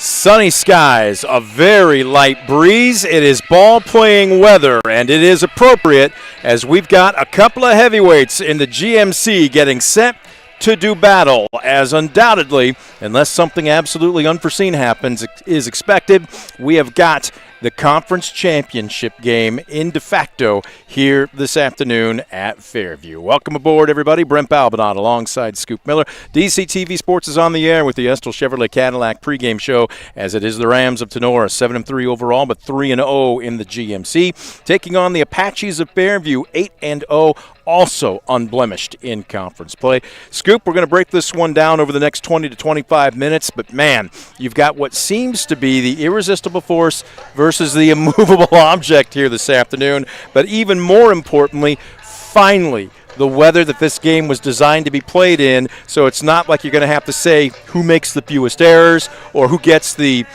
Sunny skies, a very light breeze. It is ball-playing weather, and it is appropriate as we've got a couple of heavyweights in the GMC getting set to do battle, as undoubtedly, unless something absolutely unforeseen happens, is expected, we have got the conference championship game in de facto here this afternoon at Fairview. Welcome aboard, everybody. Brent Balbinot alongside Scoop Miller. DCTV Sports is on the air with the Estill Chevrolet Cadillac pregame show, as it is the Rams of Tinora, 7-3 overall, but 3-0 in the GMC, taking on the Apaches of Fairview, 8-0. Also unblemished in conference play. Scoop, we're going to break this one down over the next 20 to 25 minutes, but man, you've got what seems to be the irresistible force versus the immovable object here this afternoon, but even more importantly, finally, the weather that this game was designed to be played in, so it's not like you're going to have to say who makes the fewest errors or who gets the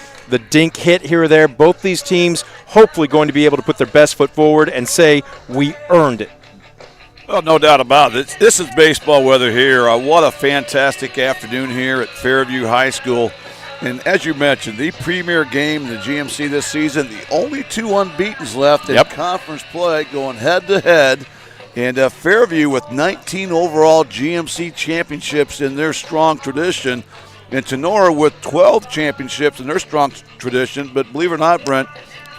dink hit here or there. Both these teams hopefully going to be able to put their best foot forward and say, we earned it. Well, no doubt about it. This is baseball weather here. What a fantastic afternoon here at Fairview High School. And as you mentioned, the premier game in the GMC this season, the only two unbeatens left in conference play going head-to-head. And Fairview with 19 overall GMC championships in their strong tradition. And Tinora with 12 championships in their strong tradition. But believe it or not, Brent,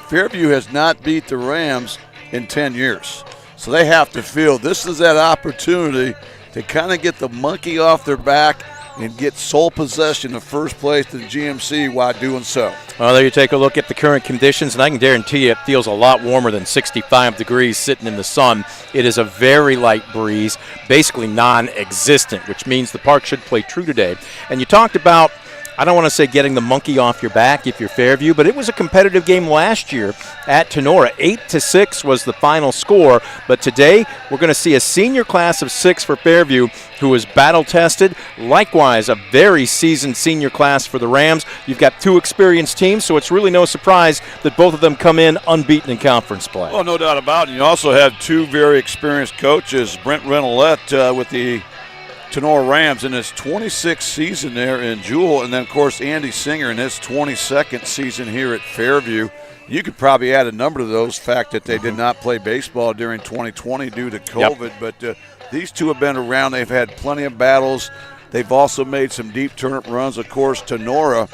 Fairview has not beat the Rams in 10 years. So they have to feel this is that opportunity to kind of get the monkey off their back and get sole possession of first place in the GMC while doing so. Well, there you take a look at the current conditions, and I can guarantee you it feels a lot warmer than 65 degrees sitting in the sun. It is a very light breeze, basically non-existent, which means the park should play true today. And you talked about, I don't want to say getting the monkey off your back if you're Fairview, but it was a competitive game last year at Tinora. 8-6 was the final score, but today we're going to see a senior class of 6 for Fairview who is battle-tested. Likewise, a very seasoned senior class for the Rams. You've got two experienced teams, so it's really no surprise that both of them come in unbeaten in conference play. Well, no doubt about it. You also have two very experienced coaches, Brent Renolette with the Tinora Rams in his 26th season there in Jewel, and then, of course, Andy Singer in his 22nd season here at Fairview. You could probably add a number to those, fact that they did not play baseball during 2020 due to COVID, but these two have been around. They've had plenty of battles. They've also made some deep tournament runs. Of course, Tinora,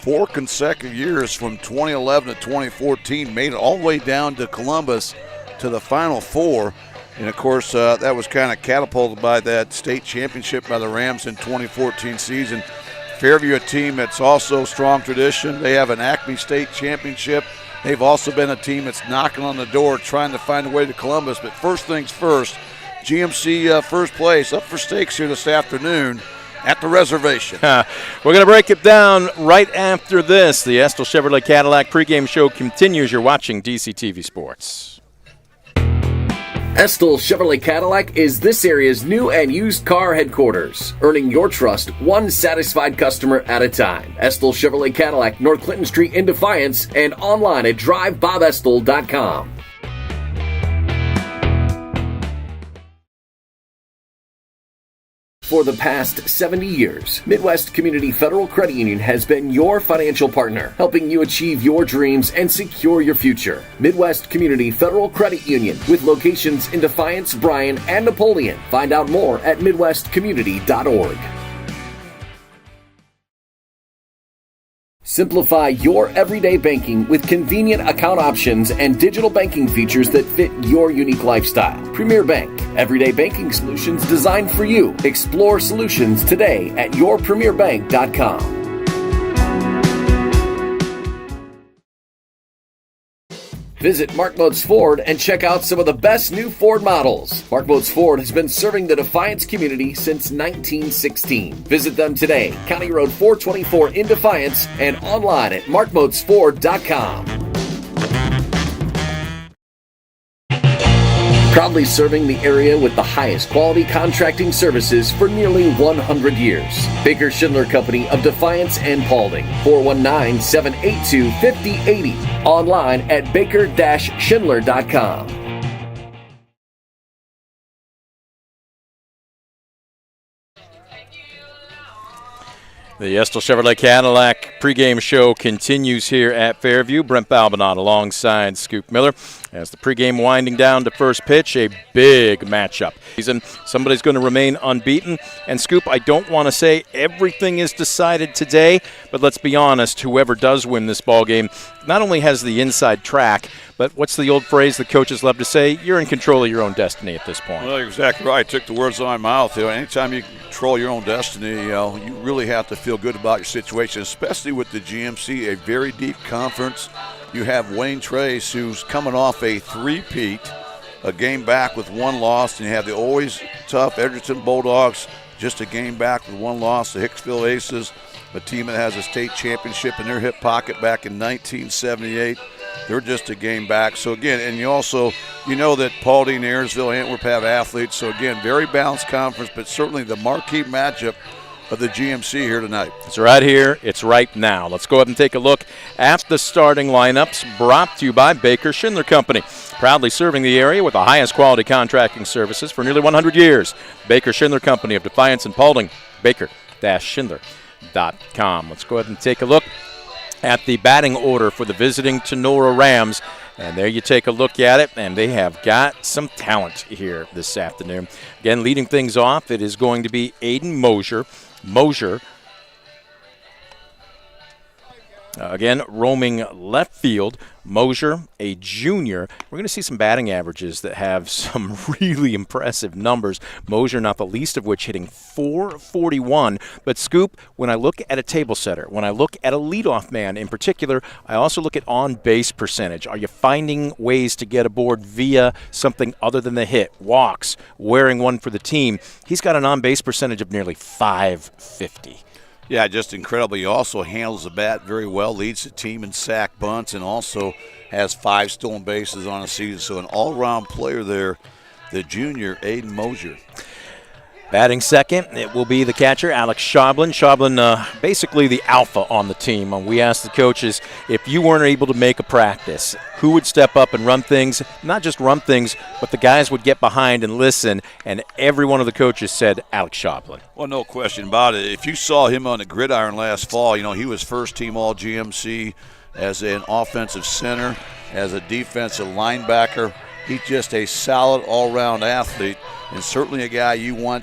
4 consecutive years from 2011 to 2014, made it all the way down to Columbus to the Final Four. And, of course, that was kind of catapulted by that state championship by the Rams in 2014 season. Fairview, a team that's also strong tradition. They have an Acme State championship. They've also been a team that's knocking on the door trying to find a way to Columbus. But first things first, GMC first place up for stakes here this afternoon at the reservation. We're going to break it down right after this. The Estill Chevrolet Cadillac pregame show continues. You're watching DCTV Sports. Estill Chevrolet Cadillac is this area's new and used car headquarters, earning your trust one satisfied customer at a time. Estill Chevrolet Cadillac, North Clinton Street in Defiance, and online at drivebobestill.com. For the past 70 years, Midwest Community Federal Credit Union has been your financial partner, helping you achieve your dreams and secure your future. Midwest Community Federal Credit Union, with locations in Defiance, Bryan, and Napoleon. Find out more at midwestcommunity.org. Simplify your everyday banking with convenient account options and digital banking features that fit your unique lifestyle. Premier Bank, everyday banking solutions designed for you. Explore solutions today at yourpremierbank.com. Visit Mark Moats Ford and check out some of the best new Ford models. Mark Moats Ford has been serving the Defiance community since 1916. Visit them today, County Road 424 in Defiance, and online at markmoatsford.com. Proudly serving the area with the highest quality contracting services for nearly 100 years. Baker Schindler Company of Defiance and Paulding. 419-782-5080. Online at baker-schindler.com. The Estill Chevrolet Cadillac pregame show continues here at Fairview. Brent Balbinot alongside Scoop Miller as the pregame winding down to first pitch. A big matchup. Somebody's going to remain unbeaten. And Scoop, I don't want to say everything is decided today, but let's be honest, whoever does win this ball game not only has the inside track, but what's the old phrase that coaches love to say? You're in control of your own destiny at this point. Well, you're exactly right. I took the words out of my mouth. Anytime you control your own destiny, you really have to feel good about your situation, especially with the GMC, a very deep conference. You have Wayne Trace, who's coming off a three-peat, a game back with one loss, and you have the always tough Edgerton Bulldogs, just a game back with one loss, the Hicksville Aces, a team that has a state championship in their hip pocket back in 1978. They're just a game back. So, again, and you know that Paulding, Ayersville, Antwerp have athletes. So, again, very balanced conference, but certainly the marquee matchup of the GMC here tonight. It's right here. It's right now. Let's go ahead and take a look at the starting lineups brought to you by Baker Schindler Company. Proudly serving the area with the highest quality contracting services for nearly 100 years. Baker Schindler Company of Defiance and Paulding. Baker-Schindler.com. Let's go ahead and take a look at the batting order for the visiting Tinora Rams. And there you take a look at it, and they have got some talent here this afternoon. Again, leading things off, it is going to be Aiden Mosier. Again, roaming left field. Mosier, a junior. We're going to see some batting averages that have some really impressive numbers. Mosier, not the least of which, hitting .441. But, Scoop, when I look at a table setter, when I look at a leadoff man in particular, I also look at on-base percentage. Are you finding ways to get aboard via something other than the hit? Walks, wearing one for the team. He's got an on-base percentage of nearly .550. Yeah, just incredible. He also handles the bat very well, leads the team in sack bunts, and also has 5 stolen bases on a season. So an all-around player there, the junior Aiden Mosier. Batting second, it will be the catcher, Alex Schoblin. Schoblin, basically the alpha on the team. We asked the coaches, if you weren't able to make a practice, who would step up and run things? Not just run things, but the guys would get behind and listen, and every one of the coaches said Alex Schoblin. Well, no question about it. If you saw him on the gridiron last fall, he was first-team All-GMC as an offensive center, as a defensive linebacker. He's just a solid all-round athlete, and certainly a guy you want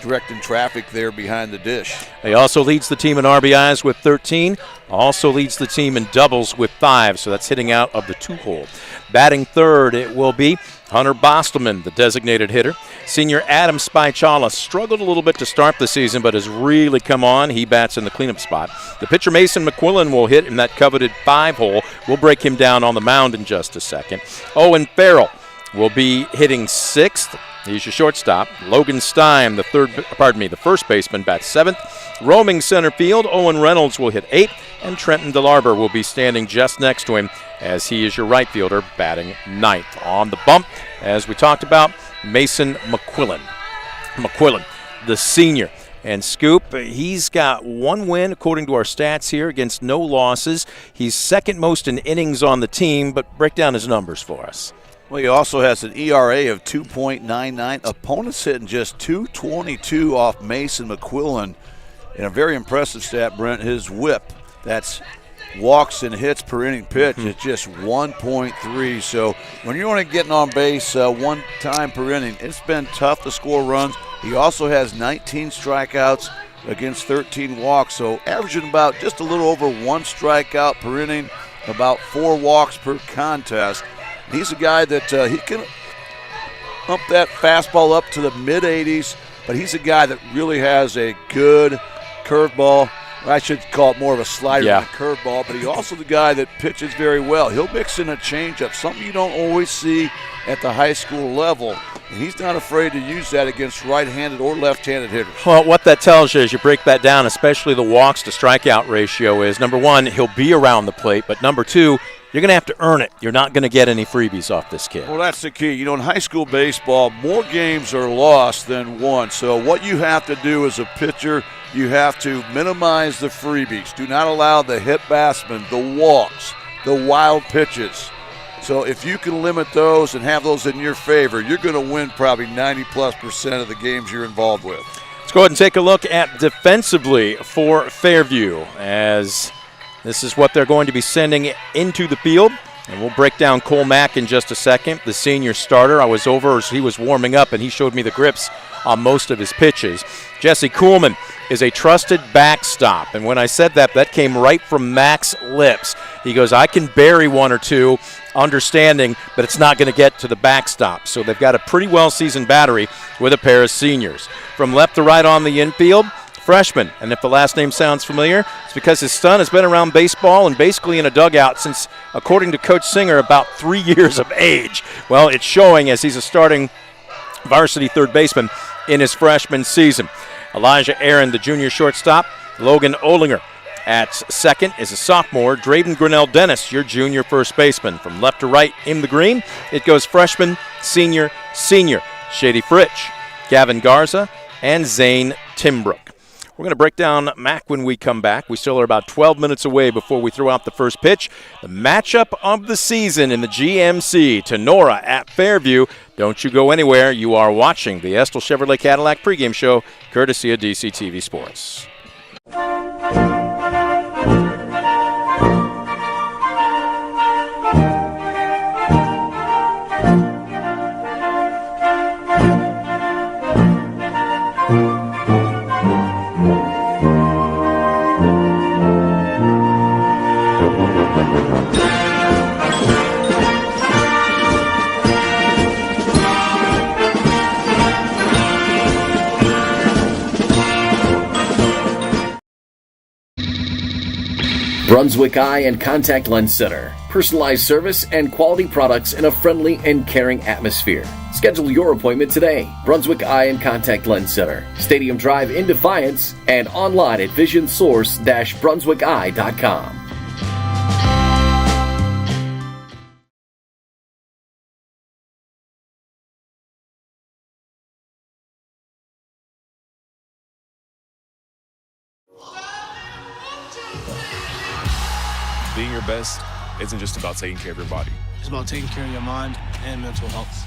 directing traffic there behind the dish. He also leads the team in RBIs with 13, also leads the team in doubles with 5, so that's hitting out of the 2-hole. Batting third, it will be Hunter Bostelman, the designated hitter. Senior Adam Spychala struggled a little bit to start the season, but has really come on. He bats in the cleanup spot. The pitcher Mason McQuillan will hit in that coveted 5-hole. We'll break him down on the mound in just a second. Owen Farrell will be hitting 6th. He's your shortstop. Logan Stein, the first baseman, bats 7th. Roaming center field, Owen Reynolds will hit 8th, and Trenton DeLarber will be standing just next to him as he is your right fielder, batting 9th. On the bump, as we talked about, Mason McQuillan. The senior. And Scoop, he's got 1 win according to our stats here against no losses. He's second most in innings on the team, but break down his numbers for us. Well, he also has an ERA of 2.99. Opponents hitting just .222 off Mason McQuillan. And a very impressive stat, Brent, his whip, that's walks and hits per inning pitch, is just 1.3. So when you're only getting on base 1 time per inning, it's been tough to score runs. He also has 19 strikeouts against 13 walks, so averaging about just a little over 1 strikeout per inning, about 4 walks per contest. He's a guy that he can pump that fastball up to the mid-80s, but he's a guy that really has a good curveball. I should call it more of a slider than a curveball, but he's also the guy that pitches very well. He'll mix in a changeup, something you don't always see at the high school level, and he's not afraid to use that against right-handed or left-handed hitters. Well, what that tells you as you break that down, especially the walks to strikeout ratio, is number 1, he'll be around the plate, but number 2, you're going to have to earn it. You're not going to get any freebies off this kid. Well, that's the key. In high school baseball, more games are lost than won. So what you have to do as a pitcher, you have to minimize the freebies. Do not allow the hit batsmen, the walks, the wild pitches. So if you can limit those and have those in your favor, you're going to win probably 90+% of the games you're involved with. Let's go ahead and take a look at defensively for Fairview, as this is what they're going to be sending into the field. And we'll break down Cole Mack in just a second, the senior starter. I was over as he was warming up, and he showed me the grips on most of his pitches. Jesse Kuhlman is a trusted backstop. And when I said that, that came right from Mack's lips. He goes, I can bury one or two, understanding, but it's not going to get to the backstop. So they've got a pretty well-seasoned battery with a pair of seniors. From left to right on the infield, freshman, and if the last name sounds familiar, it's because his son has been around baseball and basically in a dugout since, according to Coach Singer, about 3 years of age. Well, it's showing as he's a starting varsity third baseman in his freshman season. Elijah Aaron, the junior shortstop. Logan Olinger at second is a sophomore. Drayden Grinnell Dennis, your junior first baseman. From left to right in the green, it goes freshman, senior, senior. Shady Fritch, Gavin Garza, and Zane Timbrook. We're going to break down Mack when we come back. We still are about 12 minutes away before we throw out the first pitch. The matchup of the season in the GMC, Tinora at Fairview. Don't you go anywhere. You are watching the Estill Chevrolet Cadillac pregame show, courtesy of DCTV Sports. Brunswick Eye and Contact Lens Center. Personalized service and quality products in a friendly and caring atmosphere. Schedule your appointment today. Brunswick Eye and Contact Lens Center. Stadium Drive in Defiance and online at visionsource-brunswickeye.com. Being your best isn't just about taking care of your body. It's about taking care of your mind and mental health.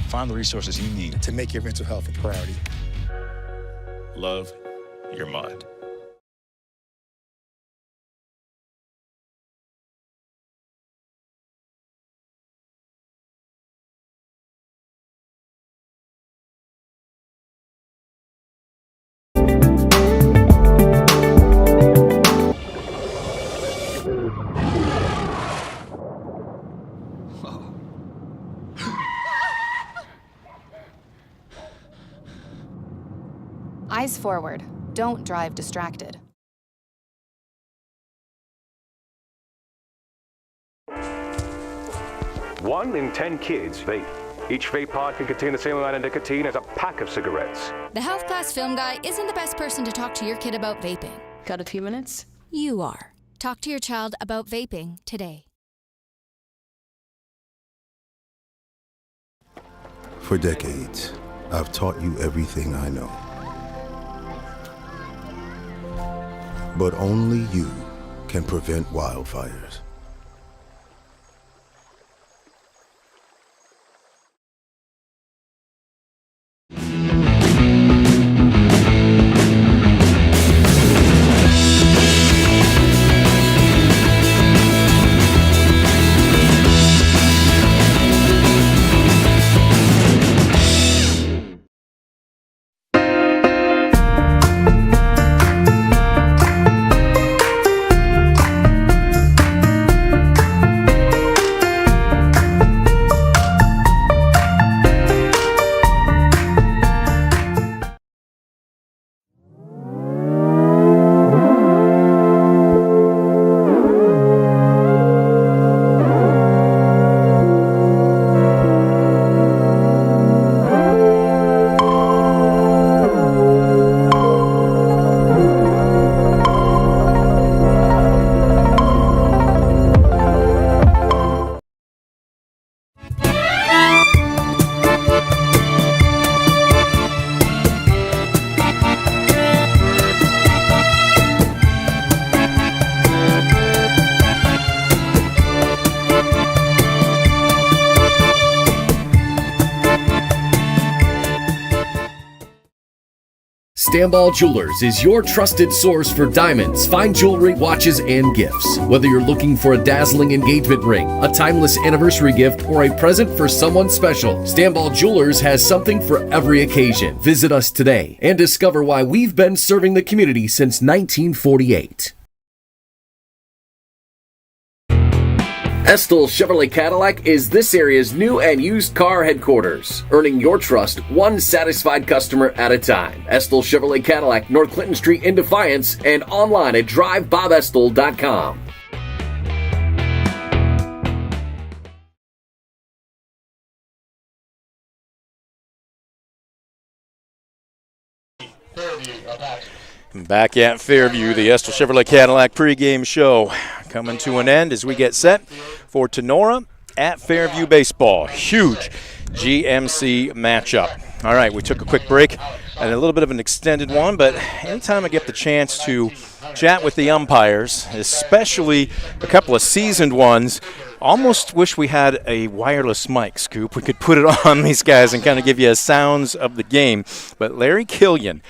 Find the resources you need to make your mental health a priority. Love your mind. Eyes forward. Don't drive distracted. One in 10 kids vape. Each vape pod can contain the same amount of nicotine as a pack of cigarettes. The health class film guy isn't the best person to talk to your kid about vaping. Got a few minutes? You are. Talk to your child about vaping today. For decades, I've taught you everything I know. But only you can prevent wildfires. Stamball Jewelers is your trusted source for diamonds, fine jewelry, watches, and gifts. Whether you're looking for a dazzling engagement ring, a timeless anniversary gift, or a present for someone special, Stamball Jewelers has something for every occasion. Visit us today and discover why we've been serving the community since 1948. Estill Chevrolet Cadillac is this area's new and used car headquarters, earning your trust one satisfied customer at a time. Estill Chevrolet Cadillac, North Clinton Street in Defiance, and online at drivebobestill.com. Back at Fairview, the Estill Chevrolet Cadillac pregame show coming to an end as we get set for Tinora at Fairview Baseball. Huge GMC matchup. All right, we took a quick break and a little bit of an extended one, but anytime I get the chance to chat with the umpires, especially a couple of seasoned ones, almost wish we had a wireless mic, Scoop. We could put it on these guys and kind of give you a sounds of the game. But Larry Killian,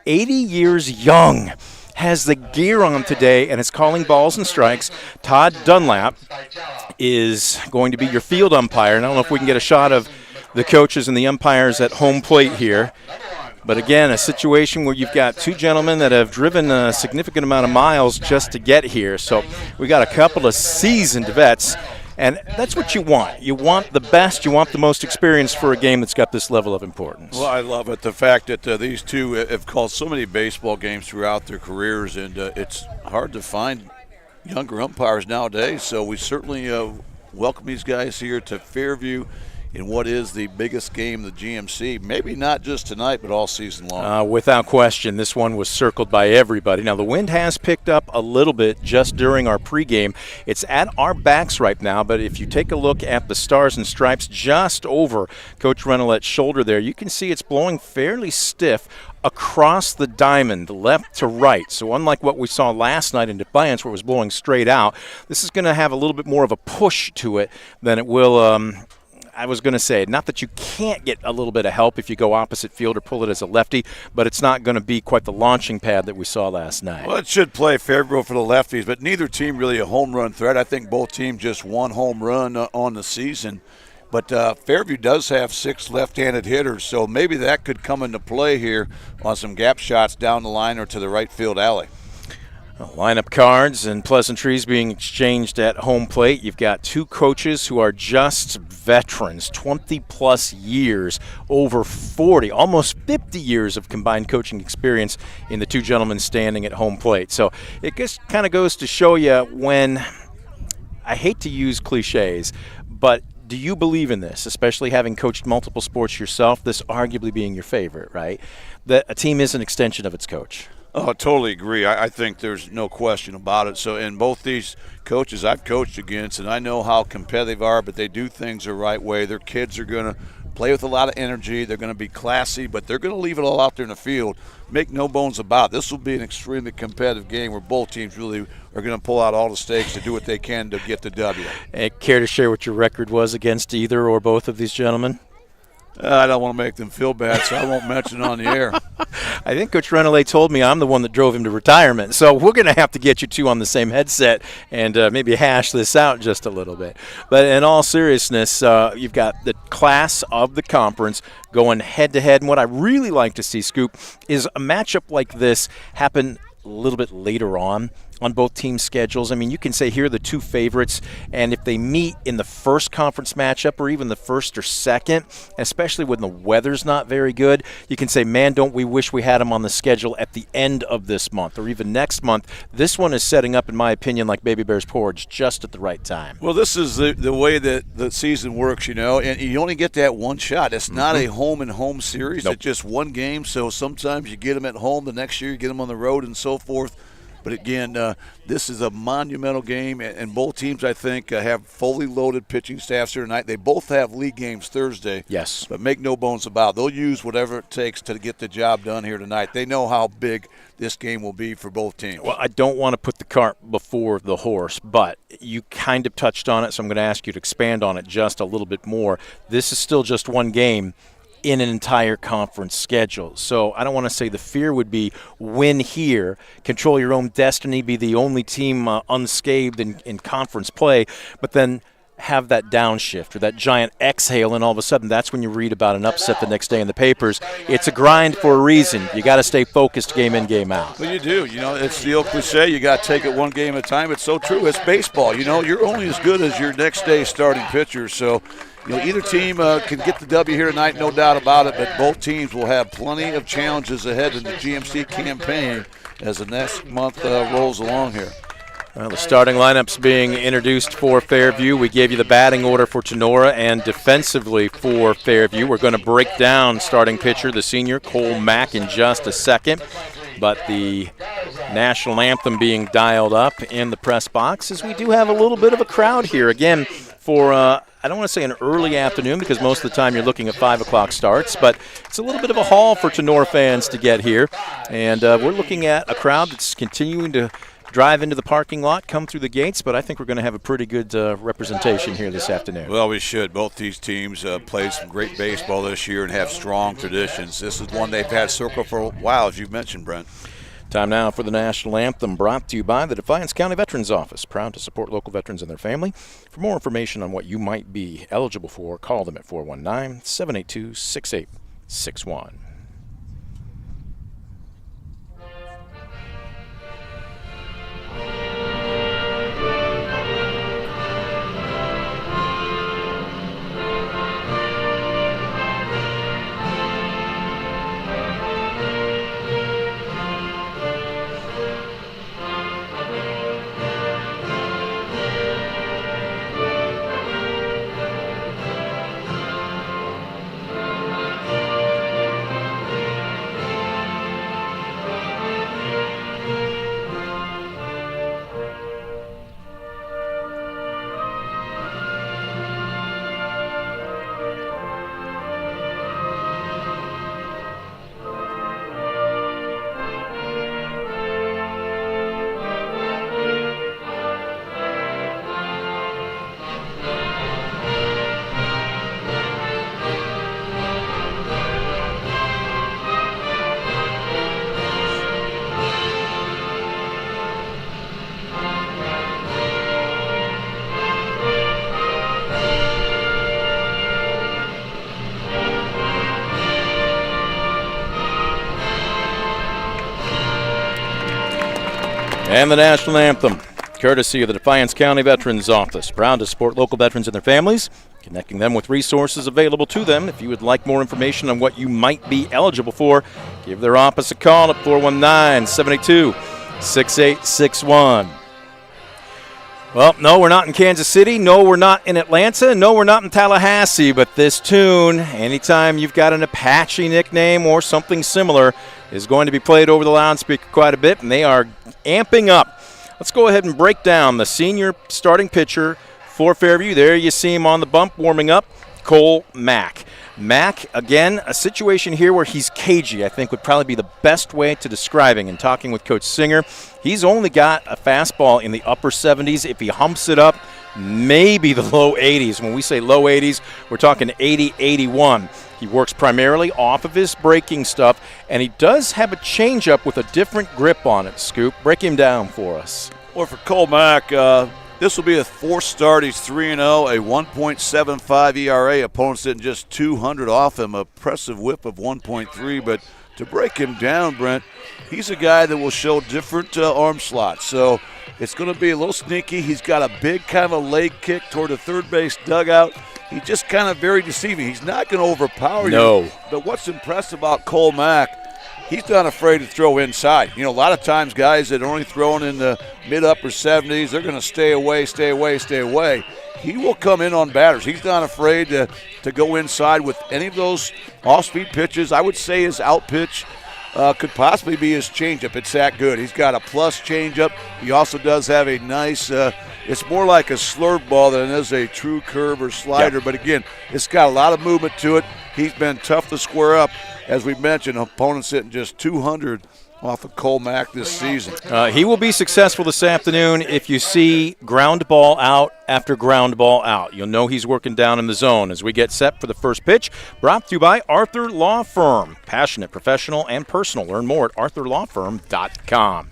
80 years young, has the gear on today and is calling balls and strikes. Todd Dunlap is going to be your field umpire. And I don't know if we can get a shot of the coaches and the umpires at home plate here. But again, a situation where you've got two gentlemen that have driven a significant amount of miles just to get here. So we got a couple of seasoned vets. And that's what you want. You want the best. You want the most experience for a game that's got this level of importance. Well, I love it. The fact that these two have called so many baseball games throughout their careers, and it's hard to find younger umpires nowadays. So we certainly welcome these guys here to Fairview in what is the biggest game of the GMC, maybe not just tonight, but all season long. Without question, this one was circled by everybody. Now, the wind has picked up a little bit just during our pregame. It's at our backs right now, but if you take a look at the stars and stripes just over Coach Renelet's shoulder there, you can see it's blowing fairly stiff across the diamond, left to right. So unlike what we saw last night in Defiance where it was blowing straight out, this is going to have a little bit more of a push to it than it will I was going to say, not that you can't get a little bit of help if you go opposite field or pull it as a lefty, but it's not going to be quite the launching pad that we saw last night. Well, it should play favorable for the lefties, but neither team really a home run threat. I think both teams just one home run on the season. But Fairview does have 6 left-handed hitters, so maybe that could come into play here on some gap shots down the line or to the right field alley. Lineup cards and pleasantries being exchanged at home plate. You've got two coaches who are just veterans, 20-plus years, over 40, almost 50 years of combined coaching experience in the two gentlemen standing at home plate. So it just kind of goes to show you when, I hate to use cliches, but do you believe in this, especially having coached multiple sports yourself, this arguably being your favorite, right, that a team is an extension of its coach? Oh, I totally agree. I think there's no question about it. So, in both these coaches I've coached against, and I know how competitive they are, but they do things the right way. Their kids are going to play with a lot of energy. They're going to be classy, but they're going to leave it all out there in the field. Make no bones about it. This will be an extremely competitive game where both teams really are going to pull out all the stakes to do what they can to get the W. Care to share what your record was against either or both of these gentlemen? I don't want to make them feel bad, so I won't mention it on the air. I think Coach Renelet told me I'm the one that drove him to retirement, so we're going to have to get you two on the same headset and maybe hash this out just a little bit. But in all seriousness, you've got the class of the conference going head-to-head, and what I really like to see, Scoop, is a matchup like this happen a little bit later on both teams' schedules. I mean, you can say here are the two favorites, and if they meet in the first conference matchup or even the first or second, especially when the weather's not very good, you can say, man, don't we wish we had them on the schedule at the end of this month or even next month. This one is setting up, in my opinion, like Baby Bear's porridge just at the right time. Well, this is the way that the season works, you know, and you only get that one shot. It's not a home-and-home series. Nope. It's just one game, so sometimes you get them at home, the next year you get them on the road and so forth. But again, this is a monumental game, and both teams, I think, have fully loaded pitching staffs here tonight. They both have league games Thursday. Yes. But make no bones about it. They'll use whatever it takes to get the job done here tonight. They know how big this game will be for both teams. Well, I don't want to put the cart before the horse, but you kind of touched on it, so I'm going to ask you to expand on it just a little bit more. This is still just one game. in an entire conference schedule. So I don't want to say the fear would be win here, control your own destiny, be the only team unscathed in conference play, but then have that downshift or that giant exhale, and all of a sudden that's when you read about an upset the next day in the papers. It's a grind for a reason. You got to stay focused game in, game out. Well, you do. It's the old cliche, you got to take it one game at a time. It's so true. It's baseball. You're only as good as your next day's starting pitcher. So, either team can get the W here tonight, no doubt about it, but both teams will have plenty of challenges ahead in the GMC campaign as the next month rolls along here. Well, the starting lineup's being introduced for Fairview. We gave you the batting order for Tinora and defensively for Fairview. We're going to break down starting pitcher, the senior, Cole Mack, in just a second. But the national anthem being dialed up in the press box, as we do have a little bit of a crowd here. Again, for I don't want to say an early afternoon because most of the time you're looking at 5 o'clock starts, but it's a little bit of a haul for Tinora fans to get here. And we're looking at a crowd that's continuing to drive into the parking lot, come through the gates, but I think we're going to have a pretty good representation here this afternoon. Well, we should. Both these teams played some great baseball this year and have strong traditions. This is one they've had circled for a while, as you've mentioned, Brent. Time now for the national anthem, brought to you by the Defiance County Veterans Office, proud to support local veterans and their family. For more information on what you might be eligible for, call them at 419-782-6861. And the national anthem, courtesy of the Defiance County Veterans Office, proud to support local veterans and their families, connecting them with resources available to them. If you would like more information on what you might be eligible for, give their office a call at 419-782-6861. Well, no, we're not in Kansas City. No, we're not in Atlanta. No, we're not in Tallahassee. But this tune, anytime you've got an Apache nickname or something similar, is going to be played over the loudspeaker quite a bit, and they are amping up. Let's go ahead and break down the senior starting pitcher for Fairview. There you see him on the bump warming up, Cole Mack. Mack, again, a situation here where he's cagey, I think would probably be the best way to describing. And talking with Coach Singer, he's only got a fastball in the upper 70s. If he humps it up, maybe the low 80s. When we say low 80s, we're talking 80, 81. He works primarily off of his breaking stuff, and he does have a changeup with a different grip on it. Scoop, break him down for us. Well, for Cole Mack, this will be a fourth start. He's 3-0, a 1.75 ERA. Opponents hitting just 200 off him. Impressive whip of 1.3. But to break him down, Brent, he's a guy that will show different arm slots. So it's going to be a little sneaky. He's got a big kind of a leg kick toward the third base dugout. He's just kind of very deceiving. He's not going to overpower you. But what's impressive about Cole Mack, he's not afraid to throw inside. You know, a lot of times guys that are only throwing in the mid-upper 70s, they're going to stay away. He will come in on batters. He's not afraid to go inside with any of those off-speed pitches. I would say his out pitch could possibly be his changeup. It's that good. He's got a plus changeup. He also does have a nice it's more like a slurve ball than it is a true curve or slider. Yep. But, again, it's got a lot of movement to it. He's been tough to square up. As we mentioned, opponents hitting just 200 off of Cole Mack this season. He will be successful this afternoon if you see ground ball out after ground ball out. You'll know he's working down in the zone as we get set for the first pitch. Brought to you by Arthur Law Firm. Passionate, professional, and personal. Learn more at arthurlawfirm.com.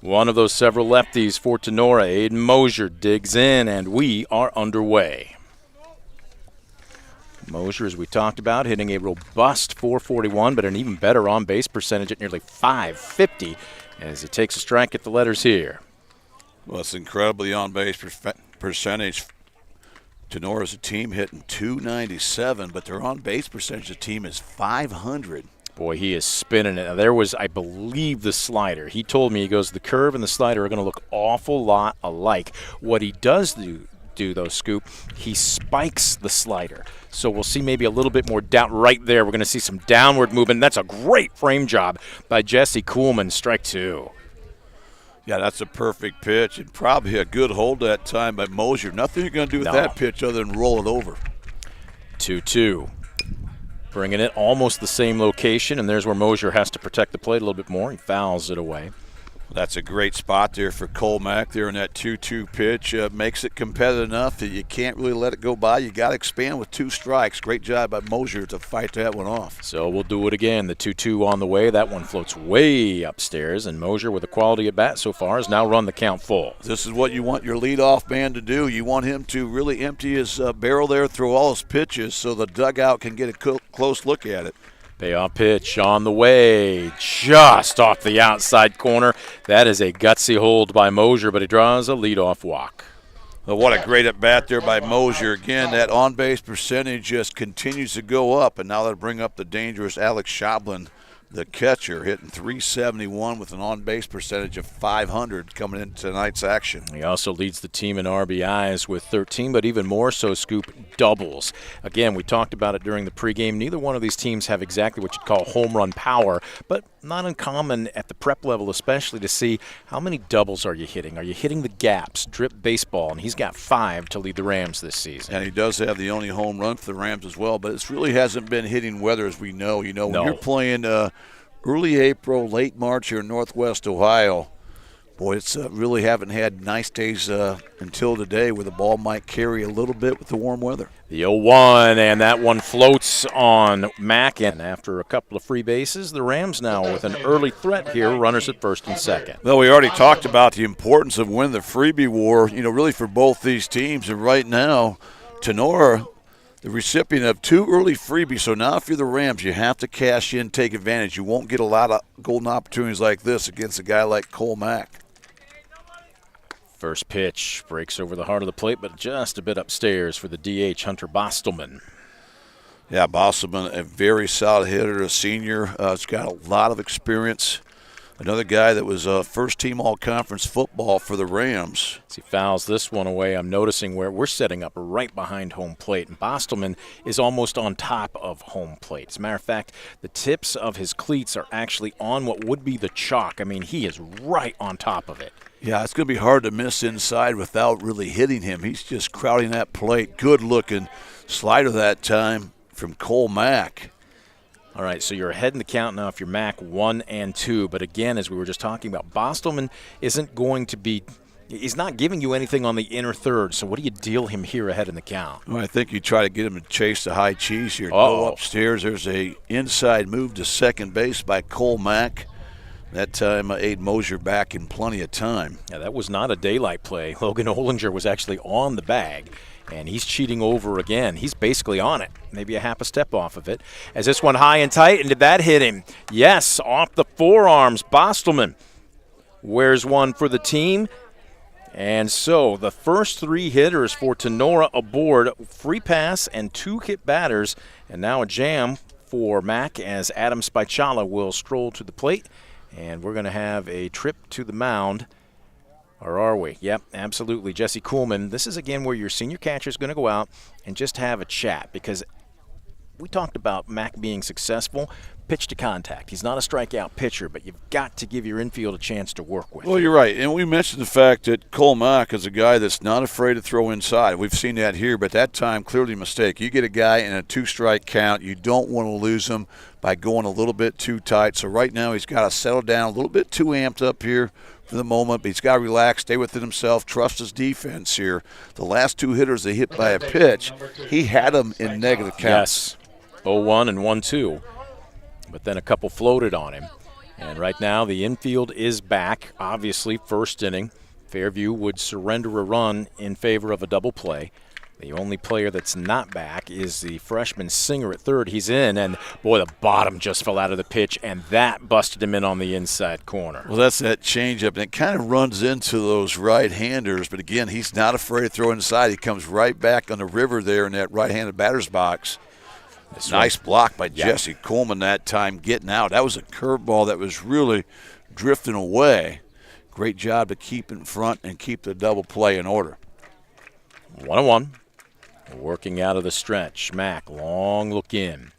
One of those several lefties for Tinora. Aiden Mosier digs in, and we are underway. Mosier, as we talked about, hitting a robust .441, but an even better on-base percentage at nearly .550 as he takes a strike at the letters here. Well, it's incredibly on-base percentage. Tenora's a team hitting .297, but their on-base percentage of the team is .500. Boy, he is spinning it. Now, there was, I believe, the slider. He told me, he goes, the curve and the slider are going to look awful lot alike. What he does do, though, Scoop, he spikes the slider. So we'll see maybe a little bit more down right there. We're going to see some downward movement. That's a great frame job by Jesse Kuhlman, strike two. Yeah, that's a perfect pitch and probably a good hold that time by Mosier. Nothing you're going to do with that pitch other than roll it over. 2-2. Bringing it almost the same location, and there's where Mosier has to protect the plate a little bit more. He fouls it away. That's a great spot there for Cole Mack there in that 2-2 pitch. Makes it competitive enough that you can't really let it go by. You got to expand with 2 strikes. Great job by Mosier to fight that one off. So we'll do it again. The 2-2 on the way. That one floats way upstairs, and Mosier, with a quality at bat so far, has now run the count full. This is what you want your leadoff man to do. You want him to really empty his barrel there, throw all his pitches so the dugout can get a close look at it. Payoff pitch on the way, just off the outside corner. That is a gutsy hold by Mosier, but he draws a leadoff walk. Well, what a great at-bat there by Mosier. Again, that on-base percentage just continues to go up, and now they'll bring up the dangerous Alex Schoblin, the catcher, hitting .371 with an on-base percentage of .500 coming into tonight's action. He also leads the team in RBIs with 13, but even more so, Scoop, doubles. Again, we talked about it during the pregame. Neither one of these teams have exactly what you'd call home run power, but not uncommon at the prep level especially to see how many doubles are you hitting. Are you hitting the gaps, drip baseball, and he's got 5 to lead the Rams this season. And he does have the only home run for the Rams as well, but it really hasn't been hitting weather as we know. You know, when you're playing early April, late March here in Northwest Ohio, boy, it's really haven't had nice days until today where the ball might carry a little bit with the warm weather. The 0-1, and that one floats on Mack. And after a couple of free bases, the Rams now with an early threat here, runners at first and second. Well, we already talked about the importance of winning the freebie war, you know, really for both these teams. And right now, Tinora, the recipient of 2 early freebies. So now if you're the Rams, you have to cash in, take advantage. You won't get a lot of golden opportunities like this against a guy like Cole Mack. First pitch breaks over the heart of the plate, but just a bit upstairs for the DH, Hunter Bostelman. Yeah, Bostelman, a very solid hitter, a senior. He's got a lot of experience. Another guy that was first-team all-conference football for the Rams. As he fouls this one away, I'm noticing where we're setting up right behind home plate, and Bostelman is almost on top of home plate. As a matter of fact, the tips of his cleats are actually on what would be the chalk. I mean, he is right on top of it. Yeah, it's going to be hard to miss inside without really hitting him. He's just crowding that plate. Good-looking slider that time from Cole Mack. All right, so you're ahead in the count now if you're Mack 1 and 2. But again, as we were just talking about, Bostelman isn't going to be – he's not giving you anything on the inner third. So what do you deal him here ahead in the count? Well, I think you try to get him to chase the high cheese here. Go upstairs. There's a inside move to second base by Cole Mack. That time, Aiden Mosier back in plenty of time. Yeah, that was not a daylight play. Logan Olinger was actually on the bag, and he's cheating over again. He's basically on it, maybe a half a step off of it. As this one high and tight, and did that hit him? Yes, off the forearms. Bostelman wears one for the team. And so the first 3 hitters for Tinora aboard, free pass and 2 hit batters, and now a jam for Mack as Adam Spichala will stroll to the plate. And we're going to have a trip to the mound, or are we? Yep, absolutely. Jesse Kuhlman, this is again where your senior catcher is going to go out and just have a chat, because we talked about Mack being successful. pitch to contact. He's not a strikeout pitcher, but you've got to give your infield a chance to work with. Well, you're right. And we mentioned the fact that Cole Mack is a guy that's not afraid to throw inside. We've seen that here, but that time clearly a mistake. You get a guy in a 2-strike count, you don't want to lose him by going a little bit too tight. So right now he's got to settle down, a little bit too amped up here for the moment, but he's got to relax, stay within himself, trust his defense here. The last 2 hitters they hit by a pitch, he had them in negative counts. Yes, 0-1 and 1-2. But then a couple floated on him. And right now the infield is back. Obviously, first inning, Fairview would surrender a run in favor of a double play. The only player that's not back is the freshman Singer at third. He's in, and boy, the bottom just fell out of the pitch, and that busted him in on the inside corner. Well, that's that changeup, and it kind of runs into those right-handers. But again, he's not afraid to throw inside. He comes right back on the river there in that right-handed batter's box. Nice block by Jesse Coleman that time getting out. That was a curveball that was really drifting away. Great job to keep in front and keep the double play in order. 1-1. Working out of the stretch. Mack, long look in.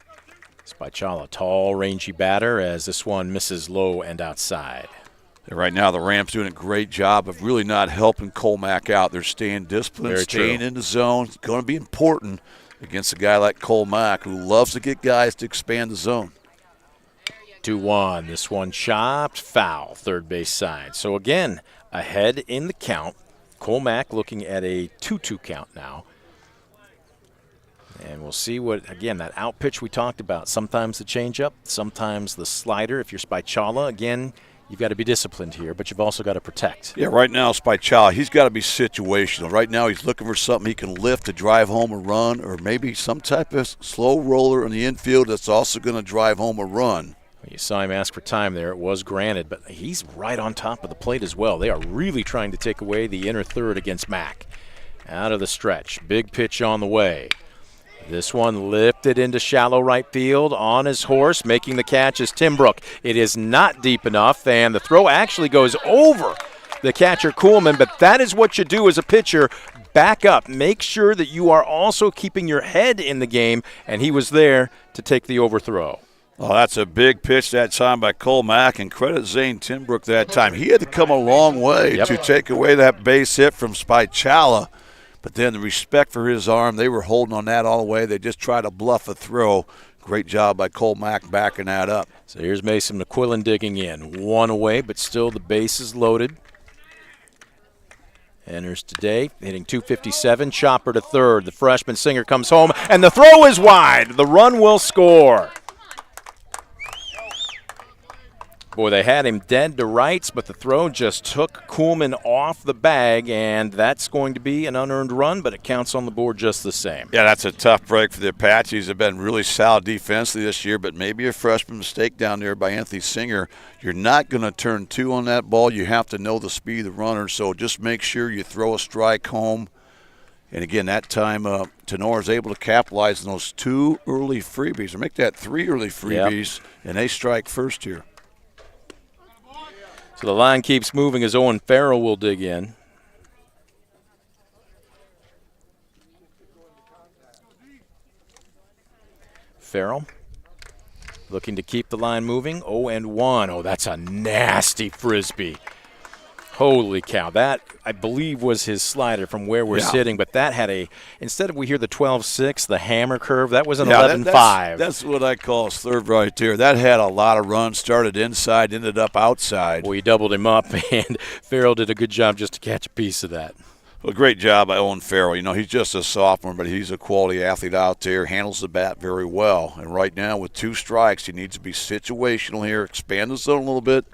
Spichala, tall, rangy batter as this one misses low and outside. And right now the Rams doing a great job of really not helping Cole Mack out. They're staying disciplined, staying in the zone. It's going to be important against a guy like Cole Mack who loves to get guys to expand the zone. 2-1. This one chopped foul, third base side. So again, ahead in the count. Cole Mack looking at a 2-2 count now. And we'll see what, again, that out pitch we talked about. Sometimes the changeup, sometimes the slider. If you're Spichala, again, you've got to be disciplined here, but you've also got to protect. Yeah, right now, Spichala, he's got to be situational. Right now he's looking for something he can lift to drive home a run, or maybe some type of slow roller in the infield that's also going to drive home a run. You saw him ask for time there. It was granted, but he's right on top of the plate as well. They are really trying to take away the inner third against Mack. Out of the stretch. Big pitch on the way. This one lifted into shallow right field on his horse. Making the catch is Timbrook. It is not deep enough, and the throw actually goes over the catcher Kuhlman, but that is what you do as a pitcher. Back up. Make sure that you are also keeping your head in the game, and he was there to take the overthrow. Oh, that's a big pitch that time by Cole Mack, and credit Zane Timbrook that time. He had to come a long way to take away that base hit from Spichala. But then the respect for his arm, they were holding on that all the way. They just tried to bluff a throw. Great job by Cole Mack backing that up. So here's Mason McQuillan digging in. One away, but still the base is loaded. Enters today, hitting .257. Chopper to third. The freshman Singer comes home, and the throw is wide. The run will score. Boy, they had him dead to rights, but the throw just took Kuhlman off the bag, and that's going to be an unearned run, but it counts on the board just the same. Yeah, that's a tough break for the Apaches. They've been really solid defensively this year, but maybe a freshman mistake down there by Anthony Singer. You're not going to turn 2 on that ball. You have to know the speed of the runner, so just make sure you throw a strike home. And again, that time Tinora is able to capitalize on those 2 early freebies, or make that 3 early freebies, and they strike first here. So the line keeps moving as Owen Farrell will dig in. Farrell looking to keep the line moving. 0-1. Oh, that's a nasty frisbee. Holy cow. That, I believe, was his slider from where we're sitting, but that had a, instead of we hear the 12-6, the hammer curve, that was an 11-5. That's what I call his third right here. That had a lot of runs, started inside, ended up outside. We doubled him up, and Farrell did a good job just to catch a piece of that. Well, great job by Owen Farrell. You know, he's just a sophomore, but he's a quality athlete out there, handles the bat very well. And right now with 2 strikes, he needs to be situational here, expand the zone a little bit,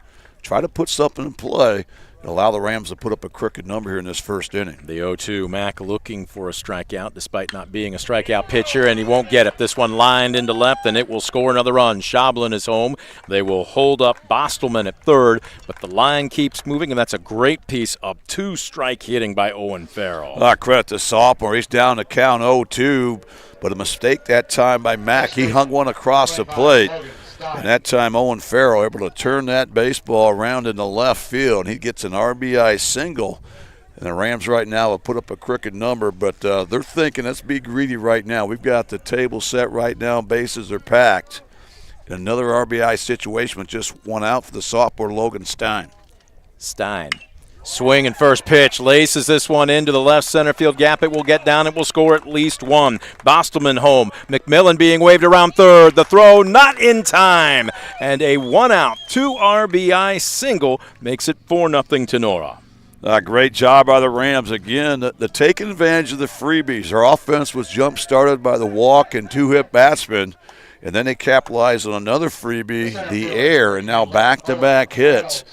try to put something in play, and allow the Rams to put up a crooked number here in this first inning. The 0-2, Mack looking for a strikeout despite not being a strikeout pitcher, and he won't get it. This one lined into left, and it will score another run. Schablin is home. They will hold up Bostelman at third, but the line keeps moving, and that's a great piece of 2-strike hitting by Owen Farrell. Credit to sophomore. He's down to count 0-2, but a mistake that time by Mack. He hung one across the plate. And that time Owen Farrell able to turn that baseball around in the left field. He gets an RBI single. And the Rams right now have put up a crooked number, but they're thinking, let's be greedy right now. We've got the table set right now. Bases are packed. Another RBI situation with just one out for the sophomore Logan Stein. Stein. Swing and first pitch. Laces this one into the left center field gap. It will get down. It will score at least one. Bostelman home. McMillan being waved around third. The throw not in time. And a 1-out, 2 RBI single makes it 4-0 Tinora. Great job by the Rams. Again, the taking advantage of the freebies. Their offense was jump-started by the walk and 2-hit batsman. And then they capitalized on another freebie, the air, and now back-to-back hits.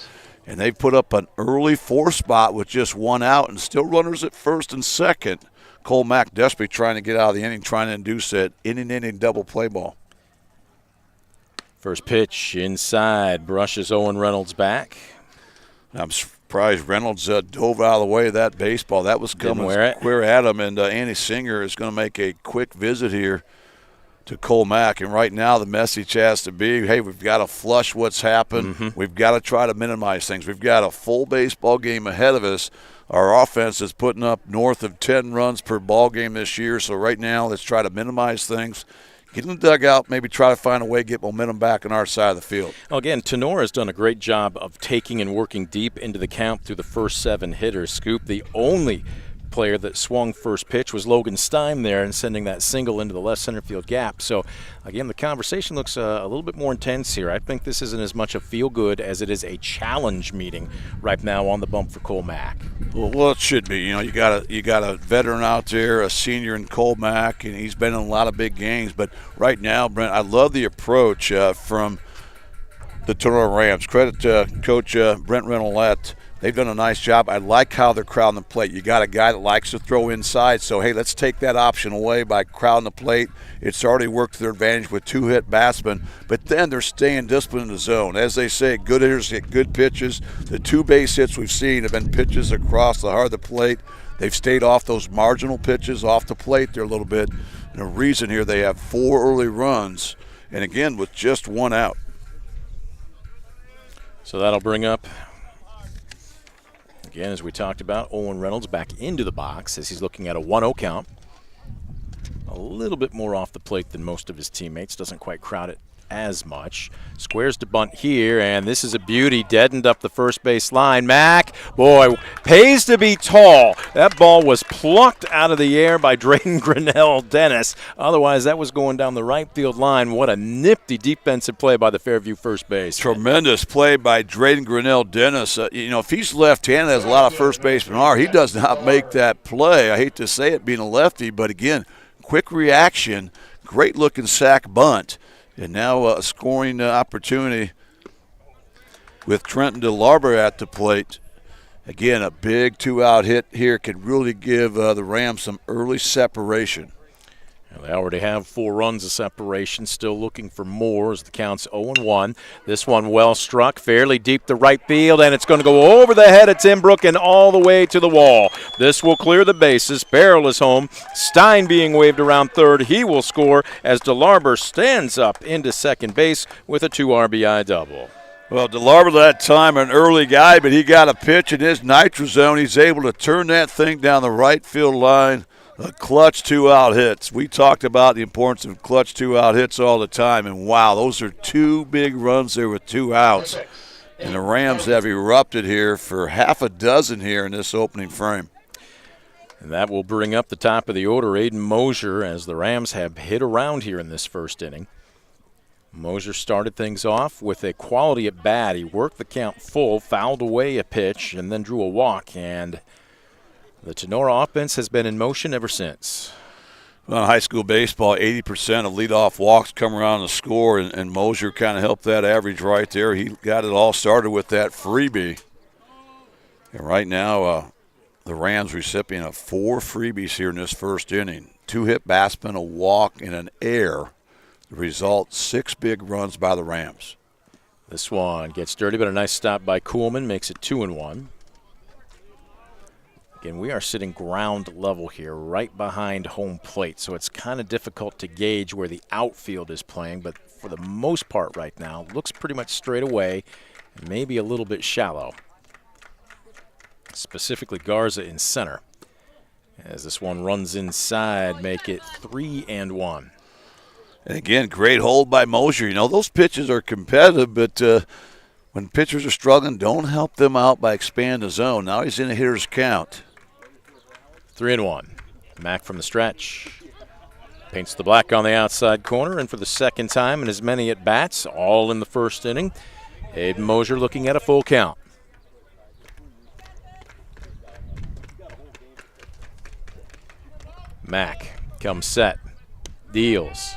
And they put up an early 4 spot with just 1 out and still runners at first and second. Cole Mack desperately trying to get out of the inning, trying to induce that inning double play ball. First pitch inside, brushes Owen Reynolds back. I'm surprised Reynolds dove out of the way of that baseball. That was coming square at him, and Andy Singer is going to make a quick visit here to Cole Mack. And right now the message has to be, hey, we've got to flush what's happened. We've got to try to minimize things. We've got a full baseball game ahead of us. Our offense is putting up north of 10 runs per ball game this year. So right now let's try to minimize things. Get in the dugout, maybe try to find a way to get momentum back on our side of the field. Well, again, Tinora has done a great job of taking and working deep into the count through the first 7 hitters. Scoop, the only player that swung first pitch was Logan Stein there and sending that single into the left center field gap. So, again, the conversation looks a little bit more intense here. I think this isn't as much a feel-good as it is a challenge meeting right now on the bump for Cole Mack. Well, it should be. You know, you got a veteran out there, a senior in Cole Mack, and he's been in a lot of big games. But right now, Brent, I love the approach from the Tinora Rams. Credit to Coach Brent Reynolds. They've done a nice job. I like how they're crowding the plate. You got a guy that likes to throw inside, so, hey, let's take that option away by crowding the plate. It's already worked to their advantage with 2-hit batsmen, but then they're staying disciplined in the zone. As they say, good hitters get good pitches. The 2 base hits we've seen have been pitches across the heart of the plate. They've stayed off those marginal pitches off the plate there a little bit. And the reason here they have 4 early runs, and again, with just 1 out. So that'll bring up, again, as we talked about, Owen Reynolds back into the box as he's looking at a 1-0 count. A little bit more off the plate than most of his teammates. Doesn't quite crowd it as much. Squares to bunt here, and this is a beauty. Deadened up the first base line. Mack, boy, pays to be tall. That ball was plucked out of the air by Drayden Grinnell Dennis. Otherwise, that was going down the right field line. What a nifty defensive play by the Fairview first base. Tremendous play by Drayden Grinnell Dennis. If he's left-handed, as a lot of first basemen are, he does not make that play. I hate to say it being a lefty, but again, quick reaction, great-looking sack bunt. And now a scoring opportunity with Trenton DeLarber at the plate. Again, a big 2-out hit here could really give the Rams some early separation. And they already have 4 runs of separation, still looking for more as the count's 0-1. This one well struck, fairly deep to right field, and it's going to go over the head of Tim Brook and all the way to the wall. This will clear the bases. Barrel is home. Stein being waved around third. He will score as DeLarber stands up into second base with a 2 RBI double. Well, DeLarber that time an early guy, but he got a pitch in his nitro zone. He's able to turn that thing down the right field line. A clutch 2-out hits. We talked about the importance of clutch 2-out hits all the time, and wow, those are 2 big runs there with 2 outs. And the Rams have erupted here for half a dozen here in this opening frame. And that will bring up the top of the order, Aiden Mosier, as the Rams have hit around here in this first inning. Mosier started things off with a quality at bat. He worked the count full, fouled away a pitch, and then drew a walk, and the Tinora offense has been in motion ever since. Well, in high school baseball, 80% of leadoff walks come around the score, and Mosier kind of helped that average right there. He got it all started with that freebie. And right now, the Rams recipient of 4 freebies here in this first inning. 2-hit batsmen, a walk, and an error. The result, 6 big runs by the Rams. This one gets dirty, but a nice stop by Kuhlman makes it 2-1. Again, we are sitting ground level here, right behind home plate, so it's kind of difficult to gauge where the outfield is playing, but for the most part right now, looks pretty much straight away and maybe a little bit shallow. Specifically Garza in center. As this one runs inside, make it 3-1. And again, great hold by Mosier. You know, those pitches are competitive, but when pitchers are struggling, don't help them out by expanding the zone. Now he's in a hitter's count. 3-1. Mack from the stretch. Paints the black on the outside corner, and for the second time in as many at-bats, all in the first inning, Aiden Mosier looking at a full count. Mack comes set. Deals.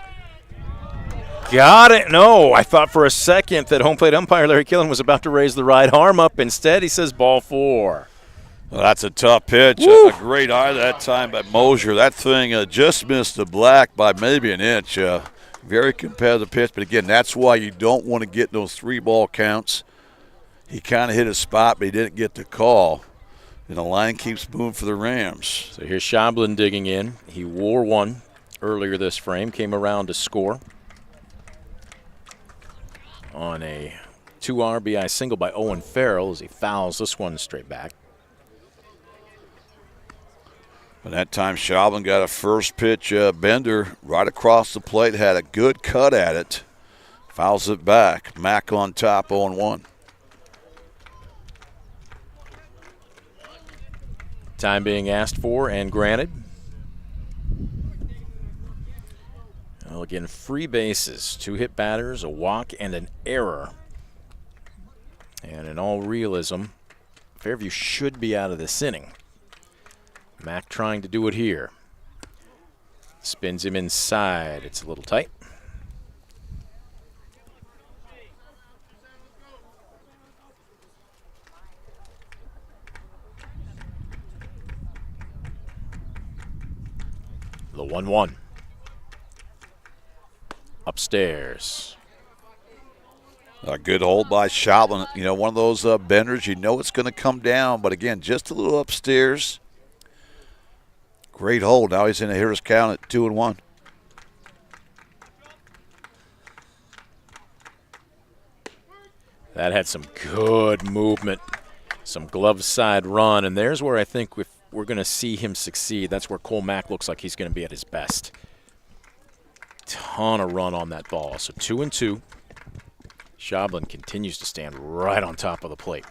Got it. No, I thought for a second that home plate umpire Larry Killen was about to raise the right arm up. Instead, he says ball 4. Well, that's a tough pitch. A great eye that time by Mosier. That thing just missed the black by maybe an inch. Very competitive pitch. But, again, that's why you don't want to get those 3-ball counts. He kind of hit a spot, but he didn't get the call. And the line keeps moving for the Rams. So here's Schoblin digging in. He wore one earlier this frame, came around to score on a 2 RBI single by Owen Farrell as he fouls this one straight back. And that time Schoblin got a first pitch bender right across the plate, had a good cut at it, fouls it back. Mack on top, 0-1. Time being asked for and granted. Well, again, free bases, 2 hit batters, a walk, and an error. And in all realism, Fairview should be out of this inning. Mack trying to do it here. Spins him inside. It's a little tight. The 1-1. Upstairs. A good hold by Schoblin. You know, one of those benders, you know it's going to come down, but again, just a little upstairs. Great hold. Now he's in a hitter's count at 2-1. That had some good movement, some glove side run, and there's where I think if we're going to see him succeed. That's where Cole Mack looks like he's going to be at his best. Ton of run on that ball. So 2-2. Schoblin continues to stand right on top of the plate.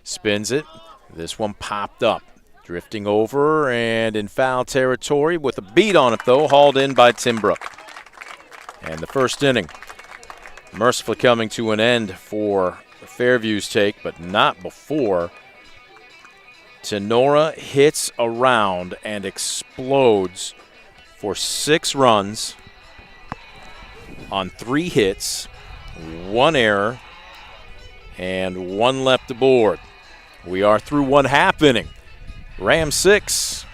Spins it. This one popped up. Drifting over and in foul territory with a beat on it, though, hauled in by Tim Brook. And the first inning mercifully coming to an end for Fairview's take, but not before Tinora hits around and explodes for 6 runs on 3 hits, 1 error, and 1 left aboard. We are through 1/2 inning. Rams 6.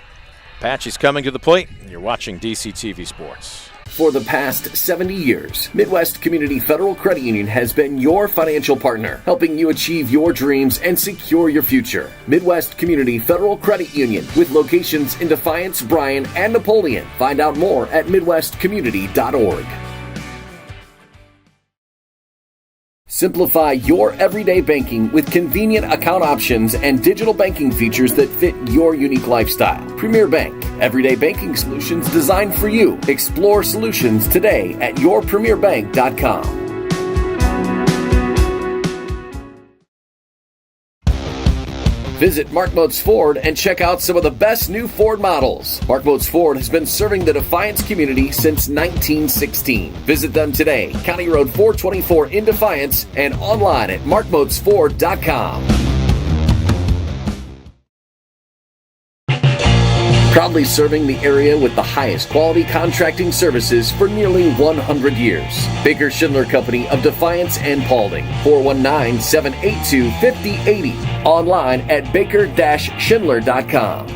Apache's coming to the plate. You're watching DCTV Sports. For the past 70 years, Midwest Community Federal Credit Union has been your financial partner, helping you achieve your dreams and secure your future. Midwest Community Federal Credit Union, with locations in Defiance, Bryan, and Napoleon. Find out more at midwestcommunity.org. Simplify your everyday banking with convenient account options and digital banking features that fit your unique lifestyle. Premier Bank, everyday banking solutions designed for you. Explore solutions today at yourpremierbank.com. Visit Mark Moats Ford and check out some of the best new Ford models. Mark Moats Ford has been serving the Defiance community since 1916. Visit them today, County Road 424 in Defiance, and online at markmoatsford.com. Proudly serving the area with the highest quality contracting services for nearly 100 years. Baker Schindler Company of Defiance and Paulding, 419-782-5080. Online at baker-schindler.com.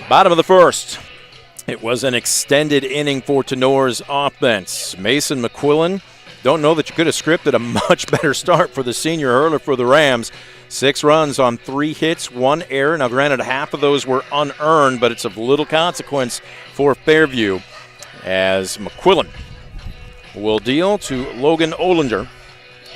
Bottom of the first. It was an extended inning for Tenora's offense. Mason McQuillan, don't know that you could have scripted a much better start for the senior hurler for the Rams. 6 runs on 3 hits, 1 error. Now, granted, half of those were unearned, but it's of little consequence for Fairview as McQuillan will deal to Logan Olinger.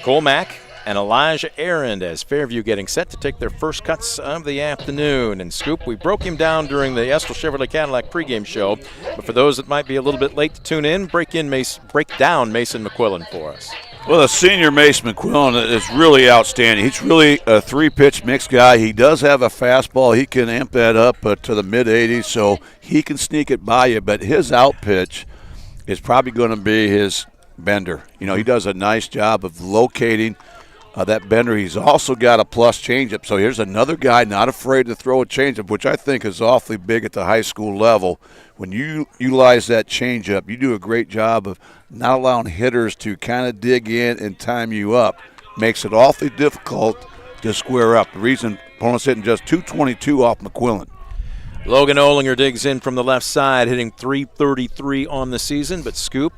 Cole Mack and Elijah Aaron as Fairview getting set to take their first cuts of the afternoon. And Scoop, we broke him down during the Estill Chevrolet Cadillac pregame show, but for those that might be a little bit late to tune in, break down Mason McQuillan for us. Well, the senior Mason McQuillan is really outstanding. He's really a three-pitch mix guy. He does have a fastball. He can amp that up to the mid-80s, so he can sneak it by you. But his out pitch is probably going to be his bender. You know, he does a nice job of locating that bender. He's also got a plus changeup. So here's another guy not afraid to throw a changeup, which I think is awfully big at the high school level. When you utilize that changeup, you do a great job of not allowing hitters to kind of dig in and time you up. Makes it awfully difficult to square up. The reason opponents hitting just 222 off McQuillan. Logan Olinger digs in from the left side, hitting .333 on the season. But Scoop,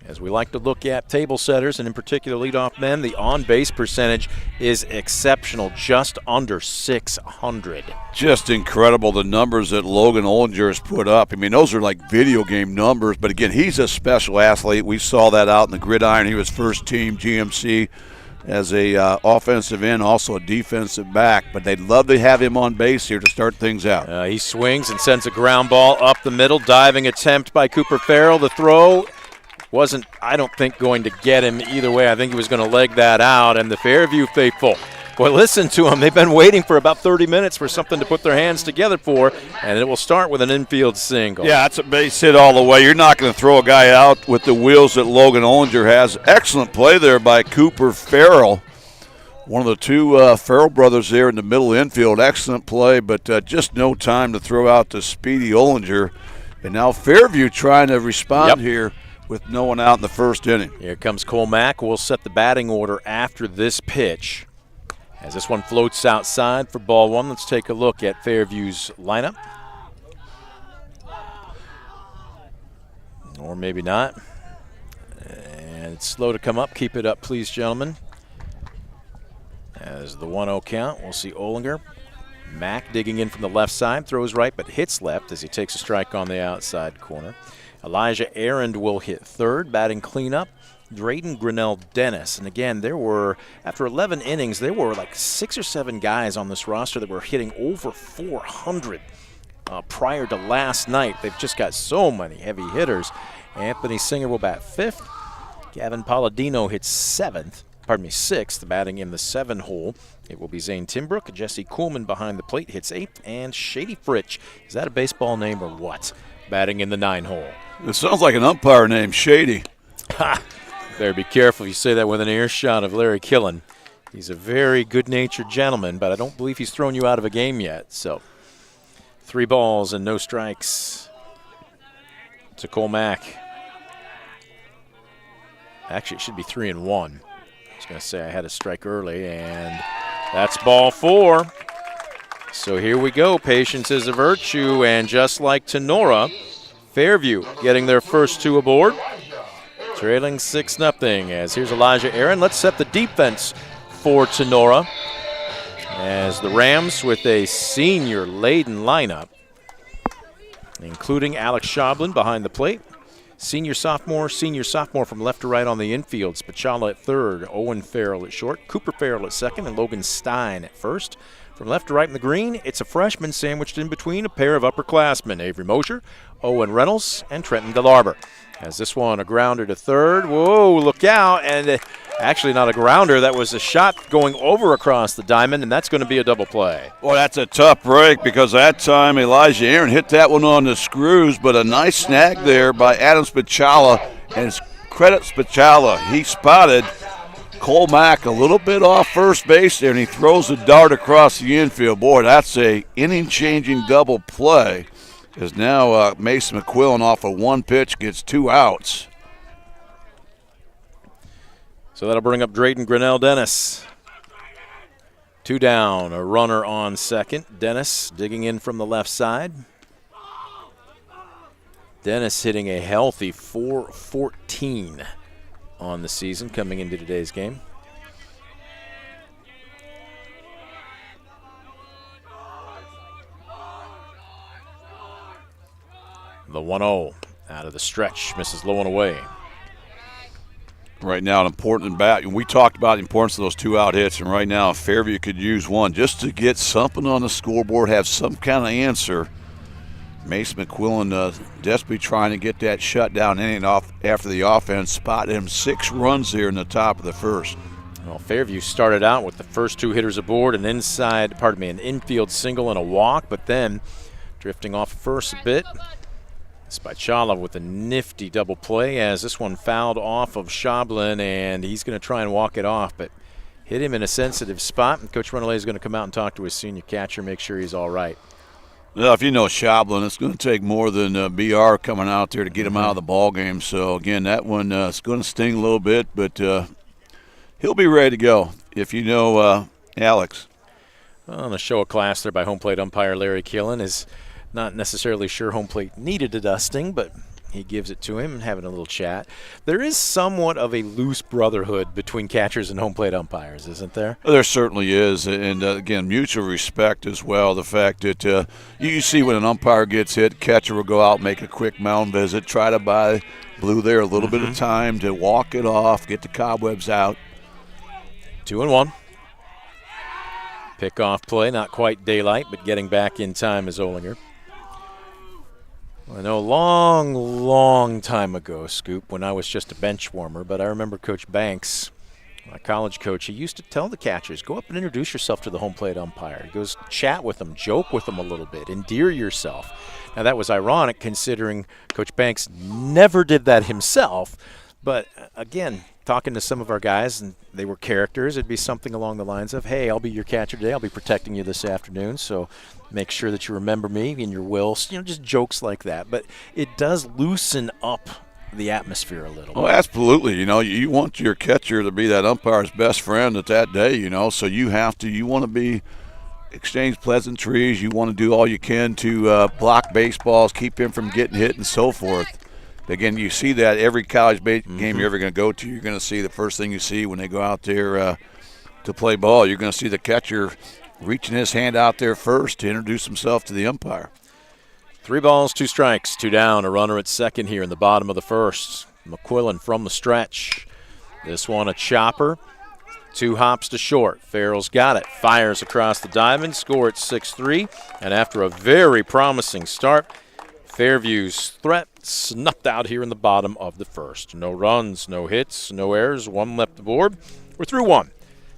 as we like to look at table setters, and in particular leadoff men, the on-base percentage is exceptional, just under 600. Just incredible, the numbers that Logan Olinger has put up. I mean, those are like video game numbers. But, again, he's a special athlete. We saw that out in the gridiron. He was first-team GMC as a offensive end, also a defensive back. But they'd love to have him on base here to start things out. He swings and sends a ground ball up the middle. Diving attempt by Cooper Farrell. The throw wasn't, I don't think, going to get him either way. I think he was going to leg that out. And the Fairview faithful, boy, listen to them. They've been waiting for about 30 minutes for something to put their hands together for, and it will start with an infield single. Yeah, that's a base hit all the way. You're not going to throw a guy out with the wheels that Logan Olinger has. Excellent play there by Cooper Farrell. One of the two Farrell brothers there in the middle infield. Excellent play, but just no time to throw out the speedy Olinger. And now Fairview trying to respond here with no one out in the first inning. Here comes Cole Mack. We'll set the batting order after this pitch. As this one floats outside for ball one, let's take a look at Fairview's lineup. Or maybe not. And it's slow to come up. Keep it up, please, gentlemen. As the 1-0 count, we'll see Olinger. Mack digging in from the left side, throws right but hits left as he takes a strike on the outside corner. Elijah Aaron will hit third, batting cleanup. Drayden Grinnell Dennis. And again, there were, after 11 innings, there were like 6 or 7 guys on this roster that were hitting over 400 prior to last night. They've just got so many heavy hitters. Anthony Singer will bat fifth. Gavin Palladino hits sixth, batting in the 7 hole. It will be Zane Timbrook. Jesse Kuhlman behind the plate hits 8th. And Shady Fritch, is that a baseball name or what? Batting in the 9 hole. It sounds like an umpire named Shady. Ha! Better be careful if you say that with an earshot of Larry Killen. He's a very good-natured gentleman, but I don't believe he's thrown you out of a game yet. So 3 balls and no strikes to Cole Mack. Actually, it should be 3-1. I was going to say I had a strike early, and that's ball 4. So here we go. Patience is a virtue, and just like Tinora, Fairview getting their first 2 aboard. Trailing 6-0 as here's Elijah Aaron. Let's set the defense for Tinora as the Rams with a senior-laden lineup, including Alex Schablin behind the plate. Senior sophomore from left to right on the infield. Spichala at third, Owen Farrell at short, Cooper Farrell at second, and Logan Stein at first. From left to right in the green, it's a freshman sandwiched in between a pair of upperclassmen, Avery Mosher, Owen Reynolds, and Trenton DeLarber. As this one, a grounder to third. Whoa, look out. And actually not a grounder. That was a shot going over across the diamond, and that's going to be a double play. Well, that's a tough break because that time Elijah Aaron hit that one on the screws, but a nice snag there by Adam Spichala. And credit Spichala, he spotted Cole Mack a little bit off first base there, and he throws the dart across the infield. Boy, that's a inning-changing double play. As now Mason McQuillan off of 1 pitch gets 2 outs. So that'll bring up Drayden Grinnell Dennis. 2 down, a runner on second. Dennis digging in from the left side. Dennis hitting a healthy .414 on the season coming into today's game. The 1-0 out of the stretch, misses low and away. Right now, an important bat. We talked about the importance of those 2 out hits, and right now, Fairview could use one just to get something on the scoreboard, have some kind of answer. Mason McQuillan desperately trying to get that shutdown inning off after the offense spotted him 6 runs there in the top of the first. Well, Fairview started out with the first 2 hitters aboard, an infield single and a walk, but then drifting off first a bit. Spichala with a nifty double play as this one fouled off of Shablin, and he's going to try and walk it off, but hit him in a sensitive spot. And Coach Renelay is going to come out and talk to his senior catcher, make sure he's all right. Well, if you know Shablin, it's going to take more than BR coming out there to get him out of the ball game. So, again, that one is going to sting a little bit, but he'll be ready to go if you know Alex. Well, on a show of class there by home plate umpire Larry Keelan is not necessarily sure home plate needed a dusting, but he gives it to him and having a little chat. There is somewhat of a loose brotherhood between catchers and home plate umpires, isn't there? There certainly is, and again, mutual respect as well. The fact that you see when an umpire gets hit, catcher will go out, make a quick mound visit, try to buy Blue there a little bit of time to walk it off, get the cobwebs out. 2-1. Pickoff play, not quite daylight, but getting back in time is Olinger. I know a long time ago, Scoop, when I was just a bench warmer, but I remember Coach Banks, my college coach, he used to tell the catchers, go up and introduce yourself to the home plate umpire. He goes, chat with them, joke with them a little bit, endear yourself. Now, that was ironic considering Coach Banks never did that himself, but again, talking to some of our guys, and they were characters, it'd be something along the lines of, hey, I'll be your catcher today, I'll be protecting you this afternoon, so make sure that you remember me in your will, just jokes like that. But it does loosen up the atmosphere a little bit. Oh, absolutely. You want your catcher to be that umpire's best friend at that day, so you want to be exchange pleasantries, you want to do all you can to block baseballs, keep him from getting hit and so forth. Again, you see that every college game you're ever going to go to, you're going to see the first thing you see when they go out there to play ball. You're going to see the catcher reaching his hand out there first to introduce himself to the umpire. 3 balls, 2 strikes, 2 down, a runner at second here in the bottom of the first. McQuillan from the stretch. This one a chopper, 2 hops to short. Farrell's got it, fires across the diamond, score at 6-3, and after a very promising start, Fairview's threat snuffed out here in the bottom of the first. No runs, no hits, no errors, 1 left aboard. We're through 1.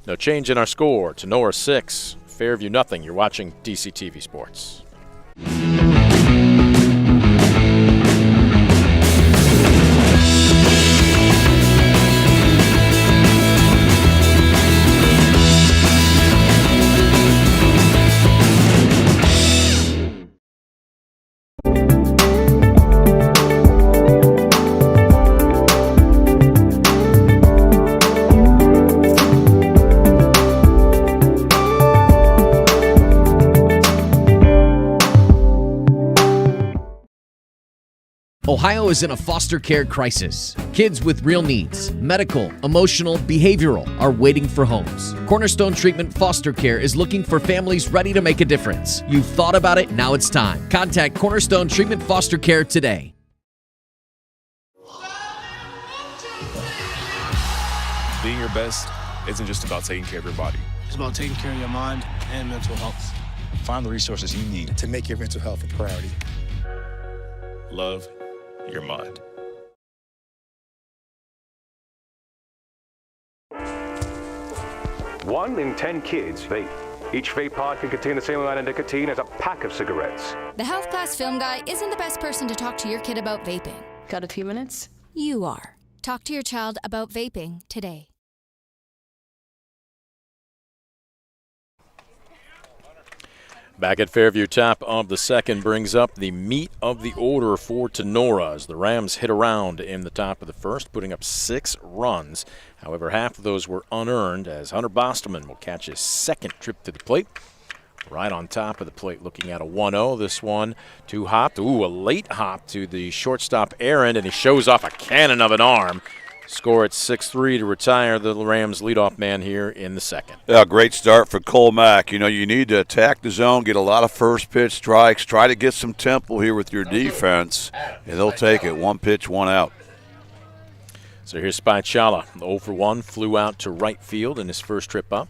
No change in our score. Tinora 6, Fairview nothing. You're watching DCTV Sports. Ohio is in a foster care crisis. Kids with real needs, medical, emotional, behavioral, are waiting for homes. Cornerstone Treatment Foster Care is looking for families ready to make a difference. You've thought about it, now it's time. Contact Cornerstone Treatment Foster Care today. Being your best isn't just about taking care of your body. It's about taking care of your mind and mental health. Find the resources you need to make your mental health a priority. Love your mind. One in 10 kids vape. Each vape pod can contain the same amount of nicotine as a pack of cigarettes. The health class film guy isn't the best person to talk to your kid about vaping. Got a few minutes? You are. Talk to your child about vaping today. Back at Fairview, top of the second brings up the meat of the order for Tinora as the Rams hit around in the top of the first, putting up 6 runs. However, half of those were unearned as Hunter Bostelman will catch his second trip to the plate. Right on top of the plate, looking at a 1-0. This one, 2 hopped. Ooh, a late hop to the shortstop Aaron, and he shows off a cannon of an arm. Score at 6-3 to retire the Rams leadoff man here in the second. Yeah, great start for Cole Mack. You need to attack the zone, get a lot of first pitch strikes, try to get some tempo here with your defense, and they'll take it. 1 pitch, 1 out. So here's Spicciala. 0 for 1, flew out to right field in his first trip up.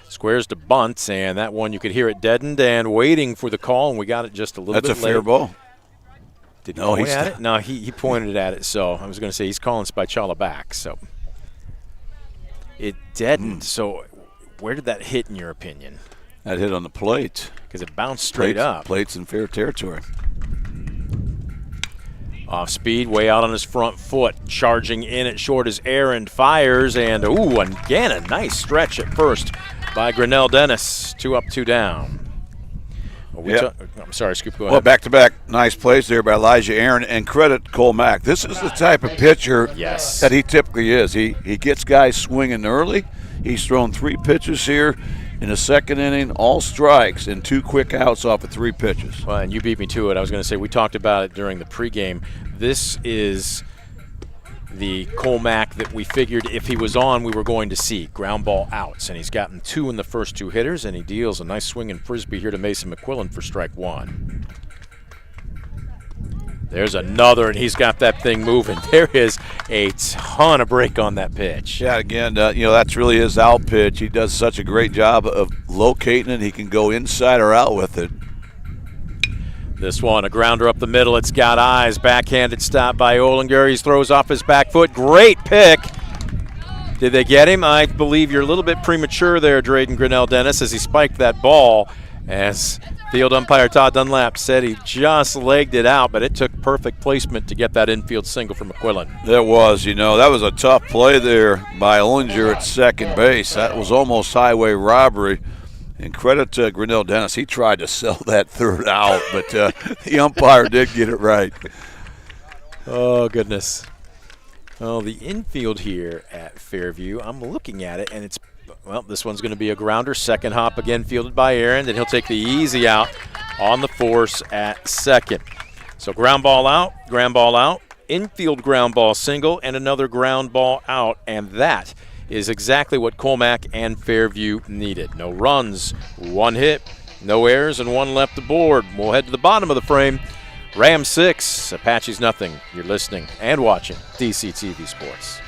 Squares to bunt, and that one you could hear it deadened and waiting for the call, and we got it just a little bit late. That's a fair ball. Did he point at it? No, he pointed at it, so I was going to say he's calling Spicciala back. So it deadened. So where did that hit in your opinion? That hit on the plate. Because it bounced straight up. Plate's in fair territory. Off speed, way out on his front foot. Charging in at short as Aaron fires, and again a nice stretch at first by Grinnell Dennis. 2 up, 2 down. I'm sorry, Scoop, go ahead. Well, back-to-back nice plays there by Elijah Aaron, and credit Cole Mack. This is the type of pitcher that he typically is. He gets guys swinging early. He's thrown 3 pitches here in the second inning, all strikes, and 2 quick outs off of 3 pitches. Well, and you beat me to it. I was going to say we talked about it during the pregame. This is the Cole Mack that we figured if he was on we were going to see. Ground ball outs, and he's gotten 2 in the first 2 hitters, and he deals a nice swinging frisbee here to Mason McQuillan for strike 1. There's another, and he's got that thing moving. There is a ton of break on that pitch. Yeah, again, that's really his out pitch. He does such a great job of locating it. He can go inside or out with it. This one, a grounder up the middle. It's got eyes. Backhanded stop by Olinger. He throws off his back foot. Great pick. Did they get him? I believe you're a little bit premature there, Drayden Grinnell Dennis, as he spiked that ball. As field umpire Todd Dunlap said, he just legged it out, but it took perfect placement to get that infield single from McQuillan. There was, that was a tough play there by Olinger at second base. That was almost highway robbery. And credit to Grinnell Dennis. He tried to sell that third out, but the umpire did get it right. Oh, goodness. Well, the infield here at Fairview, I'm looking at it, and this one's going to be a grounder. Second hop again fielded by Aaron. Then he'll take the easy out on the force at second. So ground ball out, infield ground ball single, and another ground ball out, and that is exactly what Colmack and Fairview needed. No runs, 1 hit, no errors, and 1 left aboard. We'll head to the bottom of the frame. Rams 6, Apaches nothing. You're listening and watching DCTV Sports.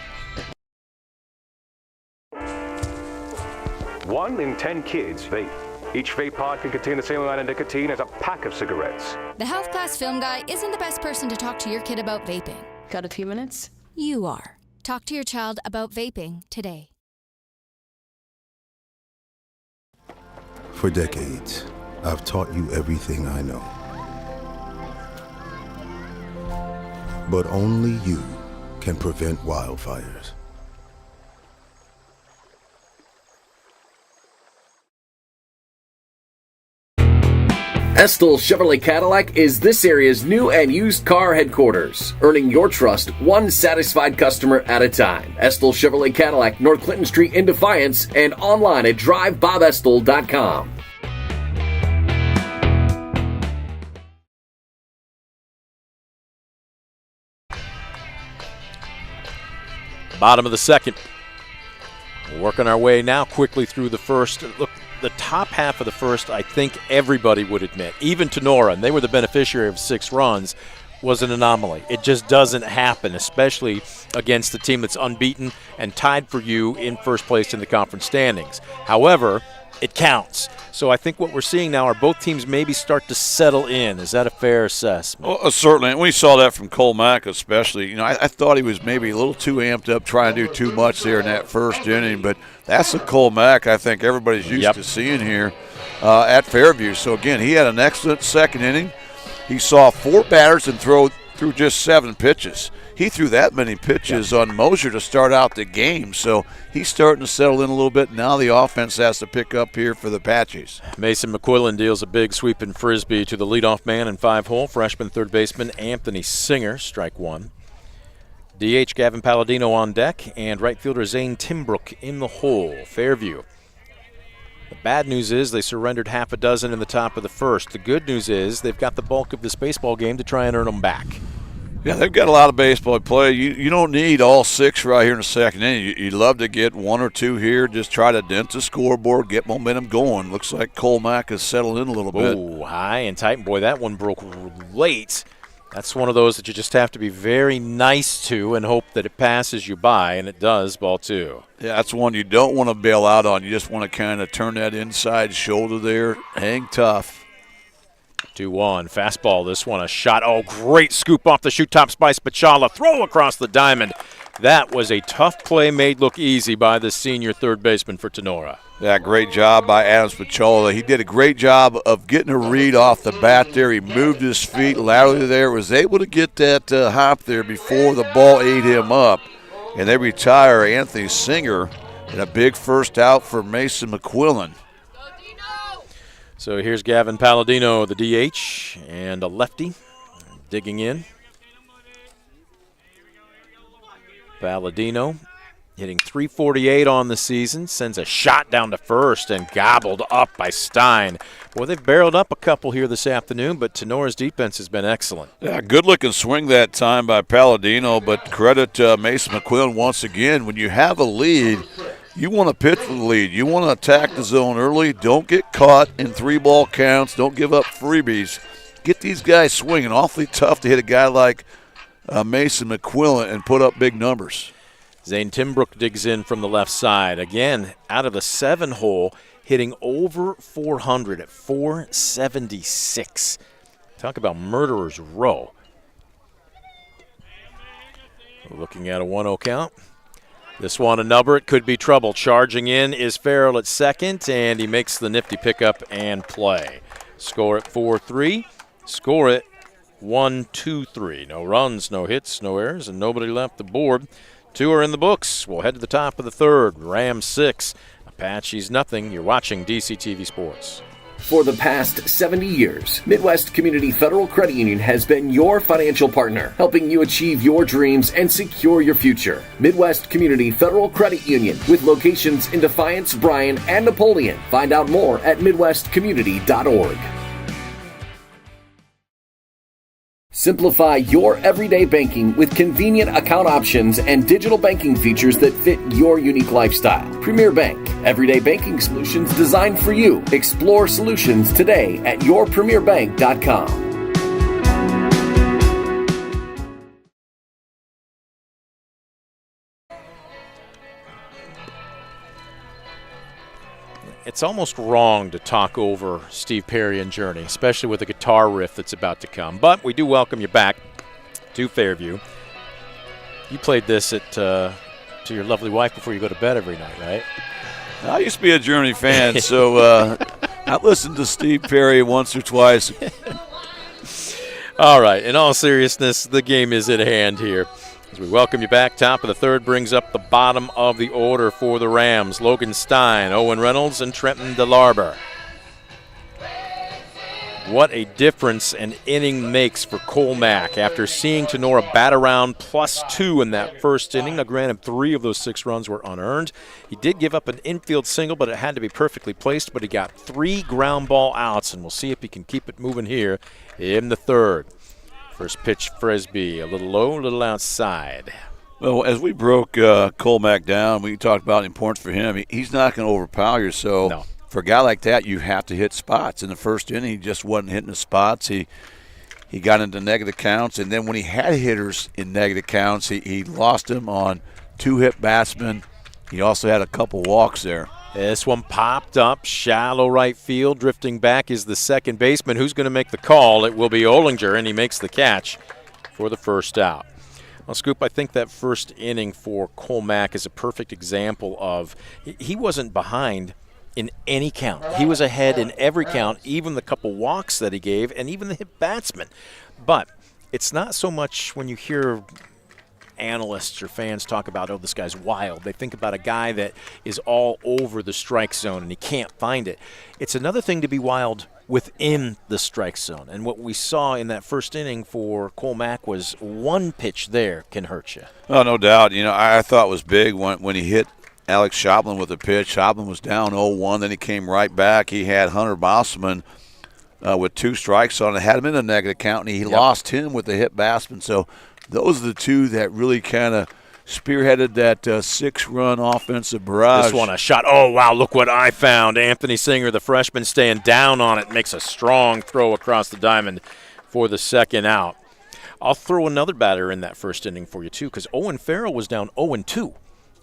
1 in 10 kids vape. Each vape pod can contain the same amount of nicotine as a pack of cigarettes. The health class film guy isn't the best person to talk to your kid about vaping. Got a few minutes? You are. Talk to your child about vaping today. For decades, I've taught you everything I know. But only you can prevent wildfires. Estill Chevrolet Cadillac is this area's new and used car headquarters, earning your trust one satisfied customer at a time. Estill Chevrolet Cadillac, North Clinton Street in Defiance, and online at drivebobestill.com. Bottom of the second. We're working our way now quickly through the first. Look, the top half of the first, I think everybody would admit, even Tinora, and they were the beneficiary of 6 runs, was an anomaly. It just doesn't happen, especially against a team that's unbeaten and tied for you in first place in the conference standings. However, it counts. So I think what we're seeing now are both teams maybe start to settle in. Is that a fair assessment? Well, certainly. And we saw that from Cole Mack especially. I thought he was maybe a little too amped up trying to do too much there in that first inning, but that's the Cole Mack I think everybody's used to seeing here at Fairview. So, again, he had an excellent second inning. He saw 4 batters and threw just 7 pitches. He threw that many pitches on Mosier to start out the game, so he's starting to settle in a little bit. Now the offense has to pick up here for the Apaches. Mason McQuillan deals a big sweeping frisbee to the leadoff man in 5-hole, freshman third baseman Anthony Singer, strike 1. DH Gavin Palladino on deck, and right fielder Zane Timbrook in the hole. Fairview. The bad news is they surrendered half a dozen in the top of the first. The good news is they've got the bulk of this baseball game to try and earn them back. Yeah, they've got a lot of baseball to play. You don't need all 6 right here in the second inning. You'd love to get 1 or 2 here, just try to dent the scoreboard, get momentum going. Looks like Cole Mack has settled in a little bit. Oh, high and tight. Boy, that one broke late. That's one of those that you just have to be very nice to and hope that it passes you by, and it does, ball 2. Yeah, that's one you don't want to bail out on. You just want to kind of turn that inside shoulder there, hang tough. 2-1, fastball, this one, a shot. Oh, great scoop off the shoot tops by Spichala. Throw across the diamond. That was a tough play made look easy by the senior third baseman for Tinora. Yeah, great job by Adam Spichala. He did a great job of getting a read off the bat there. He moved his feet laterally there, was able to get that hop there before the ball ate him up. And they retire Anthony Singer and a big first out for Mason McQuillan. So here's Gavin Palladino, the DH, and a lefty digging in. Palladino hitting .348 on the season, sends a shot down to first and gobbled up by Stein. Boy, they've barreled up a couple here this afternoon, but Tenora's defense has been excellent. Yeah, good-looking swing that time by Palladino, but credit Mason McQuillan once again. When you have a lead, you want to pitch for the lead. You want to attack the zone early. Don't get caught in 3-ball counts. Don't give up freebies. Get these guys swinging. Awfully tough to hit a guy like Mason McQuillan and put up big numbers. Zane Timbrook digs in from the left side. Again, out of the 7-hole, hitting over 400 at 476. Talk about murderer's row. Looking at a 1-0 count. This one a number. It could be trouble. Charging in is Farrell at second, and he makes the nifty pickup and play. Score at 4-3. Score it 1-2-3. No runs, no hits, no errors, and nobody left the board. 2 are in the books. We'll head to the top of the third. Rams 6, Apaches nothing. You're watching DCTV Sports. For the past 70 years, Midwest Community Federal Credit Union has been your financial partner, helping you achieve your dreams and secure your future. Midwest Community Federal Credit Union, with locations in Defiance, Bryan, and Napoleon. Find out more at midwestcommunity.org. Simplify your everyday banking with convenient account options and digital banking features that fit your unique lifestyle. Premier Bank, everyday banking solutions designed for you. Explore solutions today at yourpremierbank.com. It's almost wrong to talk over Steve Perry and Journey, especially with the guitar riff that's about to come. But we do welcome you back to Fairview. You played this to your lovely wife before you go to bed every night, right? I used to be a Journey fan, so I listened to Steve Perry once or twice. All right, in all seriousness, the game is at hand here. As we welcome you back, top of the third brings up the bottom of the order for the Rams. Logan Stein, Owen Reynolds, and Trenton DeLarber. What a difference an inning makes for Colmack after seeing Tinora bat around +2 in that first inning. Now, granted, 3 of those 6 runs were unearned. He did give up an infield single, but it had to be perfectly placed. But he got 3 ground ball outs, and we'll see if he can keep it moving here in the third. First pitch, Frisbee, a little low, a little outside. Well, as we broke Colmack down, we talked about the importance for him. He's not going to overpower you, so no. For a guy like that, you have to hit spots. In the first inning, he just wasn't hitting the spots. He got into negative counts, and then when he had hitters in negative counts, he lost them on 2 hit batsmen. He also had a couple walks there. This one popped up, shallow right field. Drifting back is the second baseman. Who's going to make the call? It will be Olinger, and he makes the catch for the first out. Well, Scoop, I think that first inning for Colmack is a perfect example of he wasn't behind in any count. He was ahead in every count, even the couple walks that he gave, and even the hit batsman. But it's not so much when you hear analysts or fans talk about, oh, this guy's wild. They think about a guy that is all over the strike zone and he can't find it. It's another thing to be wild within the strike zone. And what we saw in that first inning for Colmack was one pitch there can hurt you. Oh, no doubt. You know, I thought it was big when he hit Alex Shoplin with a pitch. Shoplin was down 0-1. Then he came right back. He had Hunter Bosselman with 2 strikes on it. Had him in a negative count, and he lost him with the hit batsman. So those are the 2 that really kind of spearheaded that 6-run offensive barrage. This one a shot. Oh, wow, look what I found. Anthony Singer, the freshman, staying down on it, makes a strong throw across the diamond for the second out. I'll throw another batter in that first inning for you, too, because Owen Farrell was down 0-2.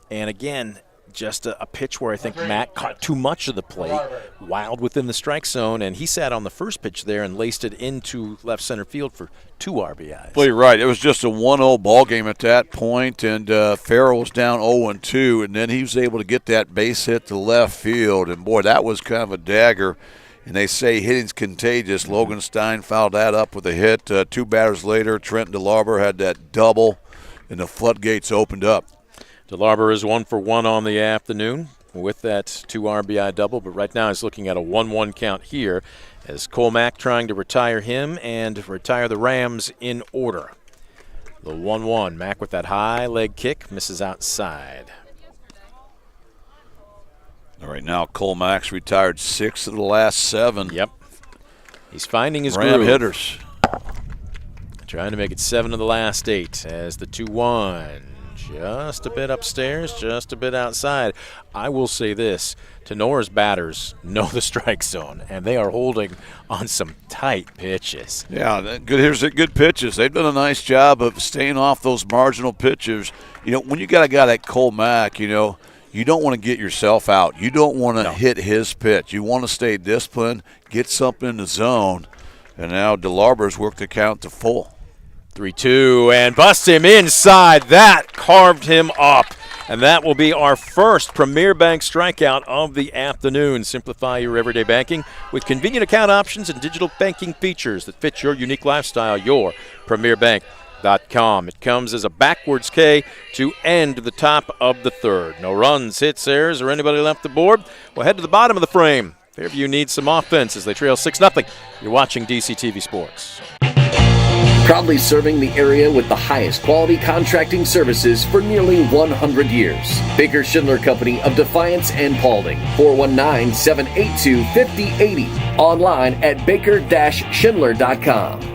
And, again, just a pitch where I think Matt caught too much of the plate, wild within the strike zone, and he sat on the first pitch there and laced it into left center field for 2 RBIs. Well, you're right. It was just a 1-0 ball game at that point, and Farrell was down 0-2, and then he was able to get that base hit to left field, and, boy, that was kind of a dagger. And they say hitting's contagious. Logan Stein fouled that up with a hit. 2 batters later, Trent DeLarber had that double, and the floodgates opened up. DeLarber is 1 for 1 on the afternoon with that 2 RBI double, but right now he's looking at a 1-1 count here as Colmack trying to retire him and retire the Rams in order. The 1-1. Mack with that high leg kick misses outside. All right, now Colmack's retired 6 of the last 7. Yep. He's finding his Ram groove. hitters. Trying to make it 7 of the last 8 as the 2-1. Just a bit upstairs, just a bit outside. I will say this, Tenora's batters know the strike zone, and they are holding on some tight pitches. Yeah, here's the good pitches. They've done a nice job of staying off those marginal pitches. You know, when you got a guy like Colmack, you know, you don't want to get yourself out. You don't want to hit his pitch. You want to stay disciplined, get something in the zone, and now DeLarber's worked the count to full. 3-2, and busts him inside. That carved him up. And that will be our first Premier Bank strikeout of the afternoon. Simplify your everyday banking with convenient account options and digital banking features that fit your unique lifestyle. Your PremierBank.com. It comes as a backwards K to end the top of the third. No runs, hits, errors, or anybody left aboard. We'll head to the bottom of the frame. Fairview needs some offense as they trail 6-0. You're watching DCTV Sports. Proudly serving the area with the highest quality contracting services for nearly 100 years. Baker Schindler Company of Defiance and Paulding. 419-782-5080. Online at baker-schindler.com.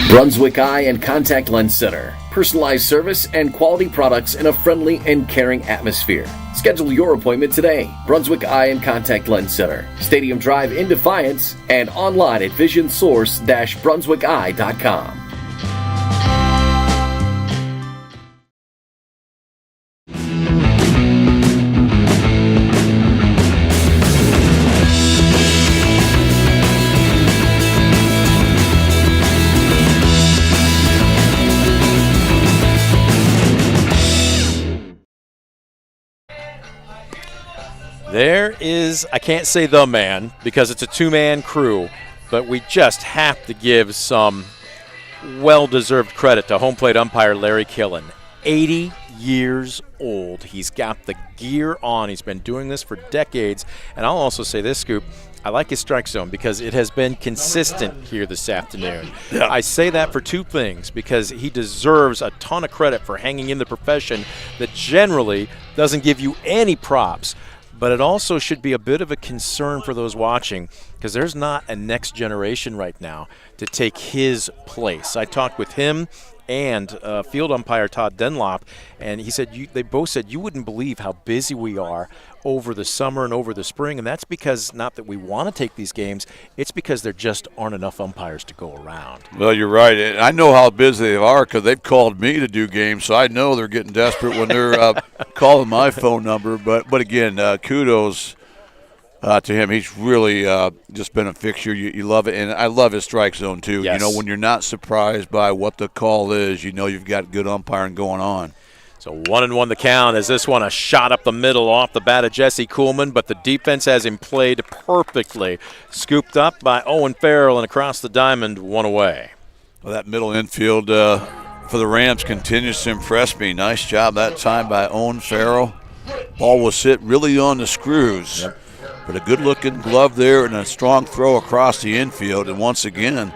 Brunswick Eye and Contact Lens Center. Personalized service and quality products in a friendly and caring atmosphere. Schedule your appointment today. Brunswick Eye and Contact Lens Center. Stadium Drive in Defiance and online at visionsource-brunswickeye.com. There is, I can't say the man because it's a 2-man crew, but we just have to give some well-deserved credit to home plate umpire Larry Killen. 80 years old. He's got the gear on. He's been doing this for decades. And I'll also say this, Scoop, I like his strike zone because it has been consistent here this afternoon. Yeah. I say that for 2 things, because he deserves a ton of credit for hanging in the profession that generally doesn't give you any props. But it also should be a bit of a concern for those watching because there's not a next generation right now to take his place. I talked with him and field umpire Todd Dunlop, and he said they both said you wouldn't believe how busy we are over the summer and over the spring, and that's because not that we want to take these games, it's because there just aren't enough umpires to go around. Well, you're right. And I know how busy they are because they've called me to do games, so I know they're getting desperate when they're calling my phone number. But again, kudos to him. He's really just been a fixture. You love it. And I love his strike zone, too. Yes. You know, when you're not surprised by what the call is, you know you've got good umpiring going on. So 1-1 the count as this one a shot up the middle off the bat of Jesse Kuhlman, but the defense has him played perfectly. Scooped up by Owen Farrell and across the diamond, 1 away. Well, that middle infield for the Rams continues to impress me. Nice job that time by Owen Farrell. Ball was hit really on the screws. Yep. But a good-looking glove there and a strong throw across the infield. And once again,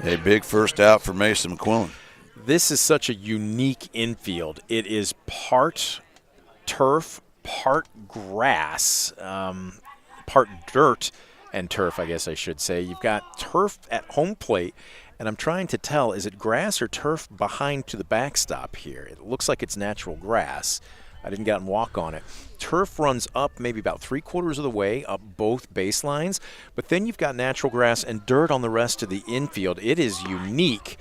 a big first out for Mason McQuillan. This is such a unique infield. It is part turf, part grass, part dirt, and turf, I guess I should say. You've got turf at home plate, and I'm trying to tell, is it grass or turf behind to the backstop here? It looks like it's natural grass. I didn't get and walk on it. Turf runs up maybe about 3/4 of the way up both baselines, but then you've got natural grass and dirt on the rest of the infield. It is unique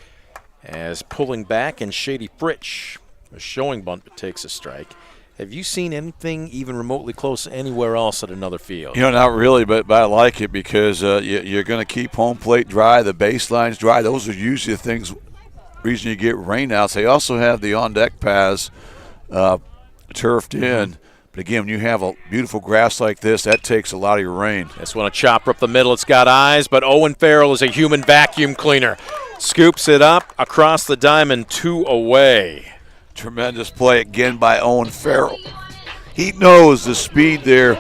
as pulling back, and Shady Fritsch, a showing bunt, but takes a strike. Have you seen anything even remotely close anywhere else at another field? Not really, but I like it because you're going to keep home plate dry, the baselines dry. Those are usually the reason you get rainouts. They also have the on-deck paths turfed in. But again, when you have a beautiful grass like this, that takes a lot of your rain. This one, a chopper up the middle. It's got eyes, but Owen Farrell is a human vacuum cleaner. Scoops it up across the diamond, 2 away. Tremendous play again by Owen Farrell. He knows the speed there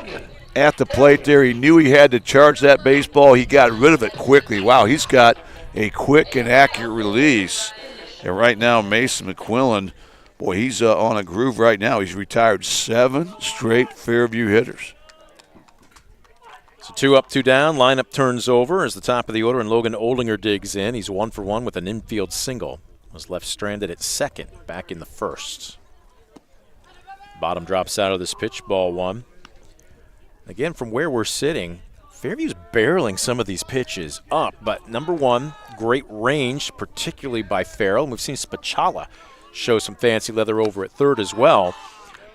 at the plate there. He knew he had to charge that baseball. He got rid of it quickly. Wow, he's got a quick and accurate release. And right now, Mason McQuillan, boy, he's on a groove right now. He's retired 7 straight Fairview hitters. So 2 up, 2 down. Lineup turns over as the top of the order, and Logan Oldinger digs in. He's 1 for 1 with an infield single. Was left stranded at second back in the first. Bottom drops out of this pitch, ball 1. Again, from where we're sitting, Fairview's barreling some of these pitches up, but number 1, great range, particularly by Farrell. And we've seen Spichala show some fancy leather over at third as well.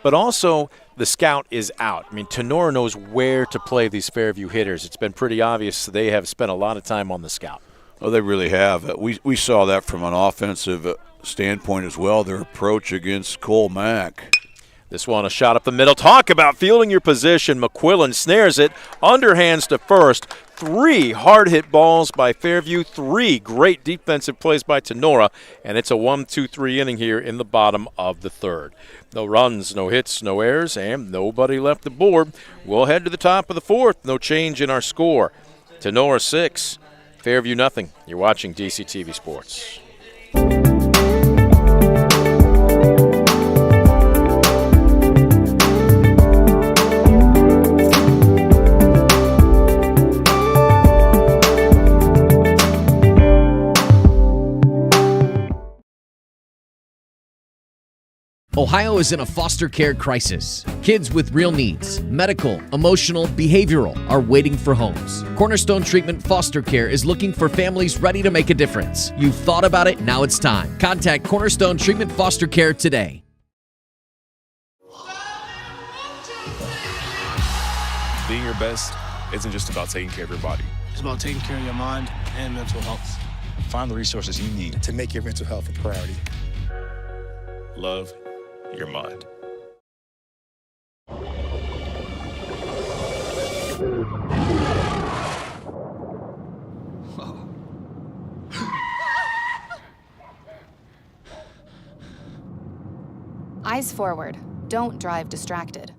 But also, the scout is out. I mean, Tinora knows where to play these Fairview hitters. It's been pretty obvious they have spent a lot of time on the scout. Oh, they really have. We saw that from an offensive standpoint as well, their approach against Cole Mack. This one, a shot up the middle. Talk about fielding your position. McQuillan snares it, underhands to first. 3 hard-hit balls by Fairview, 3 great defensive plays by Tinora, and it's a 1-2-3 inning here in the bottom of the third. No runs, no hits, no errors, and nobody left aboard. We'll head to the top of the fourth. No change in our score. Tinora 6, Fairview nothing. You're watching DCTV Sports. Ohio is in a foster care crisis. Kids with real needs, medical, emotional, behavioral, are waiting for homes. Cornerstone Treatment Foster Care is looking for families ready to make a difference. You've thought about it, now it's time. Contact Cornerstone Treatment Foster Care today. Being your best isn't just about taking care of your body. It's about taking care of your mind and mental health. Find the resources you need to make your mental health a priority. Love your mind. Eyes forward. Don't drive distracted.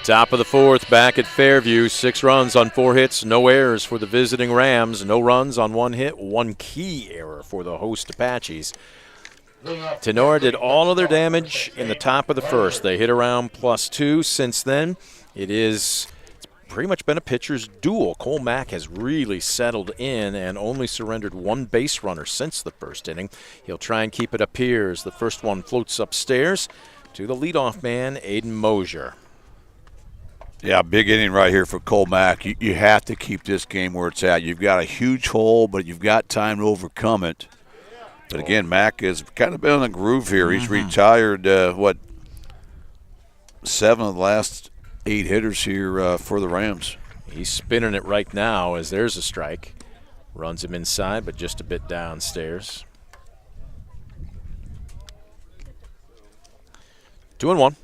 Top of the fourth, back at Fairview. 6 runs on 4 hits, no errors for the visiting Rams. No runs on 1 hit, 1 key error for the host Apaches. Tinora did all of their damage in the top of the first. They hit around +2. Since then, it's pretty much been a pitcher's duel. Cole Mack has really settled in and only surrendered 1 base runner since the first inning. He'll try and keep it up here as the first one floats upstairs to the leadoff man, Aiden Mosier. Yeah, big inning right here for Cole Mack. You have to keep this game where it's at. You've got a huge hole, but you've got time to overcome it. But again, Mack has kind of been in a groove here. He's retired, 7 of the last 8 hitters here for the Rams. He's spinning it right now as there's a strike. Runs him inside, but just a bit downstairs. 2-1.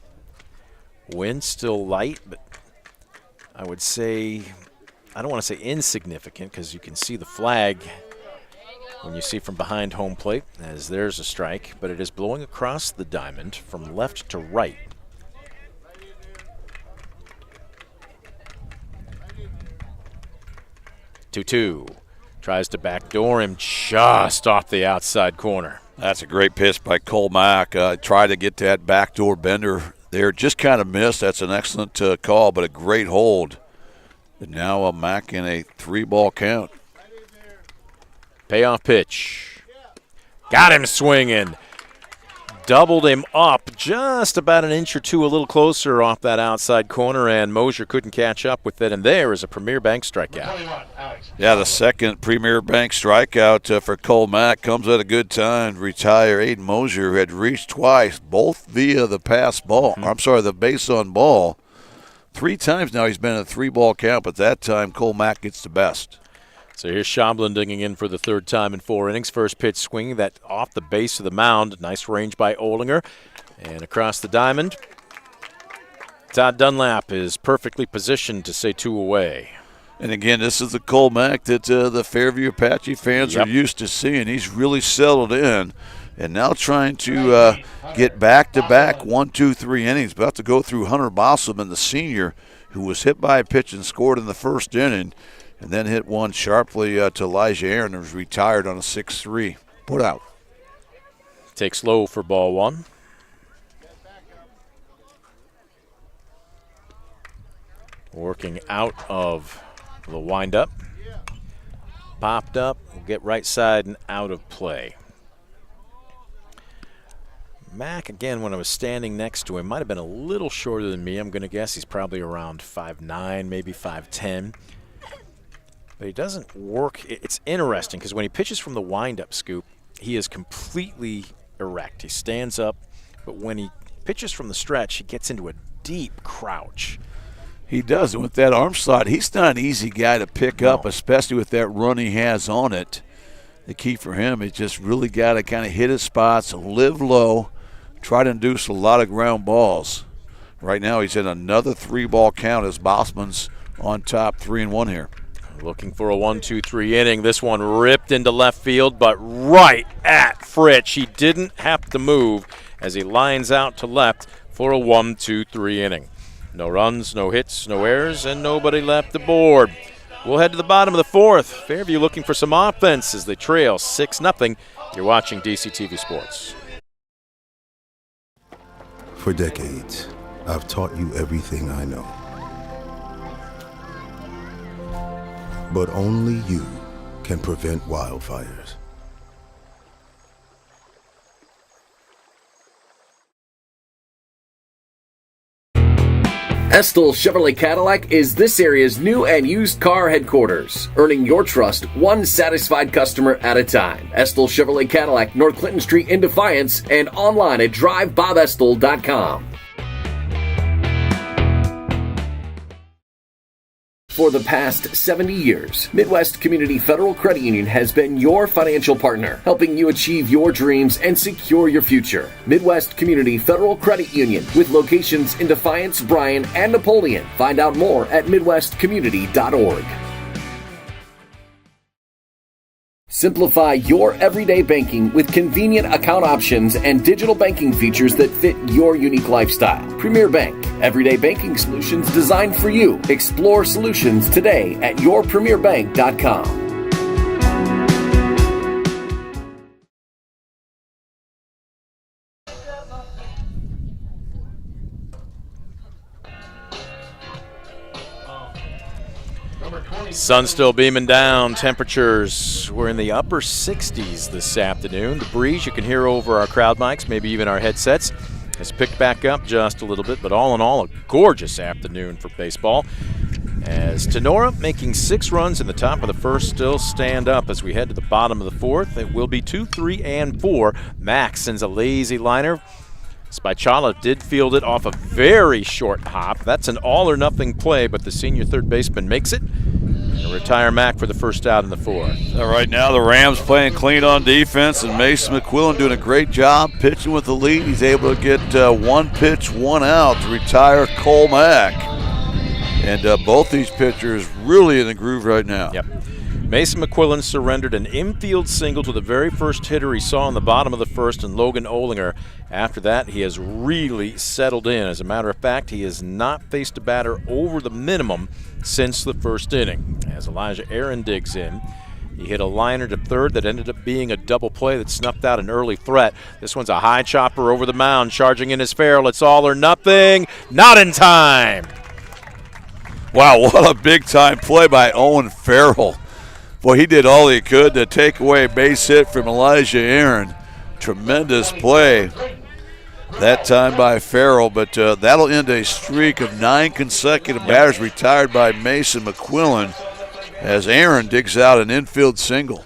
Wind still light, but I would say, I don't want to say insignificant because you can see the flag when you see from behind home plate as there's a strike, but it is blowing across the diamond from left to right. Two. Tries to backdoor him just off the outside corner. That's a great pitch by Cole Mack. Tried to get that backdoor bender They're just kind of missed. That's an excellent call, but a great hold. And now Mack in a 3-ball count. Payoff pitch. Got him swinging. Doubled him up just about an inch or two, a little closer off that outside corner, and Mosier couldn't catch up with it. And there is a Premier Bank strikeout. Yeah, the second Premier Bank strikeout for Cole Mack comes at a good time. Retire Aiden Mosier, who had reached twice, both via the the base on ball. 3 times now he's been in a 3-ball count, but that time Cole Mack gets the best. So here's Schomblin digging in for the 3rd time in 4 innings. First pitch swinging that off the base of the mound. Nice range by Olinger. And across the diamond, Todd Dunlap is perfectly positioned to say 2 away. And again, this is the Cole Mack that the Fairview Apache fans are used to seeing. He's really settled in and now trying to get back-to-back 1, 2, 3 innings. About to go through Hunter Bosselman, the senior, who was hit by a pitch and scored in the 1st inning. And then hit one sharply to Elijah Aaron, who was retired on a 6-3 put out. Takes low for ball 1. Working out of the windup. Popped up, will get right side and out of play. Mack, again, when I was standing next to him, might have been a little shorter than me. I'm going to guess he's probably around 5'9", maybe 5'10". But he doesn't work. It's interesting because when he pitches from the windup, Scoop, he is completely erect. He stands up, but when he pitches from the stretch, he gets into a deep crouch. He does. And with that arm slot, he's not an easy guy to pick up, especially with that run he has on it. The key for him is just really got to kind of hit his spots, live low, try to induce a lot of ground balls. Right now he's in another 3-ball count as Bosman's on top 3-1 here. Looking for a 1-2-3 inning. This one ripped into left field, but right at Fritsch. He didn't have to move as he lines out to left for a 1-2-3 inning. No runs, no hits, no errors, and nobody left aboard. We'll head to the bottom of the 4th. Fairview looking for some offense as they trail 6-0. You're watching DCTV Sports. For decades, I've taught you everything I know. But only you can prevent wildfires. Estill Chevrolet Cadillac is this area's new and used car headquarters, earning your trust one satisfied customer at a time. Estill Chevrolet Cadillac, North Clinton Street in Defiance, and online at drivebobestill.com. For the past 70 years, Midwest Community Federal Credit Union has been your financial partner, helping you achieve your dreams and secure your future. Midwest Community Federal Credit Union, with locations in Defiance, Bryan, and Napoleon. Find out more at midwestcommunity.org. Simplify your everyday banking with convenient account options and digital banking features that fit your unique lifestyle. Premier Bank, everyday banking solutions designed for you. Explore solutions today at yourpremierbank.com. Sun still beaming down. Temperatures were in the upper 60s this afternoon. The breeze you can hear over our crowd mics, maybe even our headsets, has picked back up just a little bit. But all in all, a gorgeous afternoon for baseball. As Tinora, making 6 runs in the top of the 1st, still stand up as we head to the bottom of the 4th. It will be 2, 3, and 4. Max sends a lazy liner. Spichala did field it off a very short hop. That's an all-or-nothing play, but the senior third baseman makes it. And retire Mack for the first out in the 4th. Right now the Rams playing clean on defense, and Mason McQuillan doing a great job pitching with the lead. He's able to get 1 pitch, 1 out to retire Cole Mack. And both these pitchers really in the groove right now. Yep. Mason McQuillan surrendered an infield single to the very first hitter he saw in the bottom of the 1st, and Logan Olinger. After that, he has really settled in. As a matter of fact, he has not faced a batter over the minimum since the 1st inning. As Elijah Aaron digs in, He hit a liner to third that ended up being a double play that snuffed out an early threat. This one's a high chopper over the mound. Charging in is Farrell. It's all or nothing. Not in time. Wow, what a big-time play by Owen Farrell. Boy, he did all he could to take away a base hit from Elijah Aaron. Tremendous play that time by Farrell, but that'll end a streak of 9 consecutive batters retired by Mason McQuillan as Aaron digs out an infield single.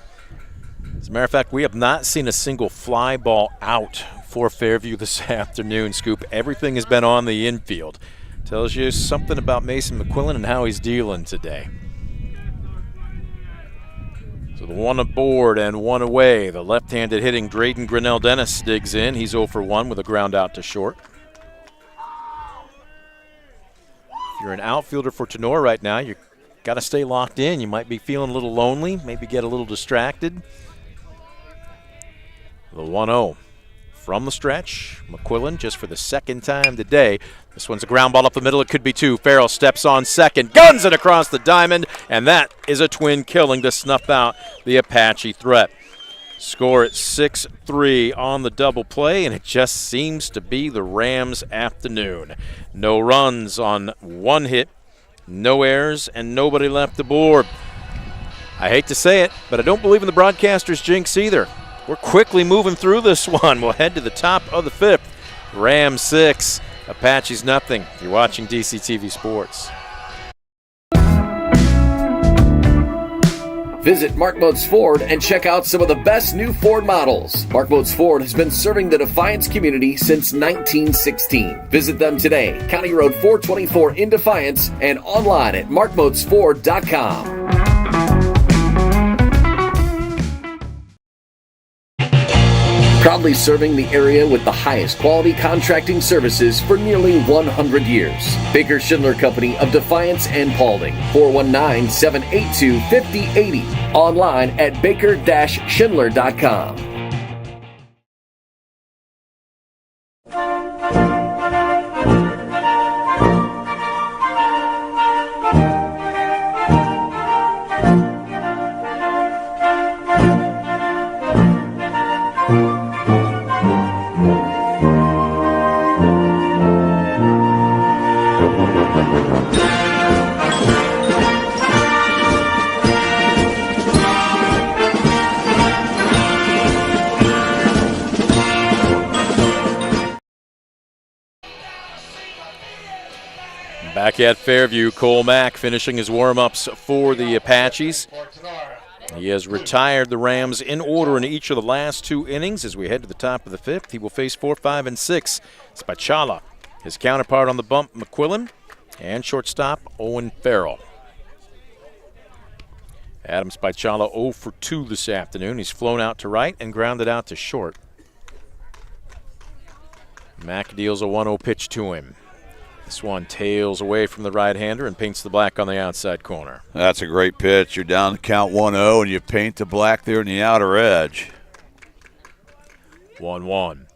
As a matter of fact, we have not seen a single fly ball out for Fairview this afternoon, Scoop. Everything has been on the infield. Tells you something about Mason McQuillan and how he's dealing today. So the one aboard and one away. The left-handed hitting Drayden Grinnell Dennis digs in. He's 0 for 1 with a ground out to short. If you're an outfielder for Tinora right now, you've got to stay locked in. You might be feeling a little lonely, maybe get a little distracted. The 1-0 from the stretch. McQuillan just for the second time today. This one's a ground ball up the middle. It could be 2. Farrell steps on second, guns it across the diamond, and that is a twin killing to snuff out the Apache threat. Score at 6-3 on the double play, and it just seems to be the Rams' afternoon. No runs on 1 hit, no errors, and nobody left aboard. I hate to say it, but I don't believe in the broadcaster's jinx either. We're quickly moving through this one. We'll head to the top of the 5th. Rams 6, Apaches nothing. You're watching DCTV Sports. Visit Mark Moats Ford and check out some of the best new Ford models. Mark Moats Ford has been serving the Defiance community since 1916. Visit them today, County Road 424 in Defiance, and online at markmoatsford.com. Proudly serving the area with the highest quality contracting services for nearly 100 years. Baker Schindler Company of Defiance and Paulding, 419-782-5080. Online at baker-schindler.com. Back at Fairview, Cole Mack finishing his warm-ups for the Apaches. He has retired the Rams in order in each of the last 2 innings. As we head to the top of the 5th, he will face 4, 5, and 6. Spachala, his counterpart on the bump, McQuillan, and shortstop, Owen Farrell. Adam Spachala 0 for 2 this afternoon. He's flown out to right and grounded out to short. Mack deals a 1-0 pitch to him. This one tails away from the right-hander and paints the black on the outside corner. That's a great pitch. You're down to count 1-0, and you paint the black there in the outer edge. 1-1.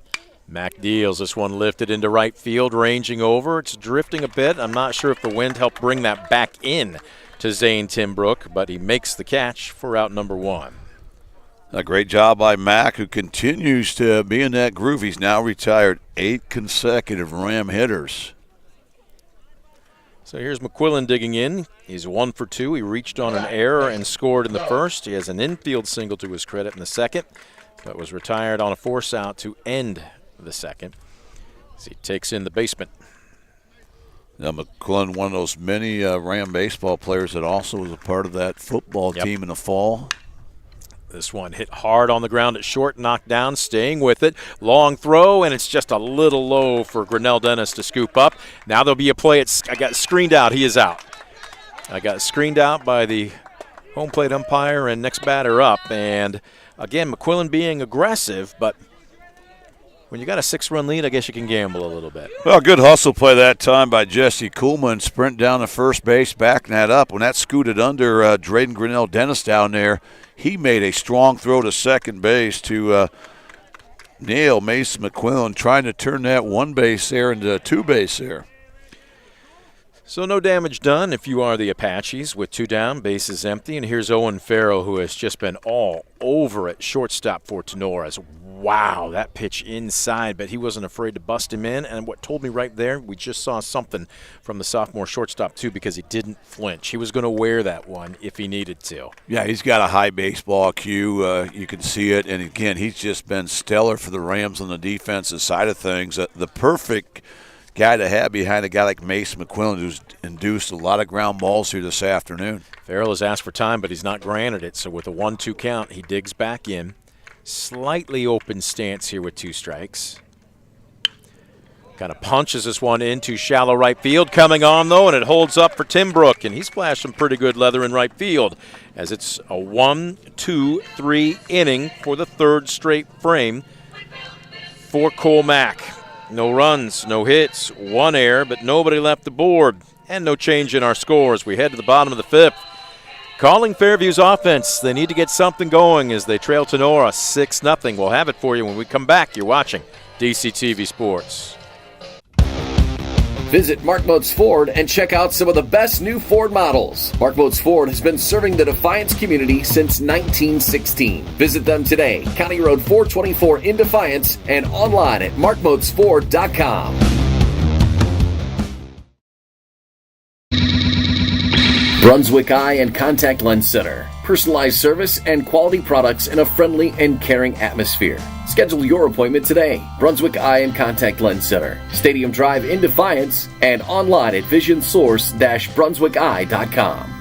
Mack deals. This one lifted into right field, ranging over. It's drifting a bit. I'm not sure if the wind helped bring that back in to Zane Timbrook, but he makes the catch for out number 1. A great job by Mack, who continues to be in that groove. He's now retired 8 consecutive Ram hitters. So here's McQuillan digging in. He's 1 for 2. He reached on an error and scored in the first. He has an infield single to his credit in the second, but was retired on a force out to end the second as he takes in the basement. Now McQuillan, one of those many Ram baseball players that also was a part of that football team in the fall. This one hit hard on the ground at short, knocked down, staying with it. Long throw, and it's just a little low for Grinnell Dennis to scoop up. Now there'll be a play. I got screened out. He is out. I got screened out by the home plate umpire and next batter up. And, again, McQuillan being aggressive, but when you got a 6-run lead, I guess you can gamble a little bit. Well, good hustle play that time by Jesse Kuhlman. Sprint down to first base, backing that up. When that scooted under Drayden Grinnell Dennis down there, he made a strong throw to second base to nail Mason McQuillan, trying to turn that 1 base error into a 2 base error. So no damage done if you are the Apaches with 2 down, bases empty. And here's Owen Farrell, who has just been all over at shortstop for Tinora. Wow, that pitch inside, but he wasn't afraid to bust him in. And what told me right there, we just saw something from the sophomore shortstop, too, because he didn't flinch. He was going to wear that one if he needed to. Yeah, he's got a high baseball IQ. You can see it. And, again, he's just been stellar for the Rams on the defensive side of things. The perfect guy to have behind a guy like Mason McQuillan, who's induced a lot of ground balls here this afternoon. Farrell has asked for time, but he's not granted it. So with a 1-2 count, he digs back in. Slightly open stance here with 2 strikes. Kind of punches this one into shallow right field. Coming on, though, and it holds up for Tim Brook. And he's flashed some pretty good leather in right field as it's a 1-2-3 inning for the 3rd straight frame for Cole Mack. No runs, no hits, 1 error, but nobody left the board. And no change in our scores. We head to the bottom of the 5th. Calling Fairview's offense. They need to get something going as they trail Tinora 6-0. We'll have it for you when we come back. You're watching DCTV Sports. Visit Mark Moats Ford and check out some of the best new Ford models. Mark Moats Ford has been serving the Defiance community since 1916. Visit them today, County Road 424 in Defiance, and online at markmoatsford.com. Brunswick Eye and Contact Lens Center. Personalized service and quality products in a friendly and caring atmosphere. Schedule your appointment today. Brunswick Eye and Contact Lens Center. Stadium Drive in Defiance and online at visionsource-brunswickeye.com.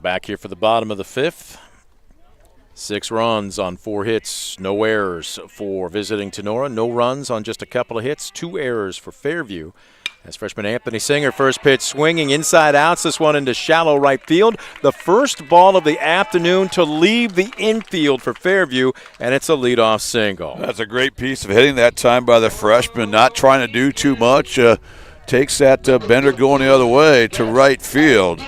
Back here for the bottom of the 5th. 6 runs on 4 hits, no errors for visiting Tinora. No runs on just a couple of hits, 2 errors for Fairview. As freshman Anthony Singer, first pitch swinging inside outs. This one into shallow right field. The first ball of the afternoon to leave the infield for Fairview, and it's a leadoff single. That's a great piece of hitting that time by the freshman. Not trying to do too much. Takes that bender going the other way to right field.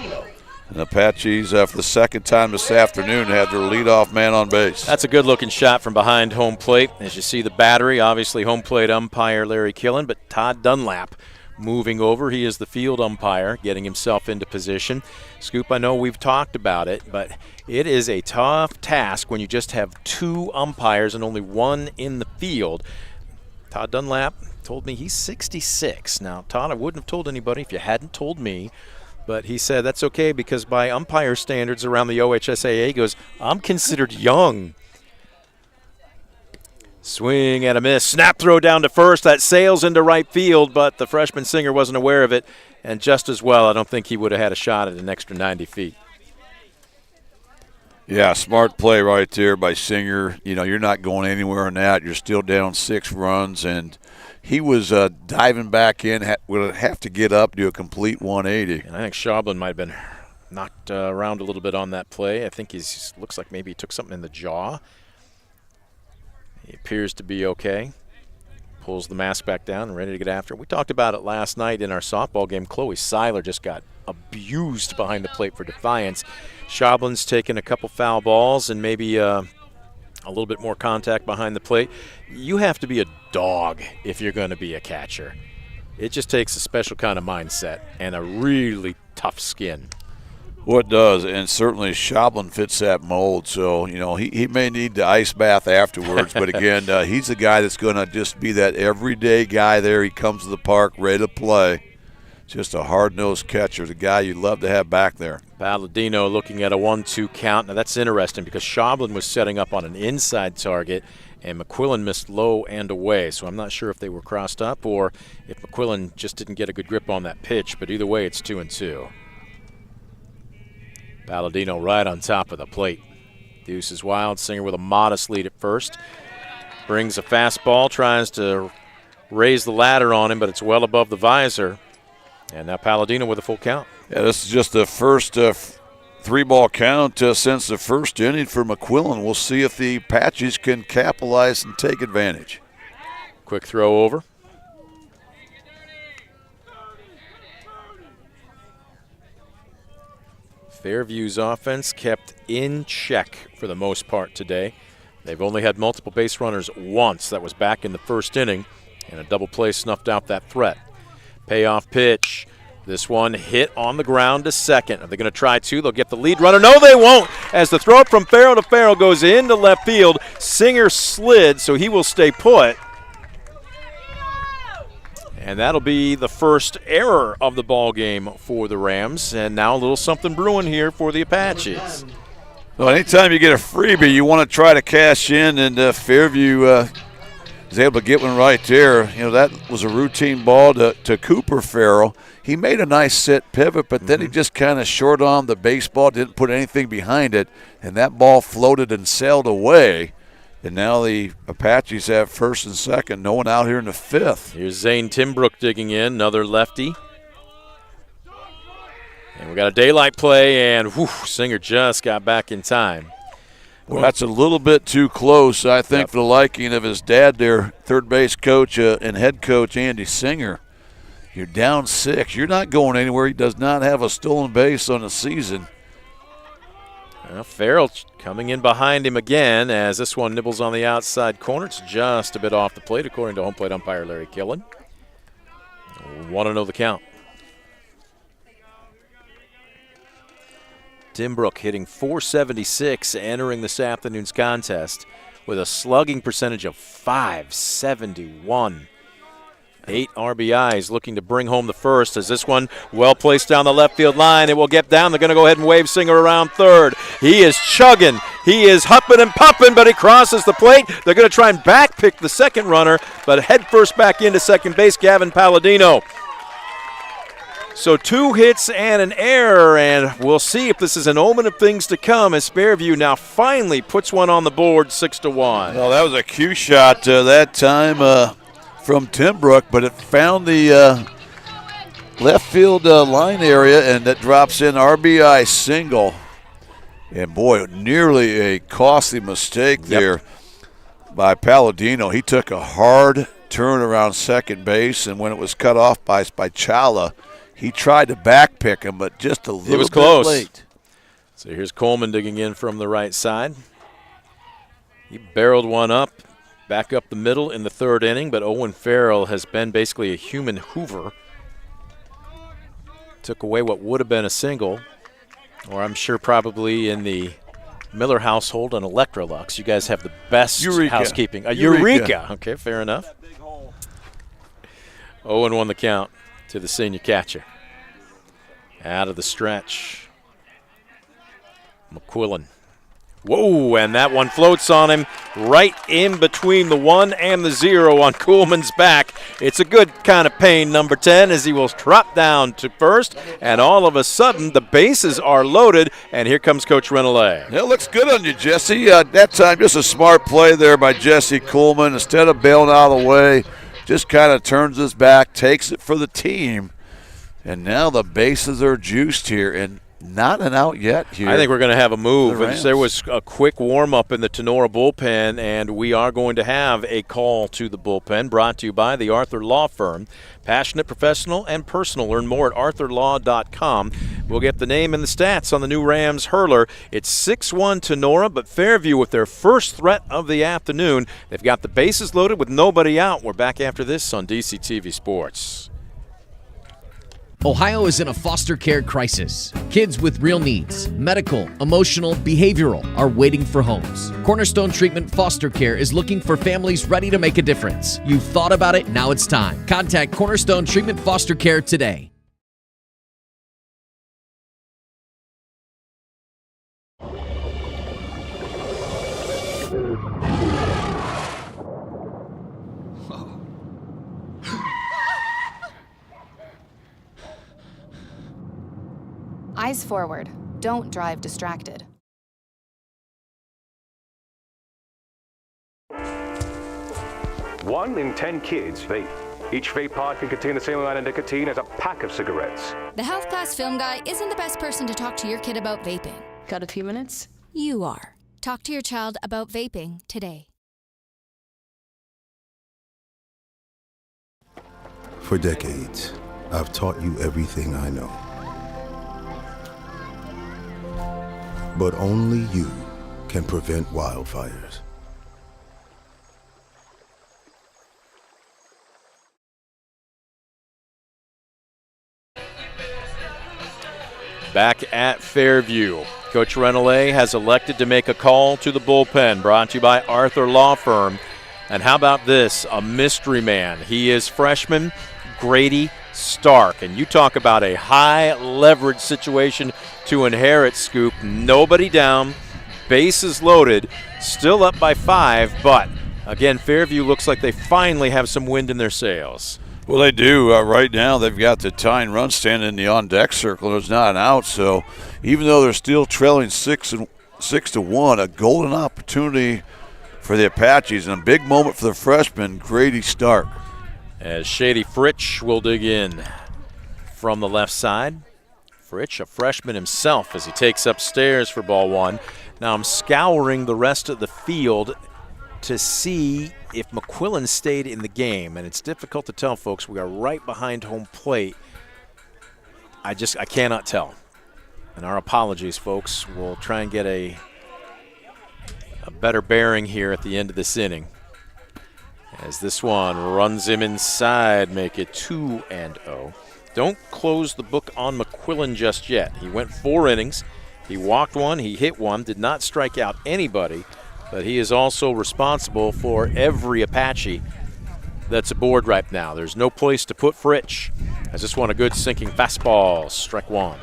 And the Apaches, for the second time this afternoon, have their leadoff man on base. That's a good-looking shot from behind home plate. As you see the battery, obviously home plate umpire Larry Killen, but Todd Dunlap moving over. He is the field umpire, getting himself into position. Scoop, I know we've talked about it, but it is a tough task when you just have 2 umpires and only 1 in the field. Todd Dunlap told me he's 66. Now, Todd, I wouldn't have told anybody if you hadn't told me. But he said that's okay because by umpire standards around the OHSAA, he goes, I'm considered young. Swing and a miss. Snap throw down to first. That sails into right field, but the freshman Singer wasn't aware of it. And just as well, I don't think he would have had a shot at an extra 90 feet. Yeah, smart play right there by Singer. You know, you're not going anywhere on that. You're still down 6 runs, and he was diving back in, would have to get up, do a complete 180. And I think Schaublin might have been knocked around a little bit on that play. I think looks like maybe he took something in the jaw. He appears to be okay. Pulls the mask back down and ready to get after it. We talked about it last night in our softball game. Chloe Seiler just got abused behind the plate for Defiance. Schaublin's taken a couple foul balls and maybe a little bit more contact behind the plate. You have to be a dog if you're going to be a catcher. It just takes a special kind of mindset and a really tough skin. Well, it does, and certainly Schaublin fits that mold. So, you know, he may need the ice bath afterwards, but again, he's the guy that's going to just be that everyday guy there. He comes to the park ready to play. Just a hard-nosed catcher, the guy you'd love to have back there. Palladino looking at a 1-2 count. Now, that's interesting because Schaublin was setting up on an inside target, and McQuillan missed low and away. So I'm not sure if they were crossed up or if McQuillan just didn't get a good grip on that pitch. But either way, it's 2-2. Palladino right on top of the plate. Deuce is wild. Singer with a modest lead at first. Brings a fastball, tries to raise the ladder on him, but it's well above the visor. And now Palladino with a full count. Yeah, this is just the first 3-ball count since the first inning for McQuillan. We'll see if the Apaches can capitalize and take advantage. Quick throw over. Fairview's offense kept in check for the most part today. They've only had multiple base runners once. That was back in the first inning, and a double play snuffed out that threat. Payoff pitch. This one hit on the ground to second. Are they going to try two? They'll get the lead runner. No, they won't. As the throw from Farrell to Farrell goes into left field, Singer slid, so he will stay put. And that'll be the first error of the ball game for the Rams. And now a little something brewing here for the Apaches. Well, anytime you get a freebie, you want to try to cash in, and Fairview was able to get one right there. You know, that was a routine ball to Cooper Farrell. He made a nice set pivot, but then he just kind of short on the baseball, didn't put anything behind it, and that ball floated and sailed away. And now the Apaches have first and second, no one out here in the fifth. Here's Zane Timbrook digging in, another lefty. And we got a daylight play, and Singer just got back in time. Well, that's a little bit too close, I think, for the liking of his dad there, third base coach and head coach Andy Singer. You're down 6. You're not going anywhere. He does not have a stolen base on the season. Well, Farrell coming in behind him again as this one nibbles on the outside corner. It's just a bit off the plate, according to home plate umpire Larry Killen. 1-0 the count. Timbrook hitting .476 entering this afternoon's contest with a slugging percentage of .571. 8 RBIs, looking to bring home the first as this one well placed down the left field line. It will get down. They're going to go ahead and wave Singer around third. He is chugging. He is hupping and pumping, but he crosses the plate. They're going to try and back pick the second runner, but head first back into second base, Gavin Palladino. So 2 hits and an error, and we'll see if this is an omen of things to come as Fairview now finally puts one on the board 6-1. Well, that was a cue shot that time from Timbrook, but it found the left field line area, and that drops in RBI single. And, boy, nearly a costly mistake there by Palladino. He took a hard turn around second base, and when it was cut off by Chala, he tried to back pick him, but just a little bit close. late. So here's Coleman digging in from the right side. He barreled one up, back up the middle in the third inning, but Owen Farrell has been basically a human hoover. Took away what would have been a single, or I'm sure probably in the Miller household, an Electrolux. You guys have the best housekeeping. Eureka. Okay, fair enough. Owen won the count to the senior catcher. Out of the stretch. McQuillan. Whoa, and that one floats on him right in between the 1 and the 0 on Kuhlman's back. It's a good kind of pain, number 10, as he will drop down to first, and all of a sudden the bases are loaded, and here comes Coach Renoulet. It looks good on you, Jesse. That time, just a smart play there by Jesse Kuhlman. Instead of bailing out of the way, just kind of turns his back, takes it for the team, and now the bases are juiced here, and not an out yet here. I think we're going to have a move. There was a quick warm-up in the Tinora bullpen, and we are going to have a call to the bullpen brought to you by the Arthur Law Firm. Passionate, professional, and personal. Learn more at arthurlaw.com. We'll get the name and the stats on the new Rams hurler. It's 6-1 Tinora, but Fairview with their first threat of the afternoon. They've got the bases loaded with nobody out. We're back after this on DCTV Sports. Ohio is in a foster care crisis. Kids with real needs, medical, emotional, behavioral, are waiting for homes. Cornerstone Treatment Foster Care is looking for families ready to make a difference. You've thought about it, now it's time. Contact Cornerstone Treatment Foster Care today. Eyes forward. Don't drive distracted. One in 10 kids vape. Each vape pod can contain the same amount of nicotine as a pack of cigarettes. The health class film guy isn't the best person to talk to your kid about vaping. Got a few minutes? You are. Talk to your child about vaping today. For decades, I've taught you everything I know. But only you can prevent wildfires. Back at Fairview, Coach Renoulet has elected to make a call to the bullpen, brought to you by Arthur Law Firm. And how about this, a mystery man. He is freshman Grady Stark. And you talk about a high leverage situation to inherit, Scoop. Nobody down, bases loaded, still up by 5, but again, Fairview looks like they finally have some wind in their sails. Well, they do. Right now, they've got the tying run standing in the on-deck circle. There's not an out, so even though they're still trailing 6-1, a golden opportunity for the Apaches and a big moment for the freshman, Grady Stark. As Shady Fritsch will dig in from the left side. Fritsch, a freshman himself, as he takes upstairs for ball 1. Now I'm scouring the rest of the field to see if McQuillan stayed in the game, and it's difficult to tell, folks. We are right behind home plate. I cannot tell. And our apologies, folks. We'll try and get a better bearing here at the end of this inning. As this one runs him inside, make it 2-0. Don't close the book on McQuillan just yet. He went 4 innings. He walked 1, he hit 1, did not strike out anybody. But he is also responsible for every Apache that's aboard right now. There's no place to put Fritsch. As this one, a good sinking fastball, strike 1.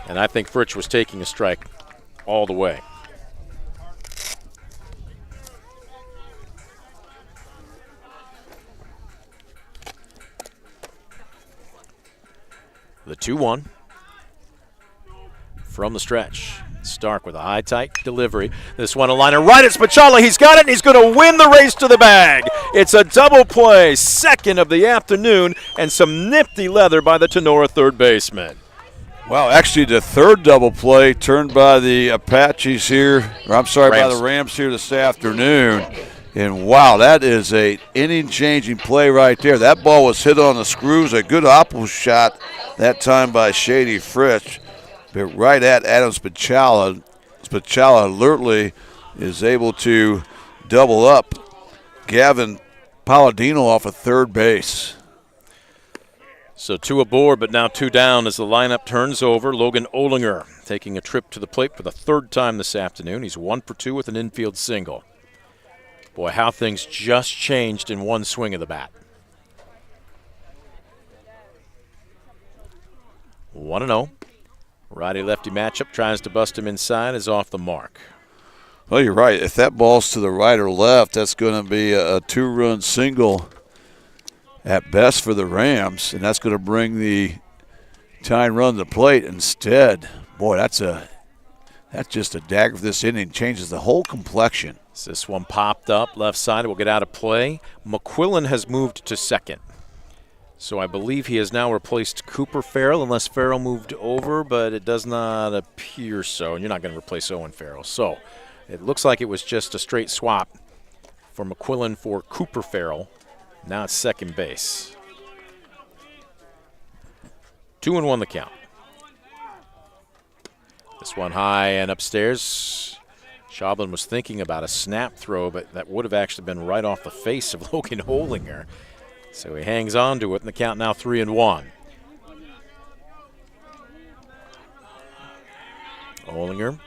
And I think Fritsch was taking a strike all the way. The 2-1 from the stretch. Stark with a high, tight delivery. This one a liner right at Spicciala. He's got it, and he's going to win the race to the bag. It's a double play, second of the afternoon, and some nifty leather by the Tinora third baseman. Wow, actually the third double play turned by the Apaches here, by the Rams here this afternoon. And wow, that is a inning-changing play right there. That ball was hit on the screws, a good oppo shot that time by Shady Fritsch. But right at Adam Spicciala. Spicciala alertly is able to double up Gavin Palladino off of third base. So 2 aboard, but now 2 down as the lineup turns over. Logan Olinger taking a trip to the plate for the 3rd time this afternoon. He's 1 for 2 with an infield single. Boy, how things just changed in one swing of the bat. 1-0. Righty-lefty matchup, tries to bust him inside, is off the mark. Well, you're right. If that ball's to the right or left, that's going to be a 2-run single at best for the Rams, and that's going to bring the tying run to the plate. Instead, boy, that's just a dagger for this inning. Changes the whole complexion. So this one popped up left side. It will get out of play. McQuillan has moved to second. So I believe he has now replaced Cooper Farrell, unless Farrell moved over, but it does not appear so. And you're not going to replace Owen Farrell. So it looks like it was just a straight swap for McQuillan for Cooper Farrell. Now it's second base. 2-1 the count. This one high and upstairs. Schaublen was thinking about a snap throw, but that would have actually been right off the face of Logan Olinger. So he hangs on to it, and the count now 3-1. Olinger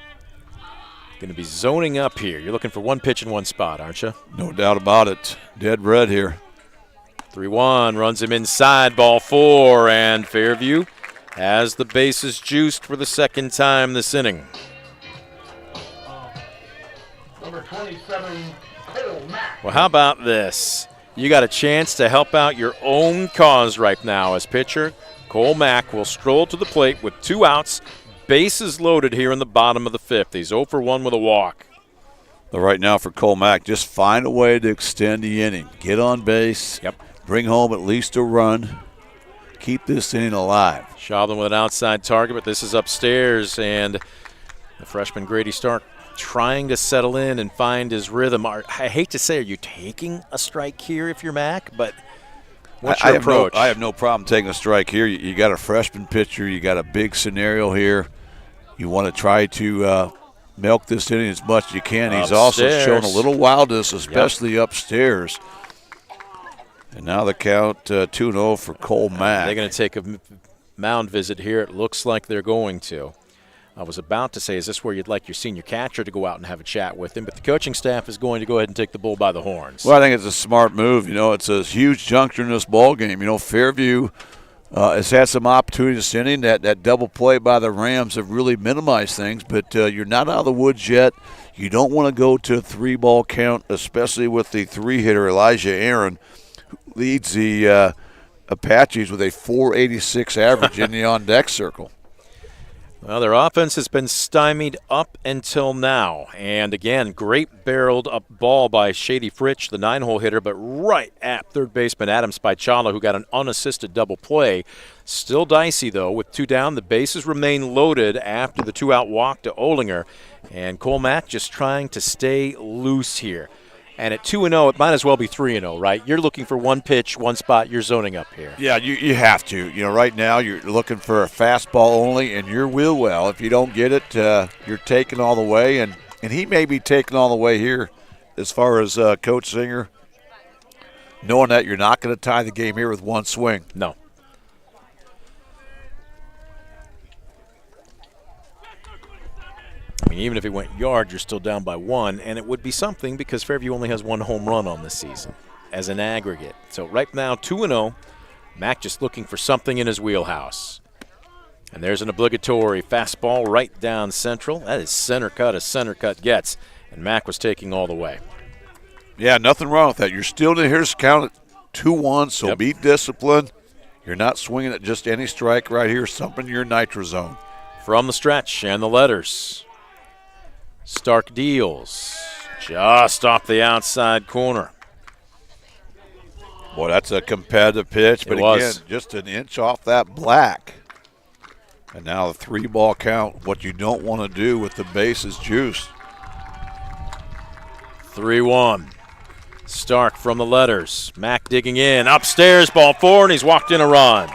going to be zoning up here. You're looking for one pitch in one spot, aren't you? No doubt about it. Dead red here. 3-1, runs him inside, ball 4, and Fairview has the bases juiced for the 2nd time this inning. Number 27, Cole Mack. Well, how about this? You got a chance to help out your own cause right now as pitcher. Cole Mack will stroll to the plate with 2 outs, bases loaded here in the bottom of the fifth. He's 0 for 1 with a walk. But right now for Cole Mack, just find a way to extend the inning. Get on base. Yep. Bring home at least a run. Keep this inning alive. Shovlin with an outside target, but this is upstairs, and the freshman Grady Stark trying to settle in and find his rhythm. I hate to say, are you taking a strike here if you're Mack? But what's your approach? I have no problem taking a strike here. You got a freshman pitcher. You got a big scenario here. You want to try to milk this inning as much as you can. He's also shown a little wildness, especially upstairs. And now the count 2-0 for Cole Mack. They're going to take a mound visit here. It looks like they're going to. I was about to say, is this where you'd like your senior catcher to go out and have a chat with him? But the coaching staff is going to go ahead and take the bull by the horns. Well, I think it's a smart move. It's a huge juncture in this ball game. Fairview has had some opportunities this inning. That double play by the Rams have really minimized things, but you're not out of the woods yet. You don't want to go to a 3-ball count, especially with the 3-hitter Elijah Aaron, who leads the Apaches with a .486 average in the on-deck circle. Well, their offense has been stymied up until now. And, again, great barreled up ball by Shady Fritsch, the 9-hole hitter, but right at third baseman Adam Spichala, who got an unassisted double play. Still dicey, though, with 2 down. The bases remain loaded after the 2-out walk to Olinger. And Cole Mack just trying to stay loose here. And at 2-0, it might as well be 3-0, right? You're looking for one pitch, one spot. You're zoning up here. Yeah, you have to. Right now you're looking for a fastball only, and you're wheel well. If you don't get it, you're taking all the way. And he may be taking all the way here as far as Coach Singer, knowing that you're not going to tie the game here with one swing. No. I mean, even if it went yard, you're still down by 1, and it would be something because Fairview only has 1 home run on this season as an aggregate. So right now, 2-0. Mack just looking for something in his wheelhouse. And there's an obligatory fastball right down central. That is center cut as center cut gets, and Mack was taking all the way. Yeah, nothing wrong with that. You're still in here's count at 2-1, so be disciplined. You're not swinging at just any strike right here, something in your nitro zone. From the stretch and the letters. Stark deals just off the outside corner. Boy, that's a competitive pitch, but again, just an inch off that black. And now the 3-ball count, what you don't want to do with the bases juiced. 3-1. Stark from the letters. Mack digging in. Upstairs, ball 4, and he's walked in a run.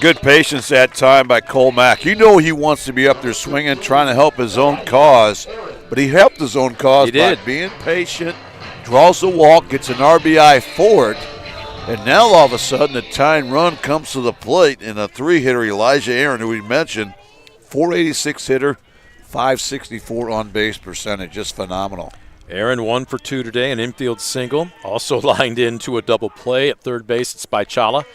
Good patience that time by Cole Mack. He wants to be up there swinging, trying to help his own cause, but he helped his own cause by being patient, draws the walk, gets an RBI for it, and now all of a sudden the tying run comes to the plate in a 3-hitter, Elijah Aaron, who we mentioned, .486 hitter, .564 on-base percentage, just phenomenal. Aaron 1 for 2 today, an infield single, also lined into a double play at third base at Spichala.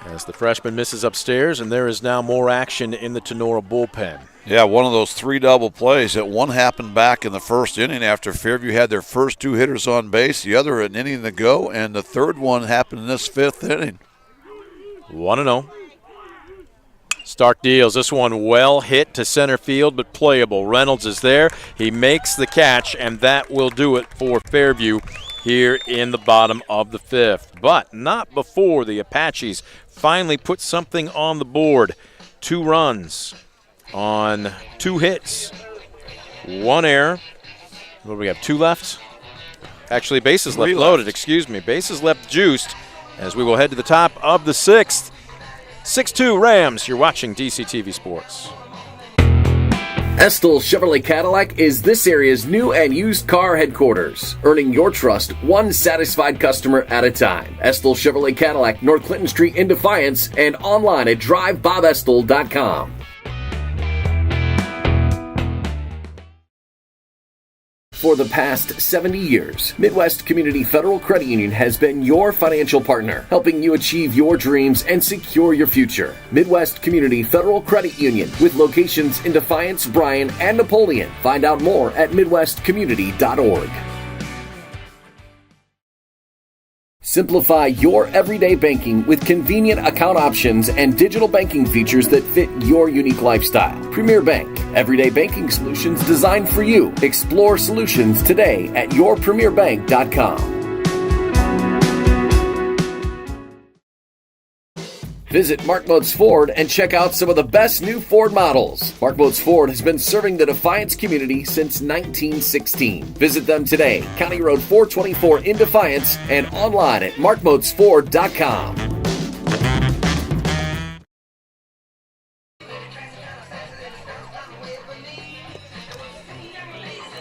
As the freshman misses upstairs, and there is now more action in the Tinora bullpen. Yeah, one of those 3 double plays. That one happened back in the first inning after Fairview had their first 2 hitters on base, the other an inning to go, and the third one happened in this 5th inning. 1-0. Stark deals. This one well hit to center field, but playable. Reynolds is there. He makes the catch, and that will do it for Fairview here in the bottom of the 5th. But not before the Apaches finally put something on the board. 2 runs on 2 hits, 1 error. What do we have, 2 left? Actually, bases left loaded, excuse me. Bases left juiced as we will head to the top of the 6th. 6-2 Rams. You're watching DCTV Sports. Estill Chevrolet Cadillac is this area's new and used car headquarters, earning your trust one satisfied customer at a time. Estill Chevrolet Cadillac, North Clinton Street in Defiance, and online at drivebobestill.com. For the past 70 years, Midwest Community Federal Credit Union has been your financial partner, helping you achieve your dreams and secure your future. Midwest Community Federal Credit Union, with locations in Defiance, Bryan, and Napoleon. Find out more at midwestcommunity.org. Simplify your everyday banking with convenient account options and digital banking features that fit your unique lifestyle. Premier Bank, everyday banking solutions designed for you. Explore solutions today at yourpremierbank.com. Visit Mark Moats Ford and check out some of the best new Ford models. Mark Moats Ford has been serving the Defiance community since 1916. Visit them today, County Road 424 in Defiance, and online at markmoatsford.com.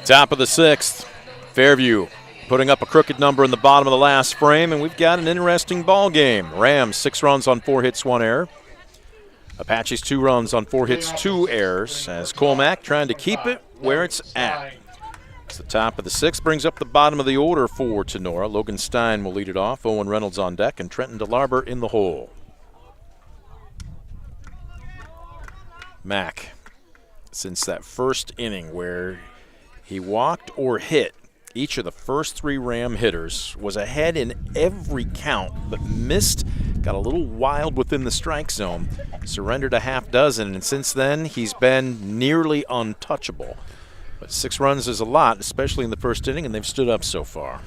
Top of the sixth, Fairview putting up a crooked number in the bottom of the last frame, and we've got an interesting ball game. Rams 6 runs on 4 hits, 1 error. Apaches 2 runs on 4 hits, 2 errors, as Colmack trying to keep it where it's at. It's the top of the sixth, brings up the bottom of the order for Tinora. Logan Stein will lead it off, Owen Reynolds on deck, and Trenton DeLarber in the hole. Mack, since that first inning where he walked or hit each of the first 3 Ram hitters, was ahead in every count, but missed, got a little wild within the strike zone, surrendered a half dozen, and since then he's been nearly untouchable. But 6 runs is a lot, especially in the first inning, and they've stood up so far.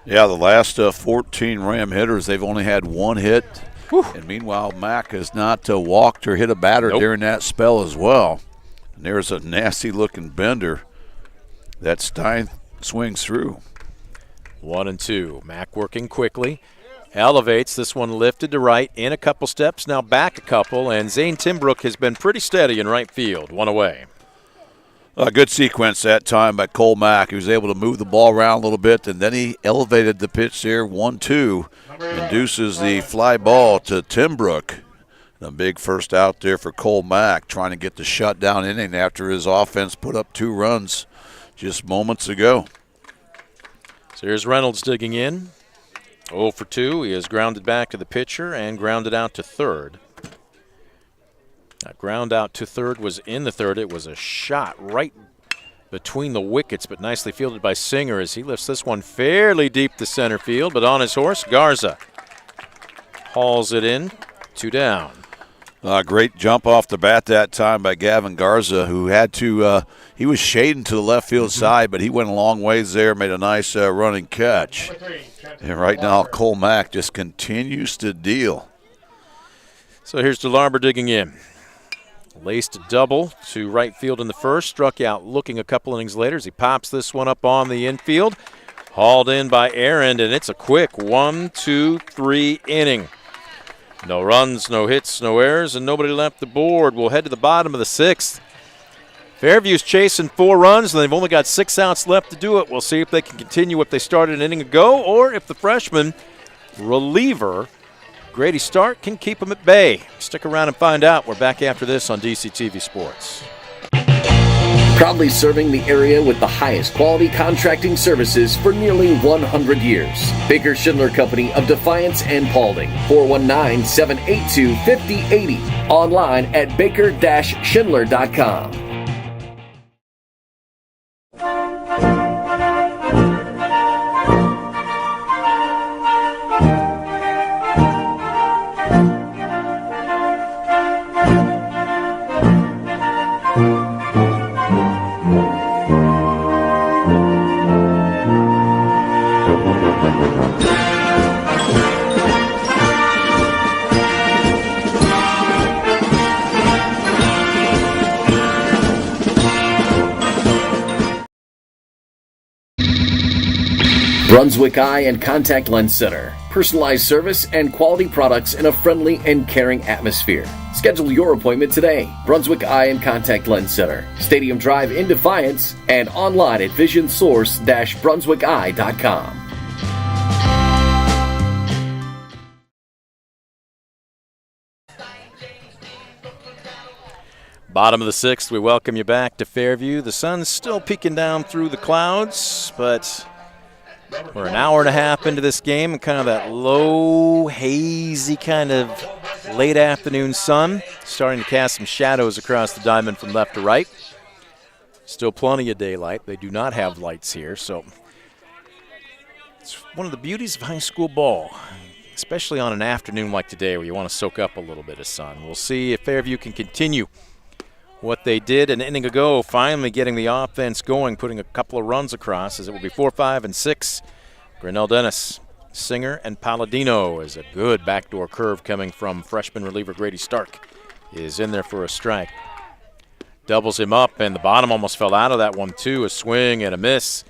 Yeah, the last 14 Ram hitters, they've only had 1 hit. Whew. And meanwhile, Mack has not walked or hit a batter during that spell as well. And there's a nasty-looking bender that Stein swings through. 1-2. Mack working quickly. Elevates. This one lifted to right. In a couple steps. Now back a couple. And Zane Timbrook has been pretty steady in right field. 1 away. A good sequence that time by Cole Mack. He was able to move the ball around a little bit, and then he elevated the pitch there. 1-2. Induces the fly ball to Timbrook. A big first out there for Cole Mack, trying to get the shutdown inning after his offense put up 2 runs just moments ago. So here's Reynolds digging in. 0 for 2. He has grounded back to the pitcher and grounded out to third. That ground out to third was in the third. It was a shot right between the wickets, but nicely fielded by Singer as he lifts this one fairly deep to center field. But on his horse, Garza hauls it in. 2 down. Great jump off the bat that time by Gavin Garza, who had to he was shading to the left field side, but he went a long ways there, made a nice running catch. And right now, Cole Mack just continues to deal. So here's DeLarber digging in. Laced a double to right field in the first, struck out looking a couple innings later as he pops this one up on the infield. Hauled in by Aaron, and it's a quick 1-2-3 inning. No runs, no hits, no errors, and nobody left the board. We'll head to the bottom of the sixth. Fairview's chasing 4 runs, and they've only got 6 outs left to do it. We'll see if they can continue what they started an inning ago, or if the freshman reliever, Grady Stark, can keep them at bay. Stick around and find out. We're back after this on DCTV Sports. Proudly serving the area with the highest quality contracting services for nearly 100 years. Baker Schindler Company of Defiance and Paulding. 419-782-5080. Online at baker-schindler.com. Brunswick Eye and Contact Lens Center. Personalized service and quality products in a friendly and caring atmosphere. Schedule your appointment today. Brunswick Eye and Contact Lens Center. Stadium Drive in Defiance and online at visionsource-brunswickeye.com. Bottom of the sixth, we welcome you back to Fairview. The sun's still peeking down through the clouds, but we're an hour and a half into this game, and kind of that low, hazy kind of late afternoon sun starting to cast some shadows across the diamond from left to right. Still plenty of daylight. They do not have lights here, so It's one of the beauties of high school ball, especially on an afternoon like today where you want to soak up a little bit of sun. We'll see if Fairview can continue what they did an inning ago, finally getting the offense going, putting a couple of runs across, as it will be 4, 5, and 6. Grinnell Dennis, Singer, and Palladino, as a good backdoor curve coming from freshman reliever Grady Stark is in there for a strike. Doubles him up, and the bottom almost fell out of that one, too. A swing and a miss.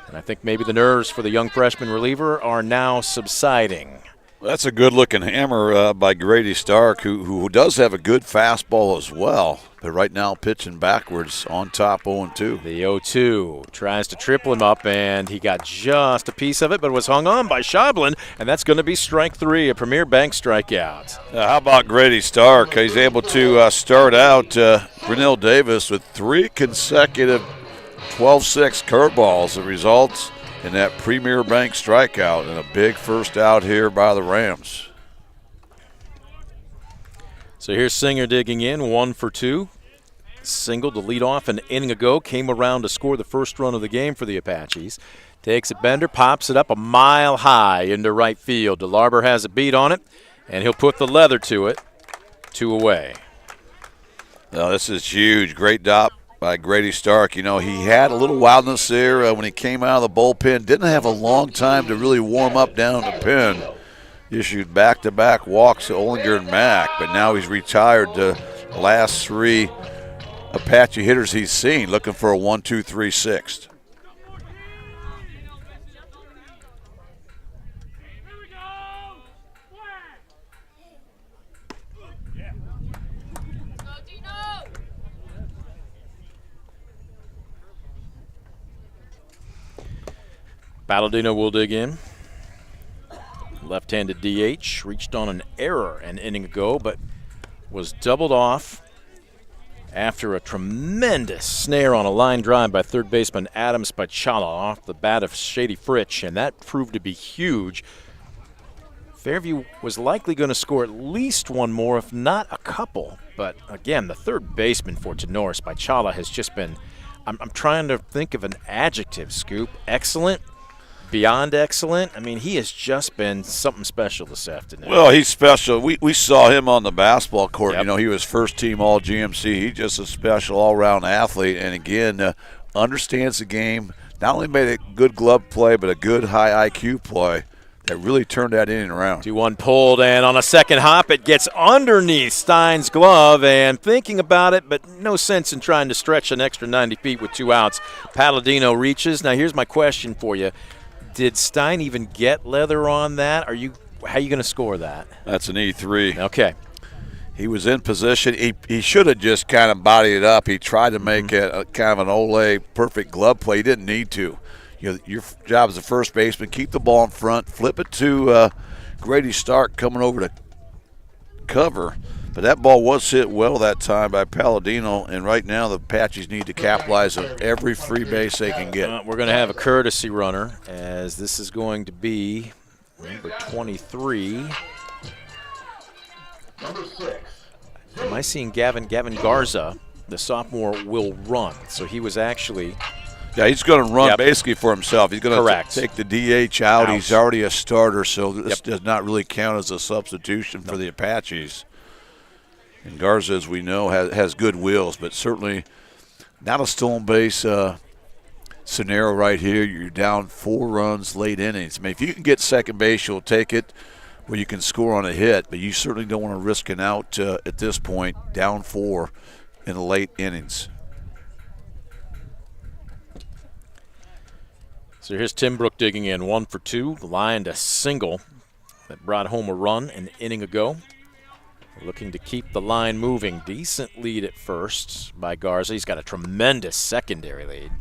And I think maybe the nerves for the young freshman reliever are now subsiding. That's a good-looking hammer by Grady Stark, who does have a good fastball as well. But right now pitching backwards on top 0-2. The 0-2 tries to triple him up, and he got just a piece of it, but was hung on by Schablin, and that's going to be strike 3, a Premier Bank strikeout. How about Grady Stark? He's able to start out Grinnell Davis with 3 consecutive 12-6 curveballs that results in that Premier Bank strikeout and a big first out here by the Rams. So here's Singer digging in, 1 for 2. Single to lead off an inning ago, came around to score the first run of the game for the Apaches. Takes it bender, pops it up a mile high into right field. DeLarber has a beat on it, and he'll put the leather to it. 2 away. Now this is huge. Great dot by Grady Stark. You know, he had a little wildness there when he came out of the bullpen. Didn't have a long time to really warm up down the pen. Issued back-to-back walks to Ollinger and Mack, but now he's retired the last 3 Apache hitters he's seen, looking for a 1-2-3-6. Palladino will dig in. Left-handed DH, reached on an error an inning ago, but was doubled off after a tremendous snare on a line drive by third baseman Adam Spichala off the bat of Shady Fritsch, and that proved to be huge. Fairview was likely going to score at least one more, if not a couple. But again, the third baseman for Tinora, Spichala, has just been, I'm trying to think of an adjective, Scoop. Excellent. Beyond excellent. I mean, he has just been something special this afternoon. Well, he's special. We saw him on the basketball court. Yep. You know, he was first team all GMC. He's just a special all-around athlete. And again, understands the game. Not only made a good glove play, but a good high IQ play that really turned that inning around. 2-1 pulled, and on a second hop, it gets underneath Stein's glove. And thinking about it, but no sense in trying to stretch an extra 90 feet with 2 outs. Palladino reaches. Now, here's my question for you. Did Stein even get leather on that? How are you going to score that? That's an E3. Okay. He was in position. He should have just kind of bodied it up. He tried to make it a kind of an Ole perfect glove play. He didn't need to. You know, your job as a first baseman, keep the ball in front, flip it to Grady Stark coming over to cover. But that ball was hit well that time by Palladino, and right now the Apaches need to capitalize on every free base they can get. We're going to have a courtesy runner, as this is going to be number 23. Number 6. Am I seeing Gavin Garza, the sophomore, will run. So he was actually... Yeah, he's going to run basically for himself. He's going to take the DH out. He's already a starter, so this does not really count as a substitution for the Apaches. And Garza, as we know, has good wheels, but certainly not a stolen base scenario right here. You're down 4 runs late innings. I mean, if you can get second base, you'll take it where you can score on a hit, but you certainly don't want to risk an out at this point, down 4 in the late innings. So here's Tim Brook digging in, 1 for 2, lined a single that brought home a run an inning ago. Looking to keep the line moving. Decent lead at first by Garza. He's got a tremendous secondary lead.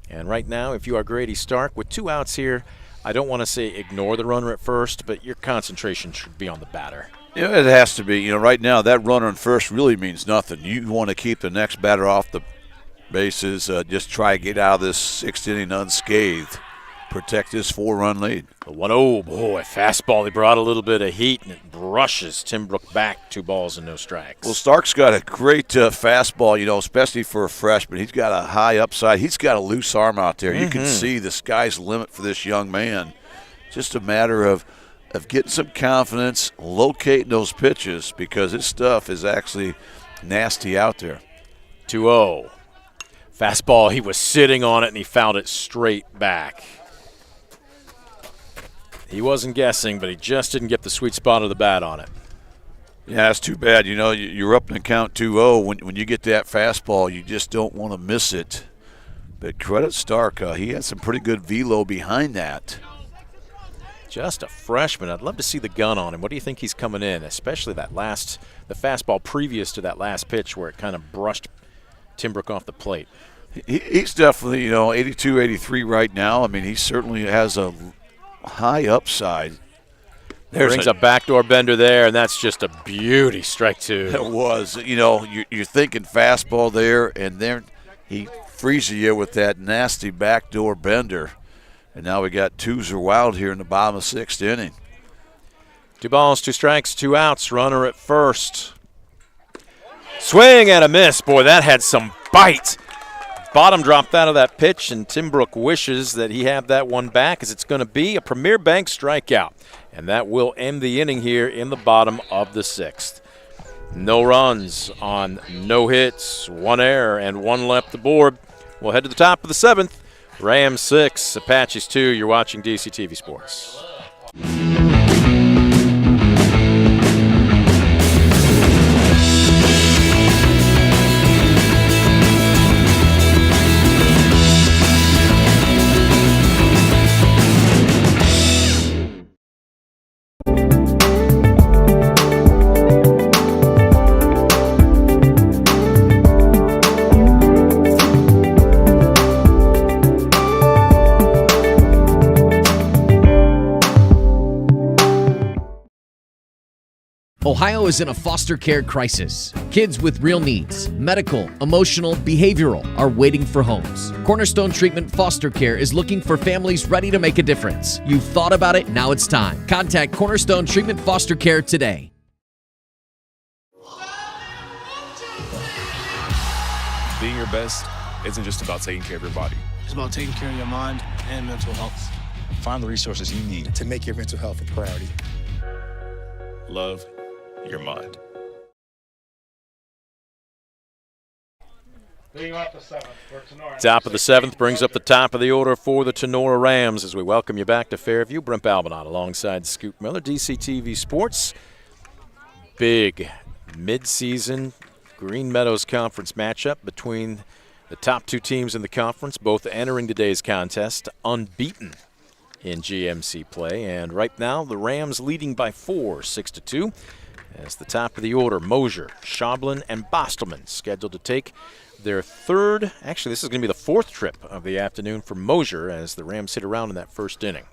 And right now, if you are Grady Stark, with 2 outs here, I don't want to say ignore the runner at first, but your concentration should be on the batter. Yeah, it has to be. You know, right now, that runner on first really means nothing. You want to keep the next batter off the bases. Just try to get out of this 6th inning unscathed. protect this 4-run lead. The 1-0, boy, fastball. He brought a little bit of heat, and it brushes Tim Brook back. 2 balls and no strikes. Well, Stark's got a great fastball, especially for a freshman. He's got a high upside. He's got a loose arm out there. You can see the sky's the limit for this young man. Just a matter of getting some confidence, locating those pitches, because his stuff is actually nasty out there. 2-0. Fastball, he was sitting on it, and he fouled it straight back. He wasn't guessing, but he just didn't get the sweet spot of the bat on it. Yeah, that's too bad. You're up in the count 2-0. When you get that fastball, you just don't want to miss it. But credit Stark. He had some pretty good velo behind that. Just a freshman. I'd love to see the gun on him. What do you think he's coming in, especially the fastball previous to that last pitch where it kind of brushed Tim Brook off the plate? He's definitely, 82, 83 right now. I mean, he certainly has a high upside. Brings a backdoor bender there, and that's just a beauty. Strike 2. It was. You're thinking fastball there, and then he freezes you with that nasty backdoor bender. And now we got 2s are wild here in the bottom of the 6th inning. 2 balls, 2 strikes, 2 outs. Runner at first. Swing and a miss. Boy, that had some bite. Bottom dropped out of that pitch, and Tim Brook wishes that he had that one back, as it's going to be a Premier Bank strikeout. And that will end the inning here in the bottom of the 6th. No runs on no hits, 1 error, and 1 left aboard. We'll head to the top of the 7th. Rams 6, Apaches 2. You're watching DCTV Sports. Ohio is in a foster care crisis. Kids with real needs, medical, emotional, behavioral, are waiting for homes. Cornerstone Treatment Foster Care is looking for families ready to make a difference. You've thought about it, now it's time. Contact Cornerstone Treatment Foster Care today. Being your best isn't just about taking care of your body. It's about taking care of your mind and mental health. Find the resources you need to make your mental health a priority. Love your mind. Top Top of the 7th brings up the top of the order for the Tinora Rams as we welcome you back to Fairview. Brent Balbinot alongside Scoop Miller, DCTV Sports. Big mid-season Green Meadows Conference matchup between the top 2 teams in the conference, both entering today's contest unbeaten in GMC play. And right now, the Rams leading by 4, 6-2. As the top of the order, Mosier, Schaublin, and Bostelman scheduled to take their third, actually this is going to be the 4th trip of the afternoon for Mosier as the Rams hit around in that first inning.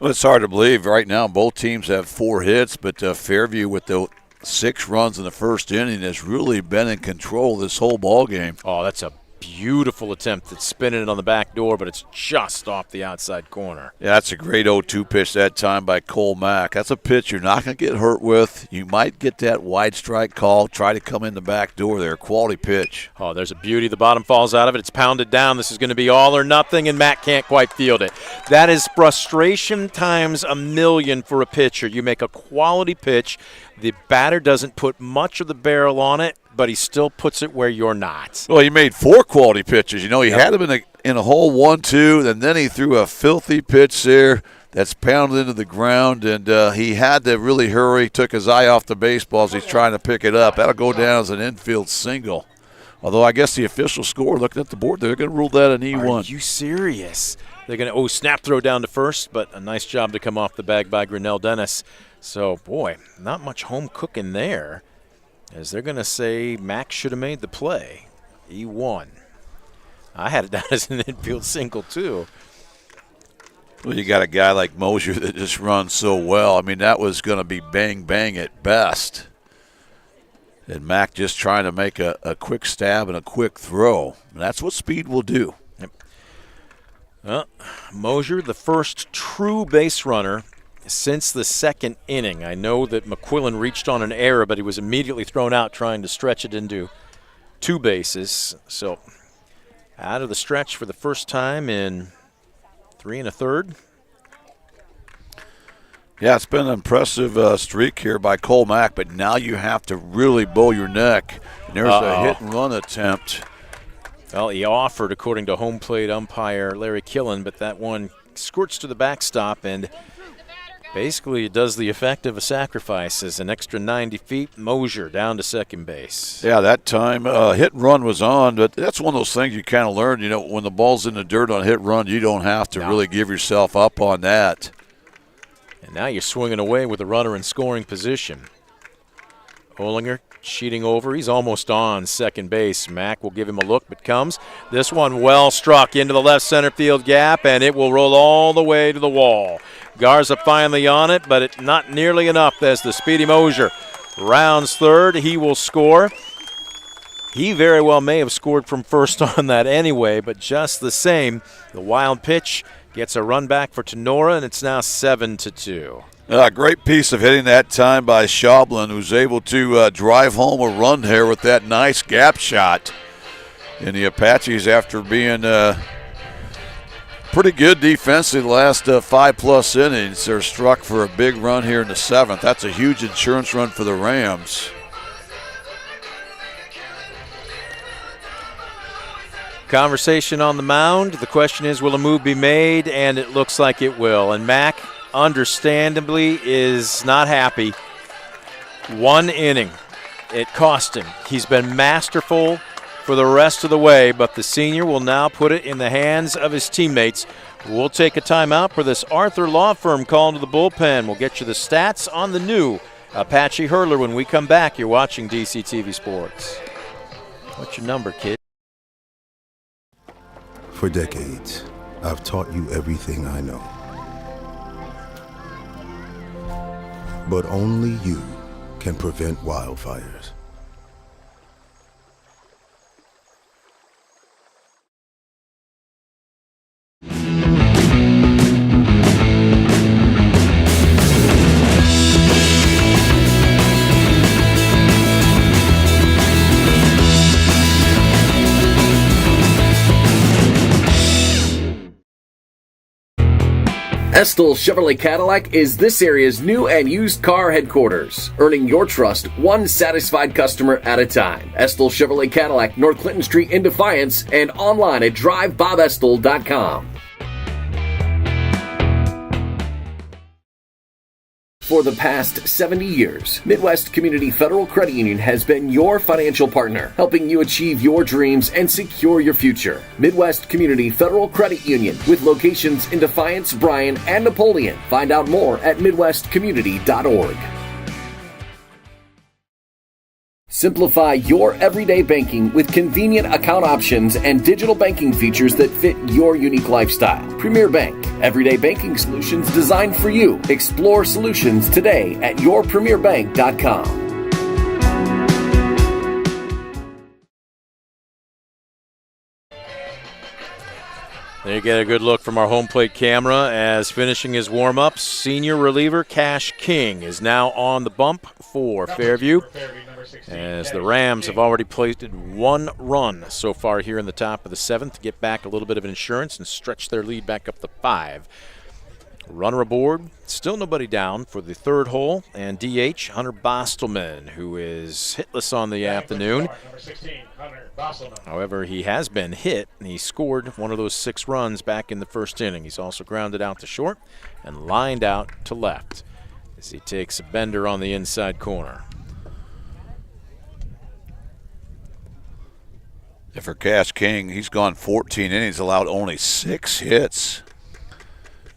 Well, it's hard to believe. Right now, both teams have 4 hits, but Fairview with the 6 runs in the first inning has really been in control this whole ball game. Oh, that's a beautiful attempt at spinning it on the back door, but it's just off the outside corner. Yeah, that's a great 0-2 pitch that time by Cole Mack. That's a pitch you're not going to get hurt with. You might get that wide strike call, try to come in the back door there. Quality pitch. Oh, there's a beauty. The bottom falls out of it. It's pounded down. This is going to be all or nothing, and Mack can't quite field it. That is frustration times a million for a pitcher. You make a quality pitch. The batter doesn't put much of the barrel on it, but he still puts it where you're not. Well, he made 4 quality pitches. He had him in a hole 1-2, and then he threw a filthy pitch there that's pounded into the ground, and he had to really hurry. Took his eye off the baseball as he's trying to pick it up. That'll go down as an infield single. Although I guess the official score, looking at the board, they're going to rule that an E1. Are you serious? They're going to, snap throw down to first, but a nice job to come off the bag by Grinnell Dennis. So, boy, not much home cooking there, as they're going to say Mack should have made the play. E1. I had it down as an infield single, too. Well, you got a guy like Mosier that just runs so well. I mean, that was going to be bang-bang at best. And Mack just trying to make a quick stab and a quick throw. And that's what speed will do. Yep. Well, Mosier, the first true base runner since the second inning. I know that McQuillan reached on an error, but he was immediately thrown out trying to stretch it into 2 bases. So out of the stretch for the first time in 3 1/3. Yeah, it's been an impressive streak here by Cole Mack, but now you have to really bow your neck. And there's a hit-and-run attempt. Well, he offered, according to home plate umpire Larry Killen, but that one squirts to the backstop and basically it does the effect of a sacrifice as an extra 90 feet. Mosier down to second base. Yeah, that time hit and run was on, but that's one of those things you kind of learn. You know, when the ball's in the dirt on hit and run, you don't have to really give yourself up on that. And now you're swinging away with a runner in scoring position. Olinger cheating over. He's almost on second base. Mack will give him a look, but comes. This one well struck into the left center field gap, and it will roll all the way to the wall. Garza finally on it, but it not nearly enough as the speedy Mosier rounds third. He will score. He very well may have scored from first on that anyway, but just the same, the wild pitch gets a run back for Tinora, and it's now 7-2. A great piece of hitting that time by Schaublin, who's able to drive home a run here with that nice gap shot. And the Apaches, after being pretty good defensively the last 5+ innings, they're struck for a big run here in the 7th. That's a huge insurance run for the Rams. Conversation on the mound. The question is, will a move be made? And it looks like it will. And Mack, understandably, is not happy. 1 inning. It cost him. He's been masterful for the rest of the way, but the senior will now put it in the hands of his teammates. We'll take a timeout for this Arthur Law Firm call to the bullpen. We'll get you the stats on the new Apache hurler when we come back. You're watching DCTV Sports. What's your number, kid? For decades, I've taught you everything I know. But only you can prevent wildfires. Estill Chevrolet Cadillac is this area's new and used car headquarters, earning your trust one satisfied customer at a time. Estill Chevrolet Cadillac, North Clinton Street in Defiance, and online at drivebobestill.com. For the past 70 years, Midwest Community Federal Credit Union has been your financial partner, helping you achieve your dreams and secure your future. Midwest Community Federal Credit Union, with locations in Defiance, Bryan, and Napoleon. Find out more at midwestcommunity.org. Simplify your everyday banking with convenient account options and digital banking features that fit your unique lifestyle. Premier Bank, everyday banking solutions designed for you. Explore solutions today at yourpremierbank.com. There you get a good look from our home plate camera as finishing his warm-ups, senior reliever Cash King is now on the bump for Fairview, as the Rams have already placed 1 run so far here in the top of the 7th to get back a little bit of insurance and stretch their lead back up to 5. Runner aboard, still nobody down for the 3rd hole, and DH Hunter Bostelman, who is hitless on the afternoon. However, he has been hit, and he scored one of those 6 runs back in the 1st inning. He's also grounded out to short and lined out to left as he takes a bender on the inside corner. Yeah, for Cash King, he's gone 14 innings, allowed only 6 hits.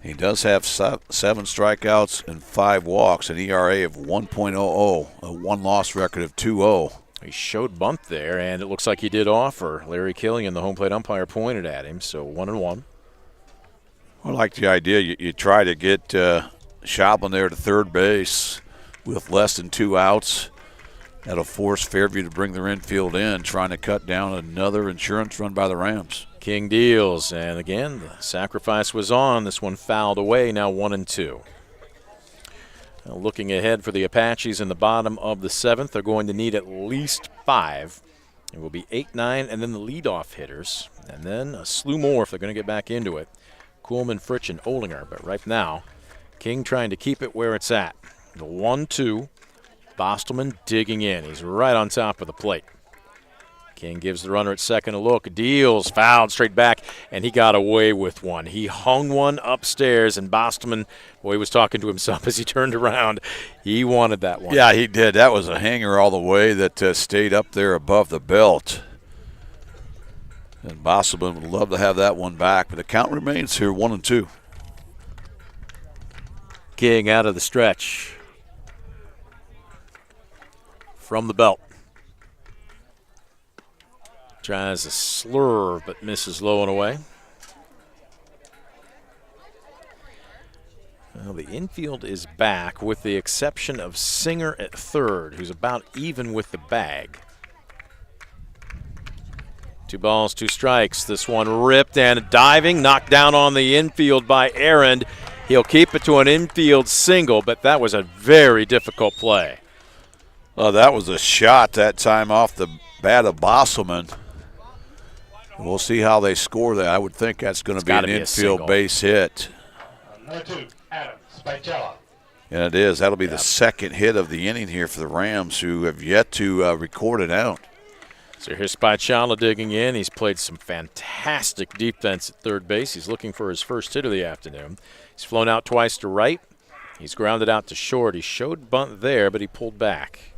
He does have 7 strikeouts and 5 walks, an ERA of 1.00, a 1-loss record of 2-0. He showed bunt there, and it looks like he did offer. Larry Killian, the home plate umpire, pointed at him, so 1-1. I like the idea. You try to get Schaublin there to third base with less than 2 outs. That'll force Fairview to bring their infield in, trying to cut down another insurance run by the Rams. King deals, and again, the sacrifice was on. This one fouled away, now 1-2. Now looking ahead for the Apaches in the bottom of the 7th, they're going to need at least 5. It will be 8, 9, and then the leadoff hitters, and then a slew more if they're going to get back into it. Kuhlman, Fritsch, and Olinger, but right now, King trying to keep it where it's at. The 1-2, Bostelman digging in. He's right on top of the plate. King gives the runner at second a look, deals, fouled straight back, and he got away with one. He hung one upstairs, and Bostelman, boy, he was talking to himself as he turned around. He wanted that one. Yeah, he did. That was a hanger all the way that stayed up there above the belt. And Bostelman would love to have that one back, but the count remains here 1-2. King out of the stretch. From the belt. Tries a slurve, but misses low and away. Well, the infield is back with the exception of Singer at third, who's about even with the bag. 2 balls, 2 strikes. This one ripped and diving, knocked down on the infield by Aaron. He'll keep it to an infield single, but that was a very difficult play. That was a shot that time off the bat of Bostelman. We'll see how they score that. I would think that's going to be an infield base hit. Number 2, Adam Spicella. And it is. That'll be the second hit of the inning here for the Rams, who have yet to record it out. So here's Spicella digging in. He's played some fantastic defense at third base. He's looking for his first hit of the afternoon. He's flown out twice to right. He's grounded out to short. He showed bunt there, but he pulled back.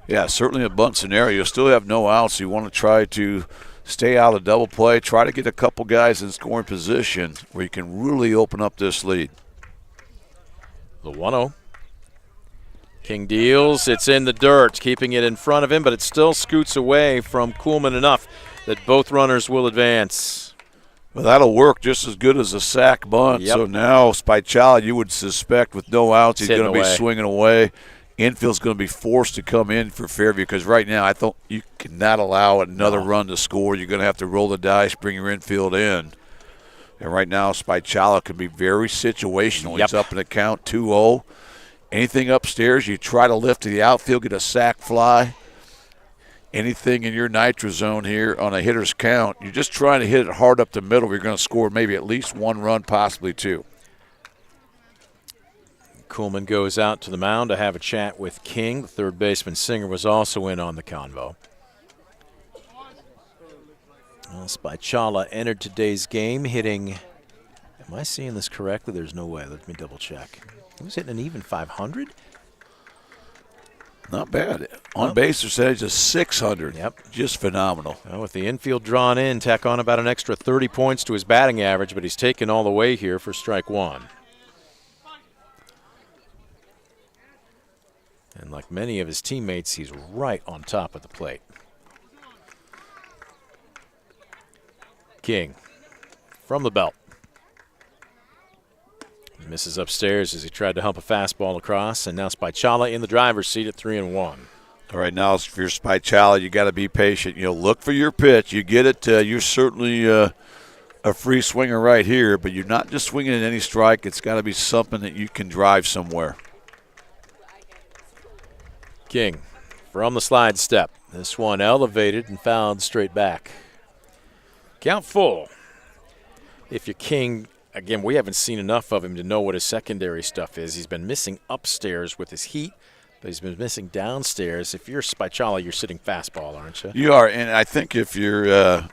Yeah, certainly a bunt scenario. You still have no outs. You want to try to stay out of double play, try to get a couple guys in scoring position where you can really open up this lead. The 1-0. King deals. It's in the dirt, keeping it in front of him, but it still scoots away from Kuhlman enough that both runners will advance. Well, that'll work just as good as a sack bunt. Yep. So now Spicella, you would suspect with no outs, he's going to be swinging away. Infield's going to be forced to come in for Fairview because right now I thought you cannot allow another run to score. You're going to have to roll the dice, bring your infield in. And right now Spicella can be very situational. Yep. He's up in the count 2-0. Anything upstairs, you try to lift to the outfield, get a sac fly. Anything in your nitro zone here on a hitter's count, you're just trying to hit it hard up the middle. You're going to score maybe at least 1 run, possibly 2. Kuhlman goes out to the mound to have a chat with King. The third baseman Singer was also in on the convo. Well, Spicella entered today's game hitting, am I seeing this correctly? There's no way. Let me double check. He was hitting an even 500? Not bad. On base percentage of 600. Yep. Just phenomenal. Well, with the infield drawn in, tack on about an extra 30 points to his batting average, but he's taken all the way here for strike 1. And like many of his teammates, he's right on top of the plate. King from the belt. Misses upstairs as he tried to hump a fastball across, and now Spicella in the driver's seat at 3-1. All right, now if you're Spicella, you got to be patient. Look for your pitch. You get it. You're certainly a free swinger right here, but you're not just swinging at any strike. It's got to be something that you can drive somewhere. King from the slide step. This one elevated and fouled straight back. Count full. If you're King, again, we haven't seen enough of him to know what his secondary stuff is. He's been missing upstairs with his heat, but he's been missing downstairs. If you're Spicella, you're sitting fastball, aren't you? You are, and I think if you're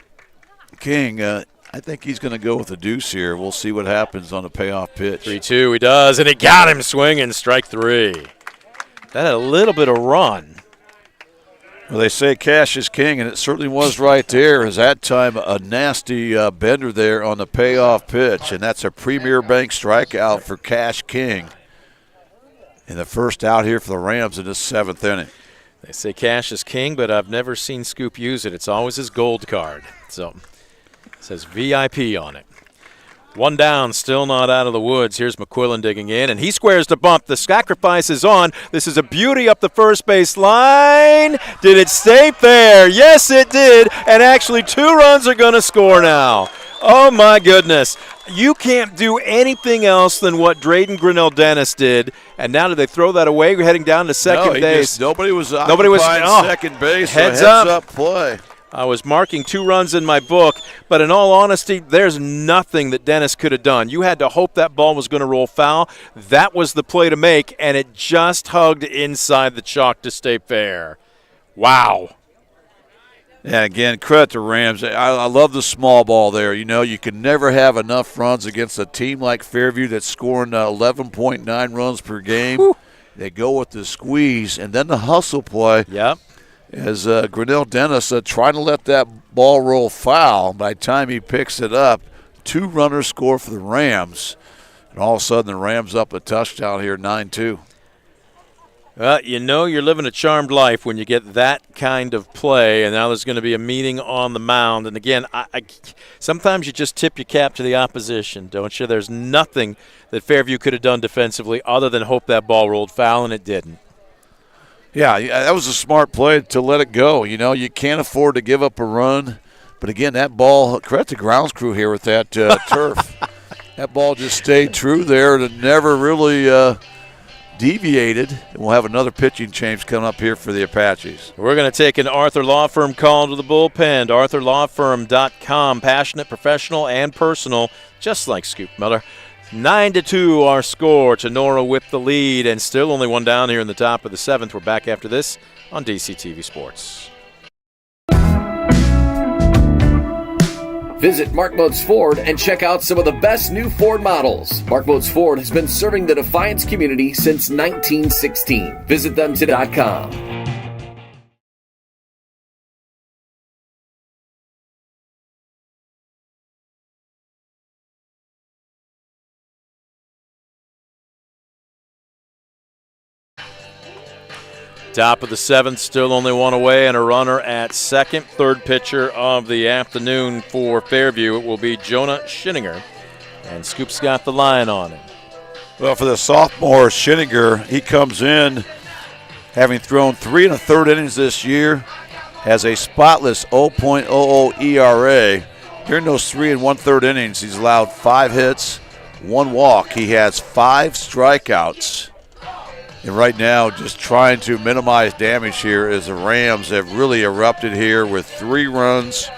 King, I think he's going to go with the deuce here. We'll see what happens on the payoff pitch. 3-2, he does, and he got him swinging, strike 3. That had a little bit of run. Well, they say cash is king, and it certainly was right there. As that time a nasty bender there on the payoff pitch, and that's a Premier Bank strikeout for Cash King. And the first out here for the Rams in the 7th inning. They say cash is king, but I've never seen Scoop use it. It's always his gold card. So it says VIP on it. One down, still not out of the woods. Here's McQuillan digging in, and he squares the bump. The sacrifice is on. This is a beauty up the first base line. Did it stay there? Yes, it did, and actually 2 runs are going to score now. Oh, my goodness. You can't do anything else than what Drayden Grinnell-Dennis did, and now do they throw that away? We're heading down to second base. Nobody was second base. Heads up play. I was marking 2 runs in my book, but in all honesty, there's nothing that Dennis could have done. You had to hope that ball was going to roll foul. That was the play to make, and it just hugged inside the chalk to stay fair. Wow. And again, credit to Rams. I love the small ball there. You know, you can never have enough runs against a team like Fairview that's scoring 11.9 runs per game. Whew. They go with the squeeze, and then the hustle play. Yep. As Grinnell-Dennis trying to let that ball roll foul. By the time he picks it up, 2 runners score for the Rams. And all of a sudden, the Rams up a touchdown here, 9-2. You know you're living a charmed life when you get that kind of play, and now there's going to be a meeting on the mound. And again, sometimes you just tip your cap to the opposition, don't you? There's nothing that Fairview could have done defensively other than hope that ball rolled foul, and it didn't. Yeah, that was a smart play to let it go. You know, you can't afford to give up a run. But again, that ball, credit the grounds crew here with that turf. That ball just stayed true there and never really deviated. And we'll have another pitching change coming up here for the Apaches. We're going to take an Arthur Law Firm call to the bullpen. ArthurLawFirm.com. Passionate, professional, and personal, just like Scoop Miller. 9-2 our score. Tinora with the lead, and still only 1 down here in the top of the 7th. We're back after this on DCTV Sports. Visit Mark Moats Ford and check out some of the best new Ford models. Mark Moats Ford has been serving the Defiance community since 1916. Visit them today.com. Top of the 7th, still only 1 away, and a runner at second. Third pitcher of the afternoon for Fairview. It will be Jonah Schinninger, and Scoop's got the line on him. Well, for the sophomore, Schinninger, he comes in having thrown 3 1/3 innings this year, has a spotless 0.00 ERA. During those 3 1/3 innings, he's allowed 5 hits, 1 walk. He has 5 strikeouts. And right now, just trying to minimize damage here as the Rams have really erupted here with 3 runs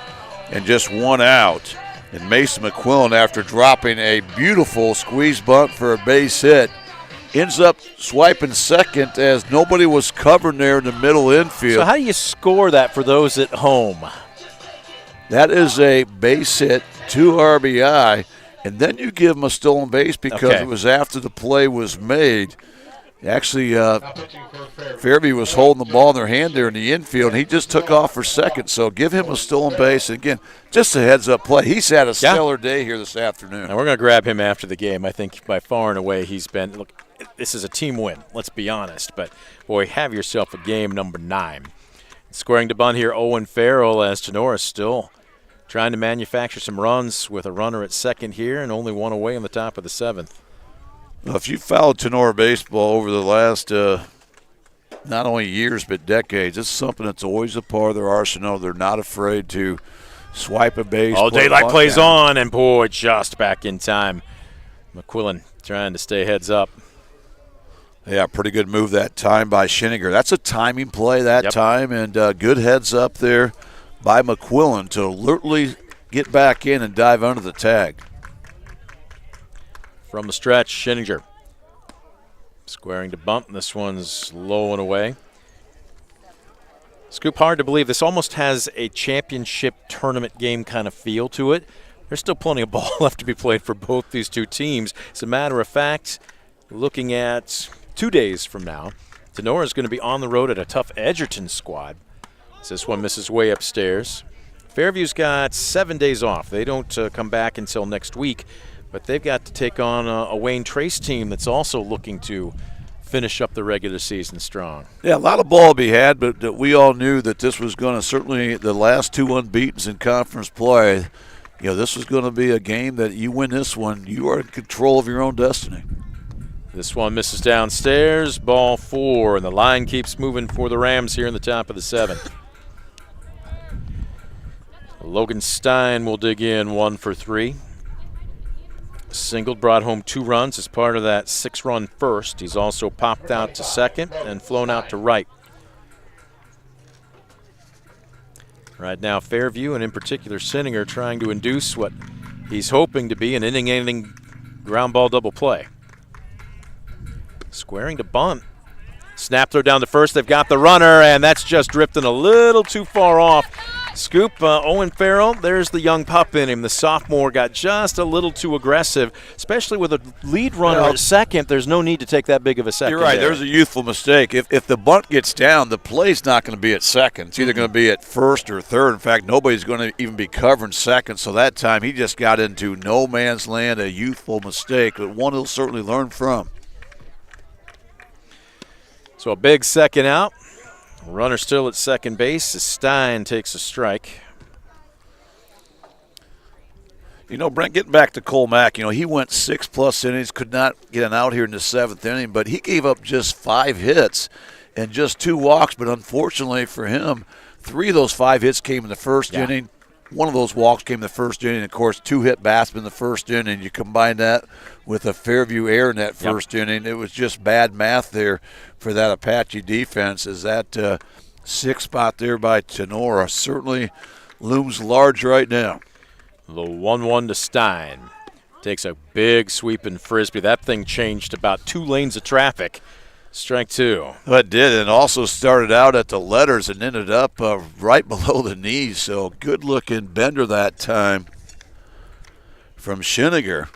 and just 1 out. And Mason McQuillan, after dropping a beautiful squeeze bunt for a base hit, ends up swiping second as nobody was covering there in the middle infield. So how do you score that for those at home? That is a base hit, 2 RBI, and then you give him a stolen base because it was after the play was made. Actually, Fairview was holding the ball in their hand there in the infield, and he just took off for second. So give him a stolen base. And again, just a heads-up play. He's had a stellar day here this afternoon. And we're going to grab him after the game. I think by far and away he's been – look, this is a team win, let's be honest. But, boy, have yourself a game number 9. Squaring to bunt here, Owen Farrell, as Tinora still trying to manufacture some runs with a runner at second here and only 1 away in the top of the 7th. Well, if you followed Tinora baseball over the last not only years but decades, it's something that's always a part of their arsenal. They're not afraid to swipe a base. All daylight plays on, and boy, just back in time. McQuillan trying to stay heads up. Yeah, pretty good move that time by Schinninger. That's a timing play that time, and good heads up there by McQuillan to alertly get back in and dive under the tag. From the stretch, Schinninger squaring to bunt. This one's low and away. Scoop, hard to believe. This almost has a championship tournament game kind of feel to it. There's still plenty of ball left to be played for both these two teams. As a matter of fact, looking at 2 days from now, Tinora is going to be on the road at a tough Edgerton squad. As this one misses way upstairs. Fairview's got 7 days off. They don't come back until next week. But they've got to take on a Wayne Trace team that's also looking to finish up the regular season strong. Yeah, a lot of ball to be had, but we all knew that this was going to certainly the last 2 unbeatens in conference play. this was going to be a game that you win this one, you are in control of your own destiny. This one misses downstairs, ball 4, and the line keeps moving for the Rams here in the top of the 7th. Logan Stein will dig in 1 for 3. Singled, brought home 2 runs as part of that 6-run first. He's also popped out to second and flown out to right. Right now, Fairview, and in particular Sinninger, trying to induce what he's hoping to be an inning-ending ground ball double play. Squaring to bunt. Snap throw down the first. They've got the runner, and that's just drifting a little too far off. Scoop, Owen Farrell, there's the young pup in him. The sophomore got just a little too aggressive, especially with a lead runner at second. There's no need to take that big of a second. You're right. there. There's a youthful mistake. If the bunt gets down, the play's not going to be at second. It's either going to be at first or third. In fact, nobody's going to even be covering second. So that time he just got into no man's land, a youthful mistake, but one he'll certainly learn from. So a big second out. Runner still at second base as Stein takes a strike. Brent, getting back to Cole Mack, he went 6+ innings, could not get an out here in the 7th inning, but he gave up just 5 hits and just 2 walks. But unfortunately for him, 3 of those 5 hits came in the first inning. 1 of those walks came in the first inning. Of course, 2 hit bats in the first inning. You combine that with a Fairview error in that first inning. It was just bad math there for that Apache defense, as that 6th spot there by Tinora certainly looms large right now. The 1-1 to Stein. Takes a big sweeping frisbee. That thing changed about 2 lanes of traffic. Strike 2. Well, it did, and also started out at the letters and ended up right below the knees. So good-looking bender that time from Sinninger.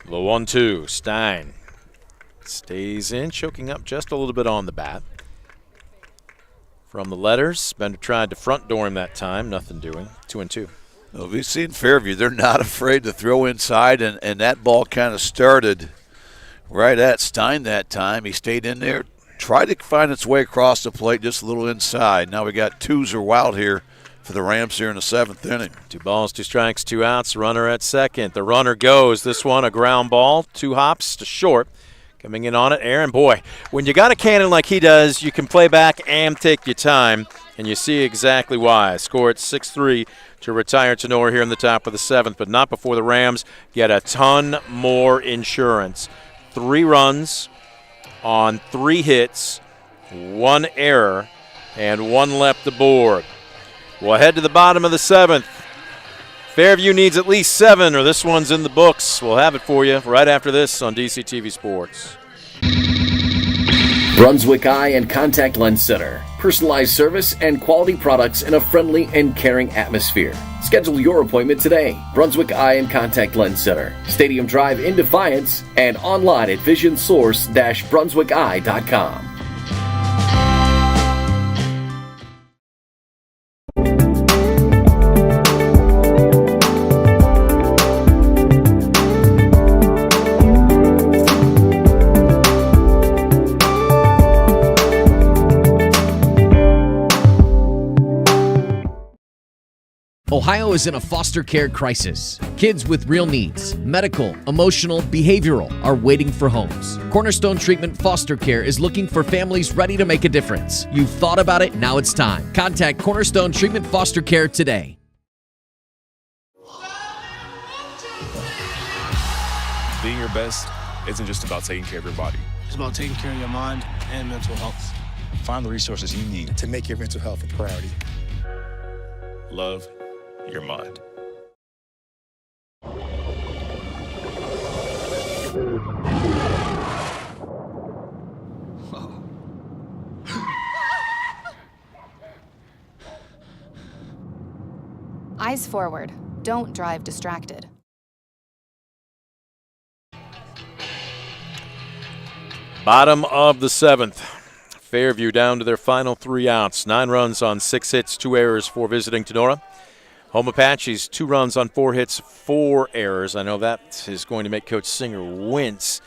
The 1-2, Stein. Stays in, choking up just a little bit on the bat. From the letters, Bender tried to front door him that time. Nothing doing. 2-2. Well, we've seen Fairview. They're not afraid to throw inside, and that ball kind of started right at Stein that time. He stayed in there, tried to find its way across the plate just a little inside. Now we got 2s are wild here for the Rams here in the 7th inning. 2 balls, 2 strikes, 2 outs. Runner at second. The runner goes. This one a ground ball. 2 hops to short. Coming in on it, Aaron. Boy, when you got a cannon like he does, you can play back and take your time, and you see exactly why. Score at 6-3 to retire Tinora here in the top of the 7th, but not before the Rams get a ton more insurance. 3 runs on 3 hits, 1 error, and 1 left aboard. We'll head to the bottom of the 7th. Fairview needs at least 7, or this one's in the books. We'll have it for you right after this on DCTV Sports. Brunswick Eye and Contact Lens Center. Personalized service and quality products in a friendly and caring atmosphere. Schedule your appointment today. Brunswick Eye and Contact Lens Center. Stadium Drive in Defiance and online at visionsource-brunswickeye.com. Ohio is in a foster care crisis. Kids with real needs, medical, emotional, behavioral, are waiting for homes. Cornerstone Treatment Foster Care is looking for families ready to make a difference. You've thought about it, now it's time. Contact Cornerstone Treatment Foster Care today. Being your best isn't just about taking care of your body. It's about taking care of your mind and mental health. Find the resources you need to make your mental health a priority. Love your mind. Eyes forward. Don't drive distracted. Bottom of the 7th. Fairview down to their final 3 outs. 9 runs on 6 hits, 2 errors for visiting Tinora. Home Apaches, 2 runs on 4 hits, 4 errors. I know that is going to make Coach Singer wince.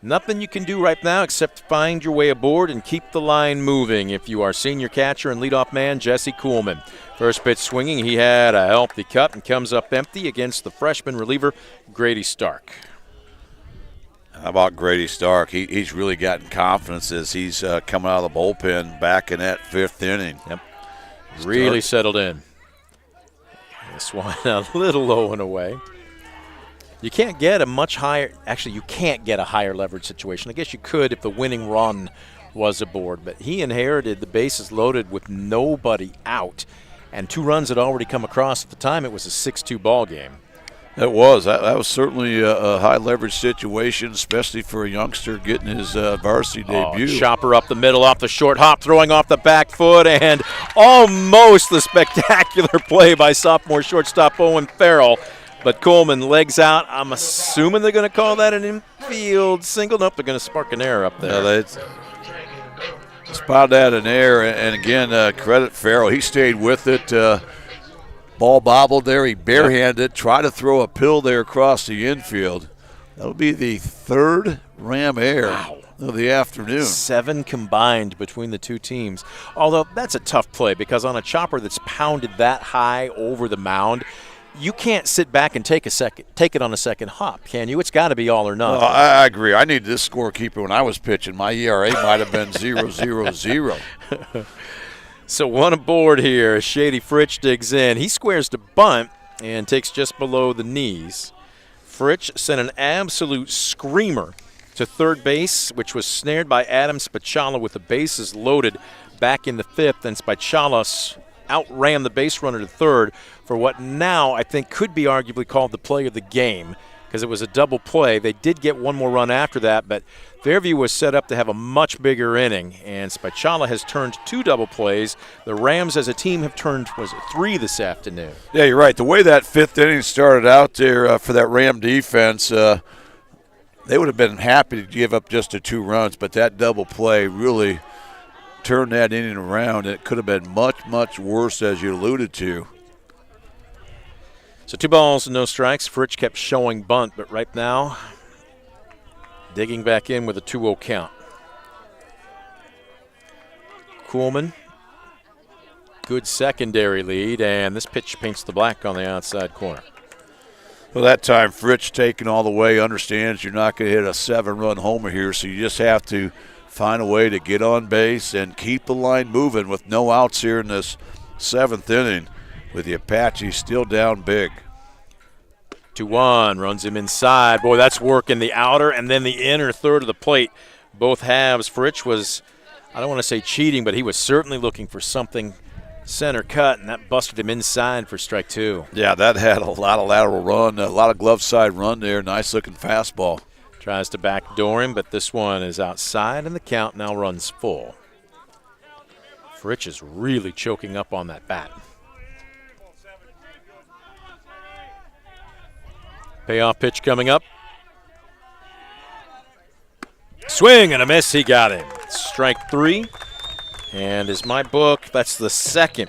Nothing you can do right now except find your way aboard and keep the line moving if you are senior catcher and leadoff man Jesse Kuhlman. First pitch swinging, he had a healthy cut and comes up empty against the freshman reliever Grady Stark. How about Grady Stark? He's really gotten confidence as he's coming out of the bullpen back in that 5th inning. Yep, really settled in. This one a little low and away. You can't get a much higher – actually, you can't get a higher leverage situation. I guess you could if the winning run was aboard. But he inherited the bases loaded with nobody out. And 2 runs had already come across. At the time, it was a 6-2 ball game. It was. That was certainly a high leverage situation, especially for a youngster getting his varsity debut. Chopper up the middle, off the short hop, throwing off the back foot, and almost the spectacular play by sophomore shortstop Owen Farrell. But Coleman legs out. I'm assuming they're going to call that an infield single. Nope, they're going to spark an error up there. Yeah, they spotted that in air, and again, credit Farrell. He stayed with it. Ball bobbled there. He barehanded it, tried to throw a pill there across the infield. That'll be the 3rd Ram error of the afternoon. 7 combined between the two teams. Although that's a tough play because on a chopper that's pounded that high over the mound, you can't sit back and take it on a second hop, can you? It's got to be all or nothing. I agree. I needed this scorekeeper when I was pitching. My ERA might have been 0-0-0. So 1 aboard here. Shady Fritsch digs in. He squares to bunt and takes just below the knees. Fritsch sent an absolute screamer to third base, which was snared by Adam Spichala with the bases loaded back in the 5th, and Spichala outran the base runner to third for what now I think could be arguably called the play of the game because it was a double play. They did get 1 more run after that, but Fairview was set up to have a much bigger inning, and Spichala has turned 2 double plays. The Rams as a team have turned, 3 this afternoon? Yeah, you're right. The way that 5th inning started out there for that Ram defense, they would have been happy to give up just the 2 runs, but that double play really turned that inning around. It could have been much, much worse, as you alluded to. So 2 balls and no strikes. Fritsch kept showing bunt, but right now digging back in with a 2-0 count. Kuhlman, good secondary lead, and this pitch paints the black on the outside corner. Well, that time Fritsch taking all the way, understands you're not going to hit a 7-run homer here, so you just have to find a way to get on base and keep the line moving with no outs here in this 7th inning with the Apaches still down big. 2-1, runs him inside. Boy, that's working the outer and then the inner third of the plate. Both halves. Fritsch was, I don't want to say cheating, but he was certainly looking for something center cut, and that busted him inside for strike 2. Yeah, that had a lot of lateral run, a lot of glove side run there. Nice-looking fastball. Tries to backdoor him, but this one is outside, and the count now runs full. Fritsch is really choking up on that bat. Payoff pitch coming up. Swing and a miss. He got him. Strike 3. And is my book, that's the 2nd.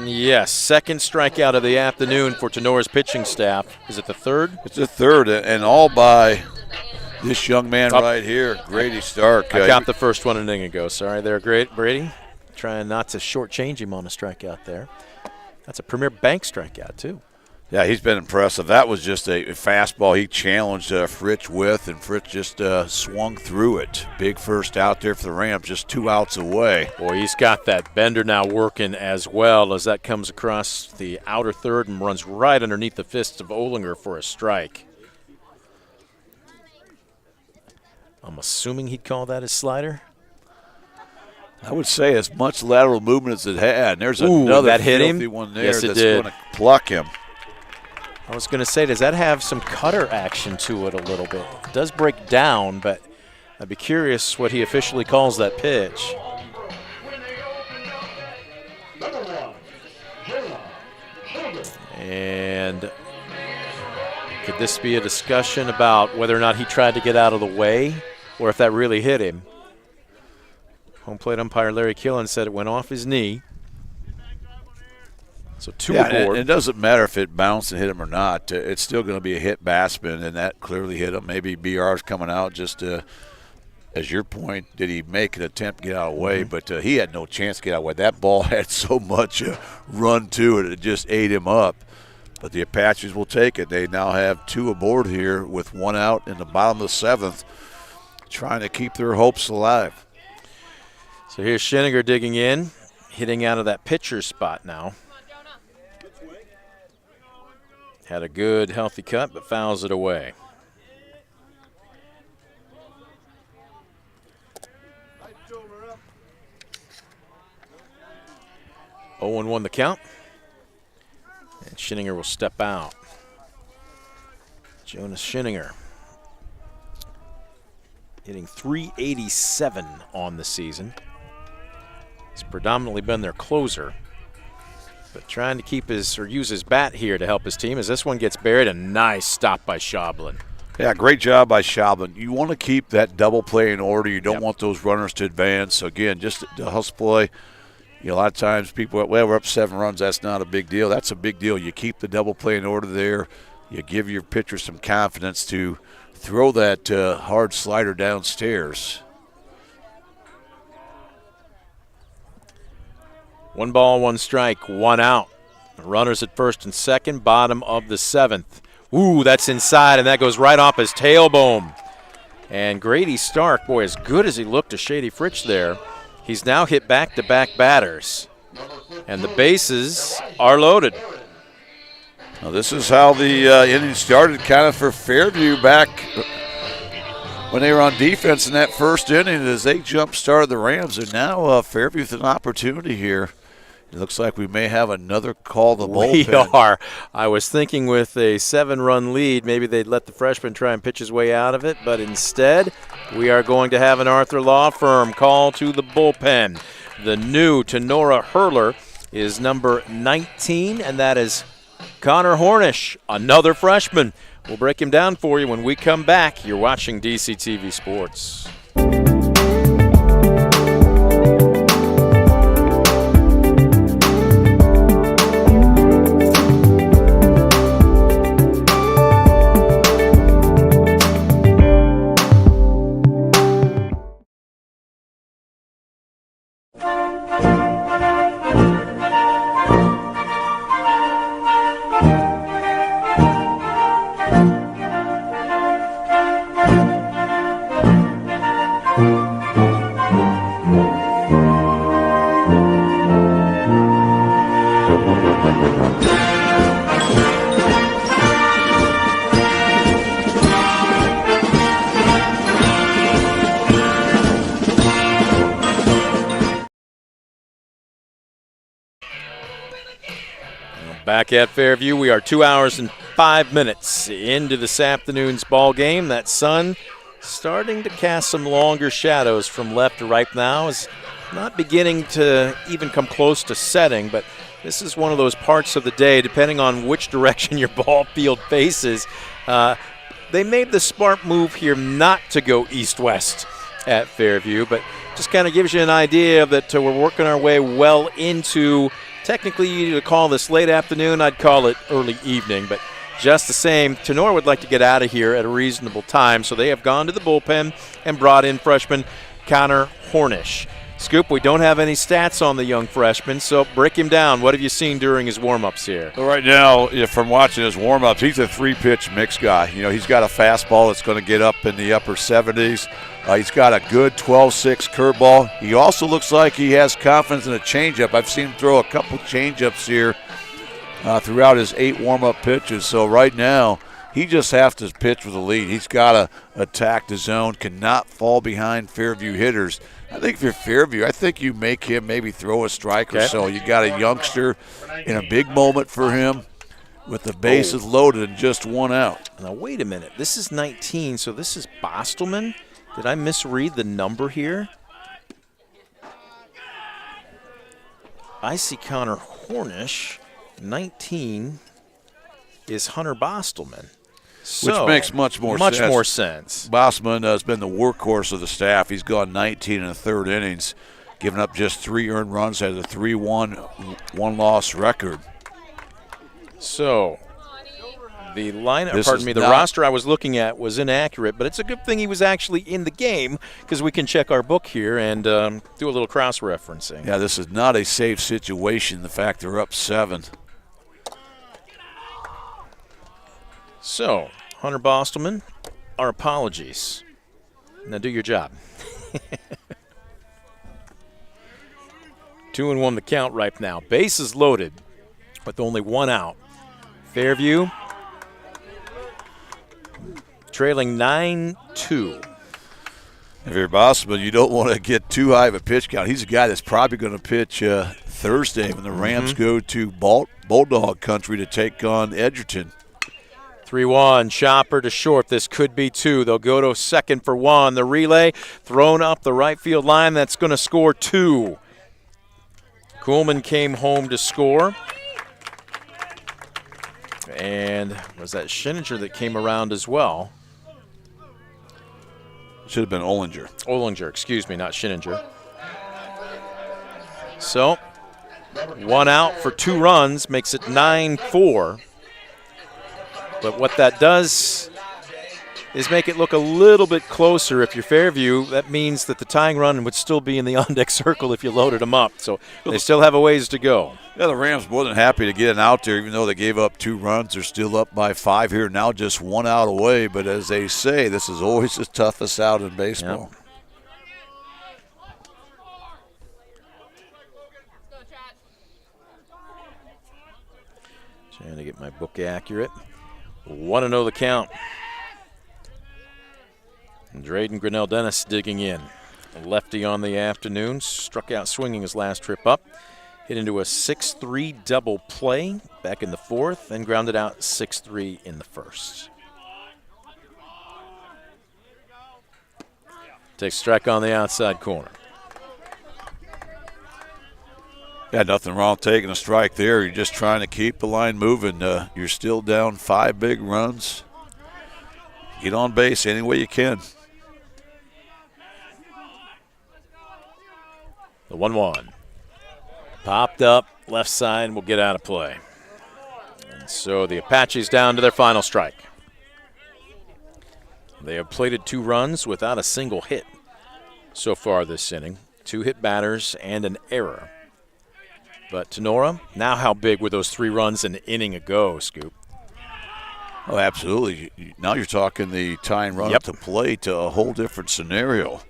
Yes, 2nd strikeout of the afternoon for Tenora's pitching staff. Is it the 3rd? It's the 3rd, and all by this young man right here, Grady Stark. I got the first one an inning ago. Sorry there, Brady. Trying not to shortchange him on a strikeout there. That's a Premier Bank strikeout, too. Yeah, he's been impressive. That was just a fastball he challenged Fritsch with, and Fritsch just swung through it. Big first out there for the Rams, just 2 outs away. Boy, he's got that bender now working as well as that comes across the outer third and runs right underneath the fists of Olinger for a strike. I'm assuming he'd call that his slider. I would say as much lateral movement as it had. And there's another that hit filthy him? one there Yes, that's going to pluck him. I was going to say, does that have some cutter action to it a little bit? It does break down, but I'd be curious what he officially calls that pitch. And could this be a discussion about whether or not he tried to get out of the way or if that really hit him? Home plate umpire Larry Killen said it went off his knee. So 2 aboard. It doesn't matter if it bounced and hit him or not. It's still going to be a hit batsman, and that clearly hit him. Maybe BR's coming out just as your point, did he make an attempt to get out of the way? But he had no chance to get out of the way. That ball had so much run to it, it just ate him up. But the Apaches will take it. They now have 2 aboard here with 1 out in the bottom of the 7th, trying to keep their hopes alive. So here's Schinniger digging in, hitting out of that pitcher spot now. Had a good, healthy cut, but fouls it away. Owen won the count. And Schinniger will step out. Jonas Schinniger hitting .387 on the season. He's predominantly been their closer, but trying to keep use his bat here to help his team as this one gets buried. A nice stop by Schablin. Yeah, great job by Schablin. You want to keep that double play in order. You don't want those runners to advance. So, again, just the hustle play. A lot of times people, well, we're up 7 runs. That's not a big deal. That's a big deal. You keep the double play in order there. You give your pitcher some confidence to throw that hard slider downstairs. 1 ball, 1 strike, 1 out. Runners at first and second, bottom of the 7th. Ooh, that's inside, and that goes right off his tailbone. And Grady Stark, boy, as good as he looked to Shady Fritsch there, he's now hit back-to-back batters. And the bases are loaded. Now this is how the inning started kind of for Fairview back when they were on defense in that first inning as they jump-started the Rams. And now Fairview with an opportunity here. It looks like we may have another call the bullpen. We are. I was thinking with a 7-run lead, maybe they'd let the freshman try and pitch his way out of it, but instead we are going to have an Arthur Law Firm call to the bullpen. The new Tinora hurler is number 19, and that is Connor Hornish, another freshman. We'll break him down for you when we come back. You're watching DCTV Sports. Back at Fairview, we are 2 hours and 5 minutes into this afternoon's ball game. That sun starting to cast some longer shadows from left to right now. Is not beginning to even come close to setting, but this is one of those parts of the day, depending on which direction your ball field faces. They made the smart move here not to go east-west at Fairview, but just kind of gives you an idea that we're working our way well into. Technically, you call this late afternoon. I'd call it early evening, but just the same, Tinora would like to get out of here at a reasonable time, so they have gone to the bullpen and brought in freshman Connor Hornish. Scoop, we don't have any stats on the young freshman, so break him down. What have you seen during his warm-ups here? Well, right now, from watching his warm-ups, he's a 3-pitch mix guy. He's got a fastball that's going to get up in the upper 70s. He's got a good 12-6 curveball. He also looks like he has confidence in a changeup. I've seen him throw a couple changeups here throughout his 8 warm-up pitches. So right now, he just has to pitch with a lead. He's got to attack the zone, cannot fall behind Fairview hitters. I think if you're Fairview, I think you make him maybe throw a strike or so. You got a youngster in a big moment for him with the bases loaded and just 1 out. Now, wait a minute. This is 19, so this is Bostelman? Did I misread the number here? I see Connor Hornish. 19 is Hunter Bostelman. So, which makes much more sense. Bostelman has been the workhorse of the staff. He's gone 19 in the 3rd innings, giving up just 3 earned runs, has a 3-1, 1-loss record. So the The roster I was looking at was inaccurate, but it's a good thing he was actually in the game because we can check our book here and do a little cross-referencing. Yeah, this is not a safe situation, the fact they're up 7. So, Hunter Bostelman, our apologies. Now do your job. 2-1 the count right now. Bases loaded with only one out. Fairview trailing 9-2. If you're Bosselman, you don't want to get too high of a pitch count. He's a guy that's probably going to pitch Thursday when the Rams go to Bulldog country to take on Edgerton. 3-1, chopper to short. This could be 2. They'll go to second for 1. The relay thrown up the right field line. That's going to score 2. Kuhlman came home to score. And was that Scheninger that came around as well? Should have been Ollinger. Ollinger, excuse me, not Scheninger. So, 1 out for 2 runs makes it 9-4. But what that does is make it look a little bit closer. If you're Fairview, that means that the tying run would still be in the on-deck circle if you loaded them up. So they still have a ways to go. Yeah, the Rams more than happy to get it out there, even though they gave up 2 runs. They're still up by 5 here, now just 1 out away. But as they say, this is always the toughest out in baseball. Yep. Trying to get my book accurate. 1-0 the count. And Drayden Grinnell Dennis digging in. A lefty on the afternoon, struck out swinging his last trip up. Hit into a 6-3 double play back in the 4th, then grounded out 6-3 in the 1st. Takes strike on the outside corner. Yeah, nothing wrong taking a strike there. You're just trying to keep the line moving. You're still down 5 big runs. Get on base any way you can. The 1-1. Popped up, left side, will get out of play. And so the Apaches down to their final strike. They have plated 2 runs without a single hit so far this inning. 2 hit batters and an error. But Tinora, now how big were those 3 runs an inning ago, Scoop? Oh, absolutely. Now you're talking the tying run up to plate to a whole different scenario.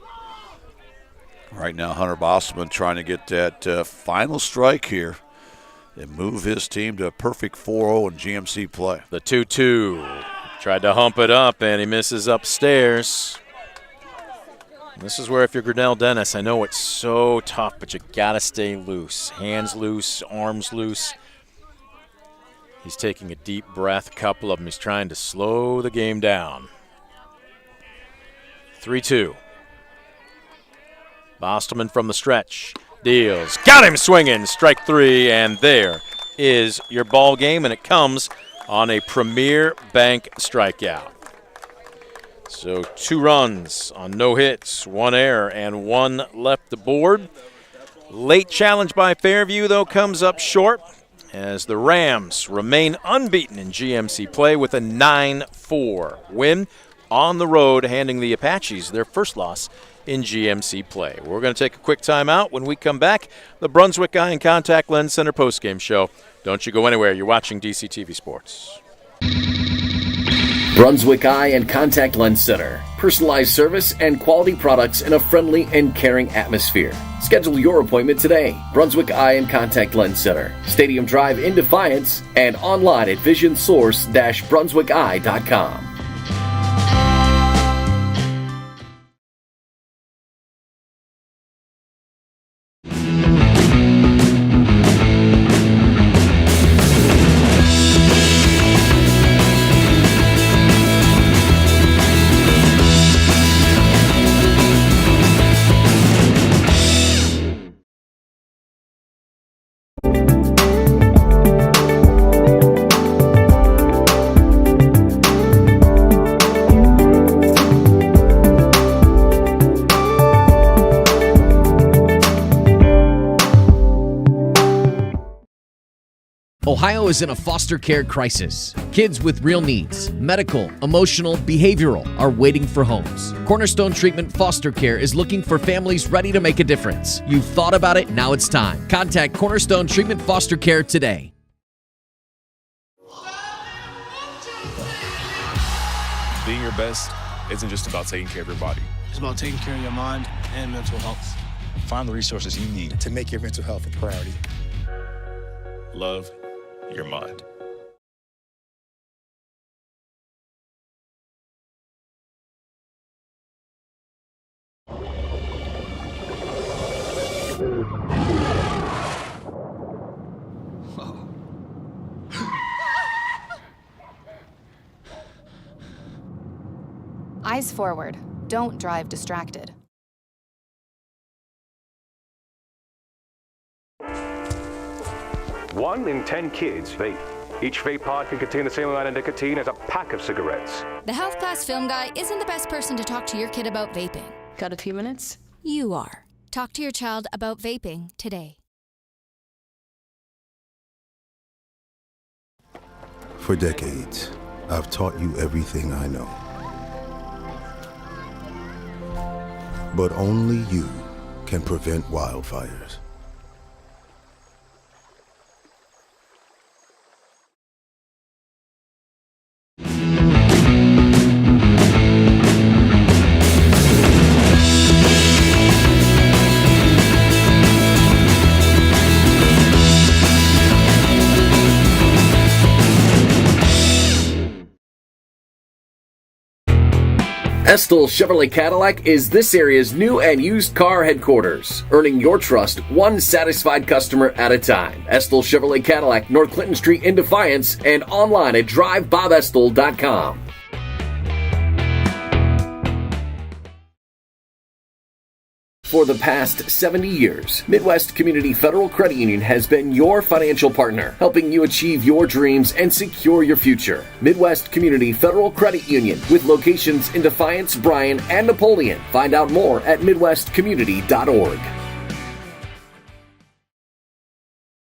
Right now, Hunter Bosselman trying to get that final strike here and move his team to a perfect 4-0 in GMC play. The 2-2. Tried to hump it up, and he misses upstairs. This is where if you're Grinnell Dennis, I know it's so tough, but you got to stay loose. Hands loose, arms loose. He's taking a deep breath, couple of them. He's trying to slow the game down. 3-2. Bostelman from the stretch. Deals. Got him swinging. Strike 3, and there is your ball game, and it comes on a Premier Bank strikeout. So 2 runs on no hits, 1 error, and 1 left the board. Late challenge by Fairview, though, comes up short as the Rams remain unbeaten in GMC play with a 9-4 win on the road, handing the Apaches their first loss in GMC play. We're going to take a quick timeout. When we come back, the Brunswick Eye and Contact Lens Center postgame show. Don't you go anywhere. You're watching DCTV Sports. Brunswick Eye and Contact Lens Center. Personalized service and quality products in a friendly and caring atmosphere. Schedule your appointment today. Brunswick Eye and Contact Lens Center. Stadium Drive in Defiance and online at visionsource-brunswickeye.com. Ohio is in a foster care crisis. Kids with real needs, medical, emotional, behavioral, are waiting for homes. Cornerstone Treatment Foster Care is looking for families ready to make a difference. You've thought about it, now it's time. Contact Cornerstone Treatment Foster Care today. Being your best isn't just about taking care of your body. It's about taking care of your mind and mental health. Find the resources you need to make your mental health a priority. Love your mind. Eyes forward. Don't drive distracted. One in 10 kids vape. Each vape pod can contain the same amount of nicotine as a pack of cigarettes. The health class film guy isn't the best person to talk to your kid about vaping. Got a few minutes? You are. Talk to your child about vaping today. For decades, I've taught you everything I know. But only you can prevent wildfires. Estill Chevrolet Cadillac is this area's new and used car headquarters, earning your trust one satisfied customer at a time. Estill Chevrolet Cadillac, North Clinton Street in Defiance, and online at drivebobestill.com. For the past 70 years, Midwest Community Federal Credit Union has been your financial partner, helping you achieve your dreams and secure your future. Midwest Community Federal Credit Union, with locations in Defiance, Bryan, and Napoleon. Find out more at midwestcommunity.org.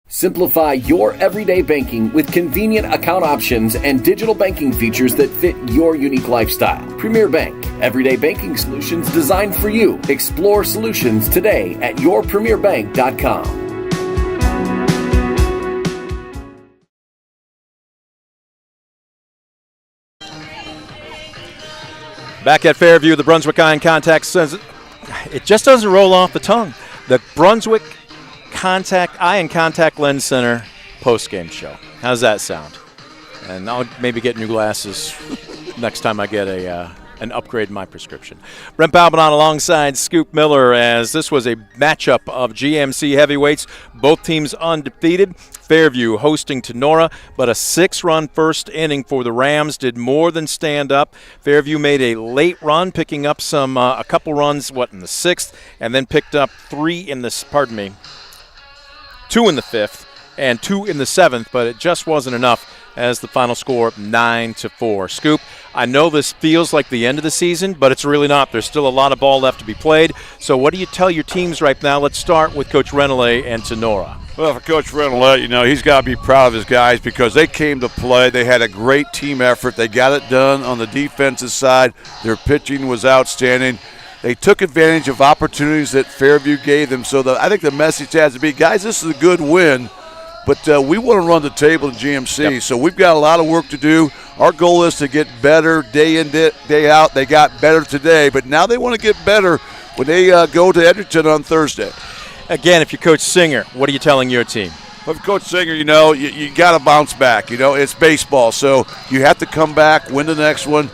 Simplify your everyday banking with convenient account options and digital banking features that fit your unique lifestyle. Premier Bank, everyday banking solutions designed for you. Explore solutions today at yourpremierbank.com. Back at Fairview, the Brunswick Eye and Contact says it just doesn't roll off the tongue. The Brunswick Eye and Contact Lens Center post-game show. How's that sound? And I'll maybe get new glasses next time I get an upgrade in my prescription. Brent Balbanon alongside Scoop Miller, as this was a matchup of GMC heavyweights. Both teams undefeated. Fairview hosting Tinora, but a 6-run first inning for the Rams did more than stand up. Fairview made a late run, picking up a couple runs, in the 6th, and then picked up 2 in the 5th and 2 in the 7th, but it just wasn't enough as the final score 9-4. Scoop, I know this feels like the end of the season, but it's really not. There's still a lot of ball left to be played. So what do you tell your teams right now? Let's start with Coach Renoulet and Tinora. Well, for Coach Renoulet, he's got to be proud of his guys because they came to play. They had a great team effort. They got it done on the defensive side. Their pitching was outstanding. They took advantage of opportunities that Fairview gave them. So I think the message has to be, guys, this is a good win, but we want to run the table in GMC. Yep. So we've got a lot of work to do. Our goal is to get better day in, day out. They got better today, but now they want to get better when they go to Edgerton on Thursday. Again, if you're Coach Singer, what are you telling your team? Well, if Coach Singer, you got to bounce back. It's baseball, so you have to come back, win the next one.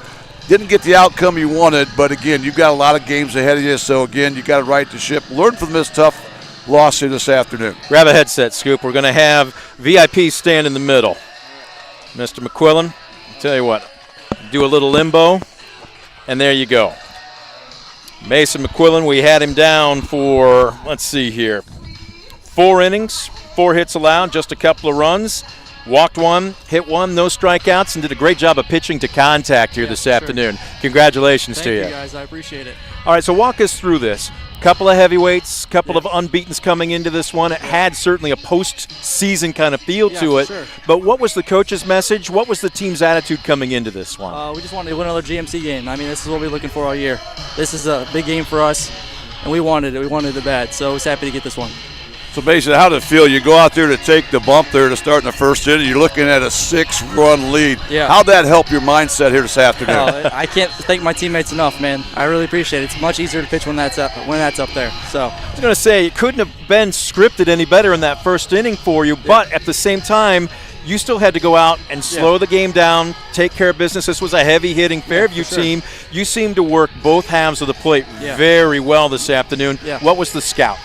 Didn't get the outcome you wanted, but again, you've got a lot of games ahead of you, so again, you got to right the ship. Learn from this tough loss here this afternoon. Grab a headset, Scoop. We're going to have VIP stand in the middle. Mr. McQuillan, I'll tell you what, do a little limbo, and there you go. Mason McQuillan, we had him down for, 4 innings, 4 hits allowed, just a couple of runs. Walked 1, hit 1, no strikeouts, and did a great job of pitching to contact here this afternoon. Congratulations to you. Thank you, guys. I appreciate it. All right, so walk us through this. Couple of heavyweights, couple of unbeatens coming into this one. It had certainly a postseason kind of feel to it. Sure. But what was the coach's message? What was the team's attitude coming into this one? We just wanted to win another GMC game. I mean, this is what we're looking for all year. This is a big game for us, and we wanted it. We wanted it bad, so I was happy to get this one. So basically, how did it feel? You go out there to take the bump there to start in the first inning. You're looking at a 6-run lead. Yeah. How'd that help your mindset here this afternoon? I can't thank my teammates enough, man. I really appreciate it. It's much easier to pitch when that's up there. So I was going to say, it couldn't have been scripted any better in that first inning for you, but at the same time, you still had to go out and slow the game down, take care of business. This was a heavy-hitting Fairview team. You seemed to work both halves of the plate very well this afternoon. What was the scout?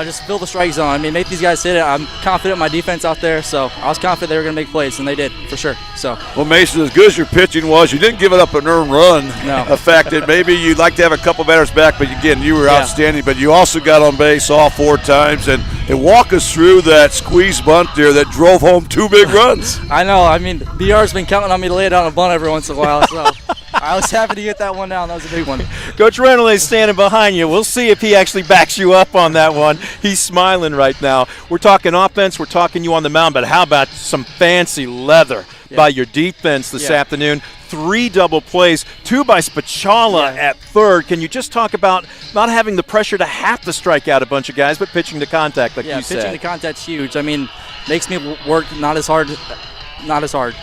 Just fill the strike zone. I mean, make these guys hit it. I'm confident in my defense out there, so I was confident they were going to make plays, and they did, for sure. So. Well, Mason, as good as your pitching was, you didn't give it up an earned run. No. The fact that maybe you'd like to have a couple batters back, but again, you were outstanding. But you also got on base all 4 times, and walk us through that squeeze bunt there that drove home 2 big runs. I know. I mean, BR's been counting on me to lay it on a bunt every once in a while, so I was happy to get that one down. That was a big one. Coach Reynolds is standing behind you. We'll see if he actually backs you up on that one. He's smiling right now. We're talking offense. We're talking you on the mound, but how about some fancy leather by your defense this afternoon? 3 double plays, 2 by Spichala at third. Can you just talk about not having the pressure to have to strike out a bunch of guys, but pitching to contact, like you said? Yeah, pitching to contact's huge. I mean, makes me work not as hard.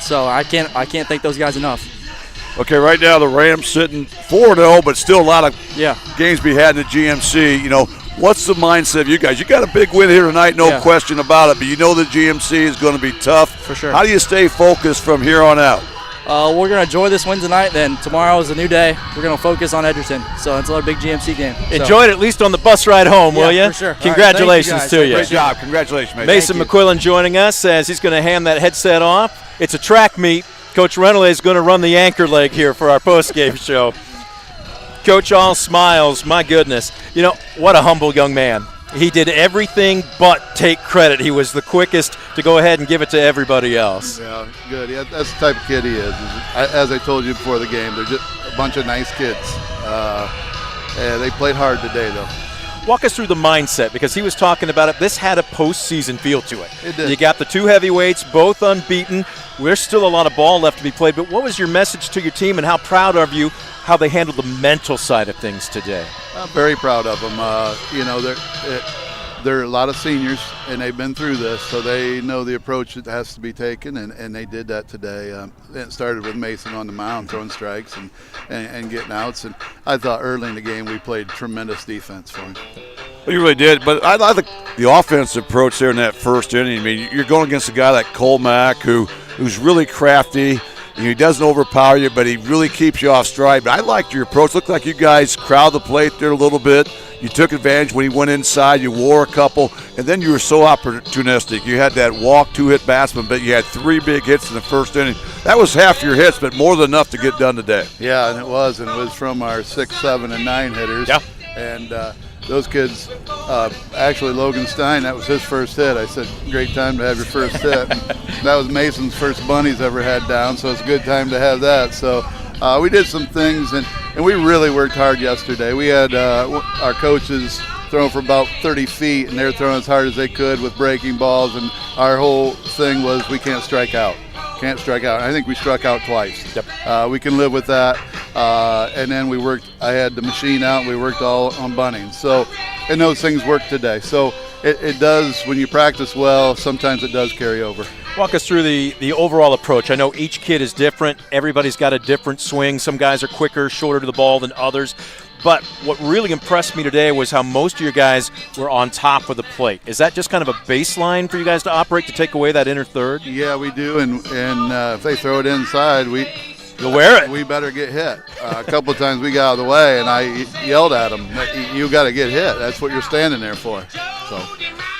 So I can't thank those guys enough. Okay, right now the Rams sitting 4-0, but still a lot of games to be had in the GMC. You know, what's the mindset of you guys? You got a big win here tonight, no question about it, but you know the GMC is going to be tough. For sure. How do you stay focused from here on out? We're going to enjoy this win tonight. Then tomorrow is a new day. We're going to focus on Edgerton. So it's another big GMC game. Enjoy it at least on the bus ride home, will you? For sure. Congratulations to you. Great job. Congratulations, Mason McQuillan joining us as he's going to hand that headset off. It's a track meet. Coach Reynolds is going to run the anchor leg here for our postgame show. Coach, all smiles. My goodness. You know, what a humble young man. He did everything but take credit. He was the quickest to go ahead and give it to everybody else. Yeah, good. Yeah, that's the type of kid he is. As I told you before the game, they're just a bunch of nice kids. They played hard today, though. Walk us through the mindset, because he was talking about it. This had a postseason feel to it. It did. You got the 2 heavyweights, both unbeaten. There's still a lot of ball left to be played, but what was your message to your team, and how proud of you how they handled the mental side of things today? I'm very proud of them. You know, they're a lot of seniors, and they've been through this, so they know the approach that has to be taken, and they did that today. It started with Mason on the mound throwing strikes and getting outs, and I thought early in the game we played tremendous defense for him. Well, you really did, but I like the offensive approach there in that first inning. I mean, you're going against a guy like Colmack who's really crafty. He doesn't overpower you, but he really keeps you off stride. But I liked your approach. Looked like you guys crowd the plate there a little bit. You took advantage when he went inside. You wore a couple, and then you were so opportunistic. You had that walk, 2-hit batsman, but you had 3 big hits in the first inning. That was half your hits, but more than enough to get done today. Yeah, and it was from our 6, 7, and 9 hitters. Yeah. And those kids, actually Logan Stein, that was his first hit. I said, great time to have your first hit. And that was Mason's first bunt he's ever had down, so it's a good time to have that. So we did some things, and we really worked hard yesterday. We had our coaches throwing for about 30 feet, and they were throwing as hard as they could with breaking balls, and our whole thing was we can't strike out. Can't strike out. I think we struck out twice. Yep. We can live with that. And then we worked. I had the machine out, and we worked all on bunting. So, and those things worked today. So it does, when you practice well, sometimes it does carry over. Walk us through the overall approach. I know each kid is different. Everybody's got a different swing. Some guys are quicker, shorter to the ball than others. But what really impressed me today was how most of your guys were on top of the plate. Is that just kind of a baseline for you guys to operate to take away that inner third? Yeah, we do. And if they throw it inside, you'll wear it. We better get hit. A couple of times we got out of the way, and I yelled at them, you got to get hit. That's what you're standing there for. So,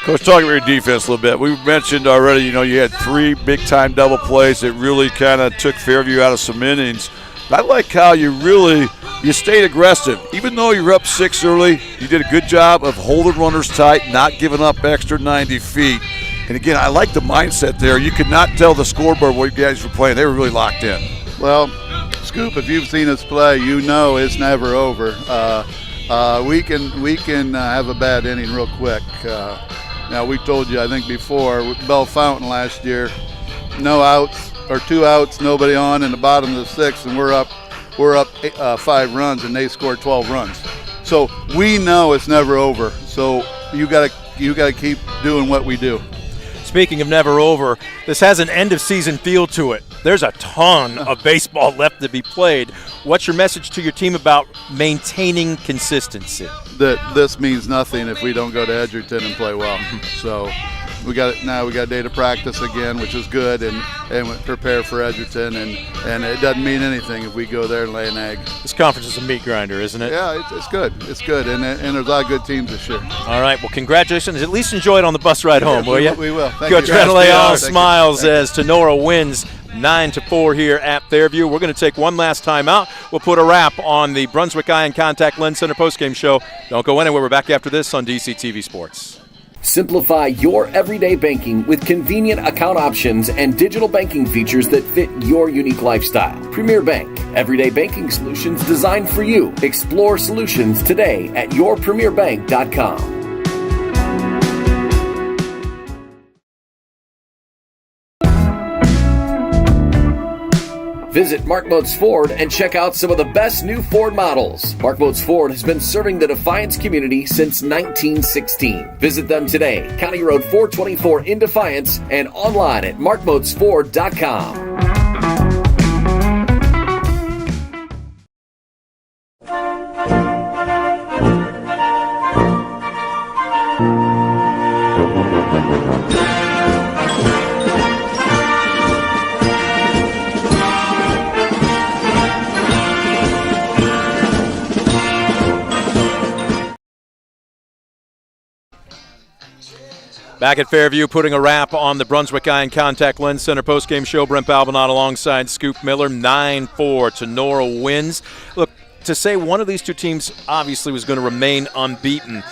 Coach, talking about your defense a little bit. We mentioned already, you know, you had 3 big-time double plays that really kind of took Fairview out of some innings. But I like how you stayed aggressive. Even though you were up 6 early, you did a good job of holding runners tight, not giving up extra 90 feet. And, again, I like the mindset there. You could not tell the scoreboard what you guys were playing. They were really locked in. Well, Scoop, if you've seen us play, you know it's never over. we can have a bad inning real quick. Now, we told you, I think before, with Bell Fountain last year, no outs or 2 outs, nobody on in the bottom of the 6th, and we're up 5 runs, and they scored 12 runs. So we know it's never over. So you gotta keep doing what we do. Speaking of never over, this has an end-of-season feel to it. There's a ton of baseball left to be played. What's your message to your team about maintaining consistency? That this means nothing if we don't go to Edgerton and play well. So we got a day to practice again, which is good, and prepare for Edgerton, and it doesn't mean anything if we go there and lay an egg. This conference is a meat grinder, isn't it? Yeah, it's good. It's good, and there's a lot of good teams this year. All right, well, congratulations. At least enjoy it on the bus ride home, will you? We will. Thank Coach you. Reneleon smiles as Tinora wins 9-4 here at Fairview. We're going to take one last time out. We'll put a wrap on the Brunswick Eye and Contact Lens Center postgame show. Don't go anywhere. We're back after this on DCTV Sports. Simplify your everyday banking with convenient account options and digital banking features that fit your unique lifestyle. Premier Bank, everyday banking solutions designed for you. Explore solutions today at yourpremierbank.com. Visit Mark Moats Ford and check out some of the best new Ford models. Mark Moats Ford has been serving the Defiance community since 1916. Visit them today, County Road 424 in Defiance, and online at markmoatsford.com. Back at Fairview, putting a wrap on the Brunswick Eye and Contact Lens Center postgame show. Brent Balbinot alongside Scoop Miller. 9-4. Tinora wins. Look, to say one of these two teams obviously was going to remain unbeaten.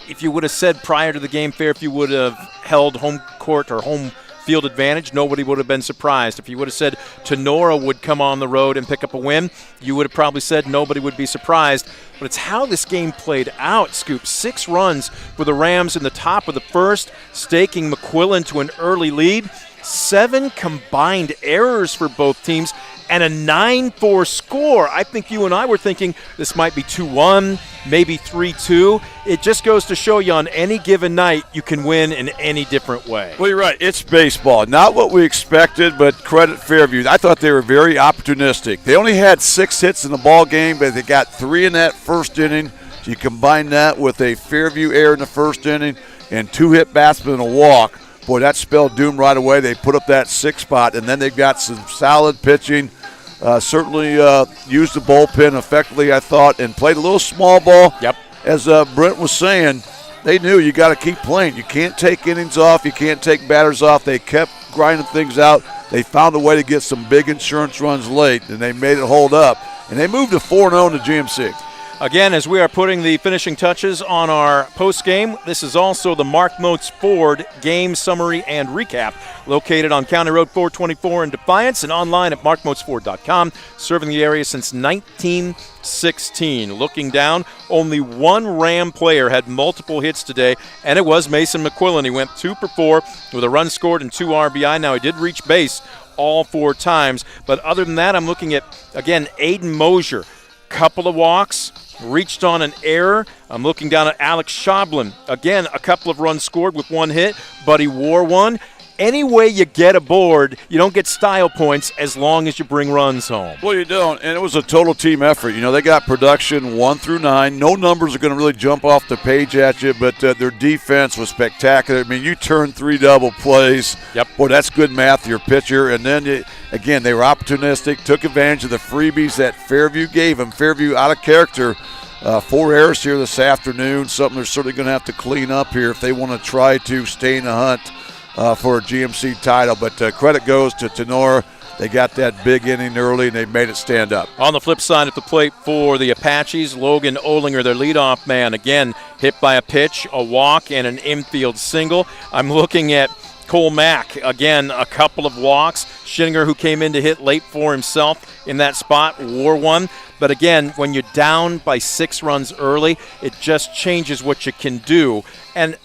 If you would have said prior to the game Fairview would have held home court or home field advantage, nobody would have been surprised. If you would have said Tinora would come on the road and pick up a win, you would have probably said nobody would be surprised. But it's how this game played out, Scoop. 6 runs for the Rams in the top of the first, staking McQuillan to an early lead. 7 combined errors for both teams, and a 9-4 score. I think you and I were thinking this might be 2-1, maybe 3-2. It just goes to show you on any given night you can win in any different way. Well, you're right. It's baseball. Not what we expected, but credit Fairview. I thought they were very opportunistic. They only had 6 hits in the ball game, but they got 3 in that first inning. So you combine that with a Fairview error in the first inning and 2 hit batsmen and a walk. Boy, that spelled doom right away. They put up that 6 spot, and then they've got some solid pitching. Certainly used the bullpen effectively, I thought, and played a little small ball. Yep. As Brent was saying, they knew you got to keep playing. You can't take innings off. You can't take batters off. They kept grinding things out. They found a way to get some big insurance runs late, and they made it hold up. And they moved to 4-0 in the GMC. Again, as we are putting the finishing touches on our post-game, this is also the Mark Moats Ford game summary and recap, located on County Road 424 in Defiance and online at markmoatsford.com, serving the area since 1916. Looking down, only one Ram player had multiple hits today, and it was Mason McQuillan. He went 2 for 4 with a run scored and 2 RBI. Now, he did reach base all 4 times, but other than that, I'm looking at, again, Aiden Mosier. Couple of walks, reached on an error. I'm looking down at Alex Schoblin. Again, a couple of runs scored with 1 hit, but he wore 1. Any way you get aboard, you don't get style points as long as you bring runs home. Well, you don't, and it was a total team effort. You know, they got production 1 through 9. No numbers are going to really jump off the page at you, but their defense was spectacular. I mean, you turned 3 double plays. Yep. Boy, that's good math, your pitcher. And then, again, they were opportunistic, took advantage of the freebies that Fairview gave them. Fairview out of character. 4 errors here this afternoon, something they're certainly going to have to clean up here if they want to try to stay in the hunt for a GMC title. But credit goes to Tinora. They got that big inning early, and they made it stand up. On the flip side of the plate for the Apaches, Logan Olinger, their leadoff man, again hit by a pitch, a walk, and an infield single. I'm looking at Cole Mack, again, a couple of walks. Schillinger, who came in to hit late for himself in that spot, wore 1. But again, when you're down by 6 runs early, it just changes what you can do. And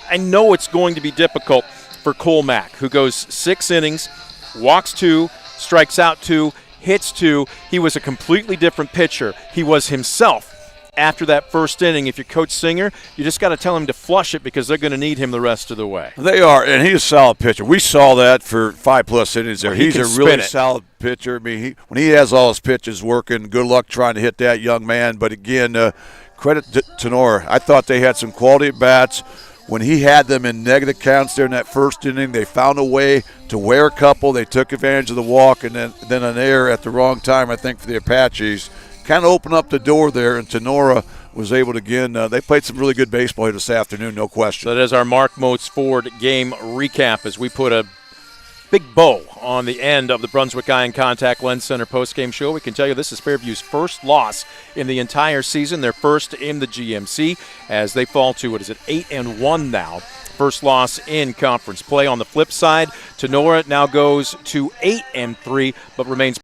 I know it's going to be difficult for Cole Mack, who goes 6 innings, walks 2, strikes out 2, hits 2. He was a completely different pitcher. He was himself after that first inning. If you're Coach Singer, you just got to tell him to flush it because they're going to need him the rest of the way. They are, and he's a solid pitcher. We saw that for 5+ innings there. He's a really solid pitcher. I mean, when he has all his pitches working, good luck trying to hit that young man. But again, credit to Tinora. I thought they had some quality at bats. When he had them in negative counts there in that first inning, they found a way to wear a couple. They took advantage of the walk and then an error at the wrong time, I think, for the Apaches. Kind of opened up the door there, and Tinora was able to, again, they played some really good baseball here this afternoon, no question. So that is our Mark Moats Ford game recap as we put a big bow on the end of the Brunswick Eye and Contact Lens Center postgame show. We can tell you this is Fairview's first loss in the entire season, their first in the GMC, as they fall to, 8-1 now. First loss in conference play. On the flip side, Tinora now goes to 8-3, but remains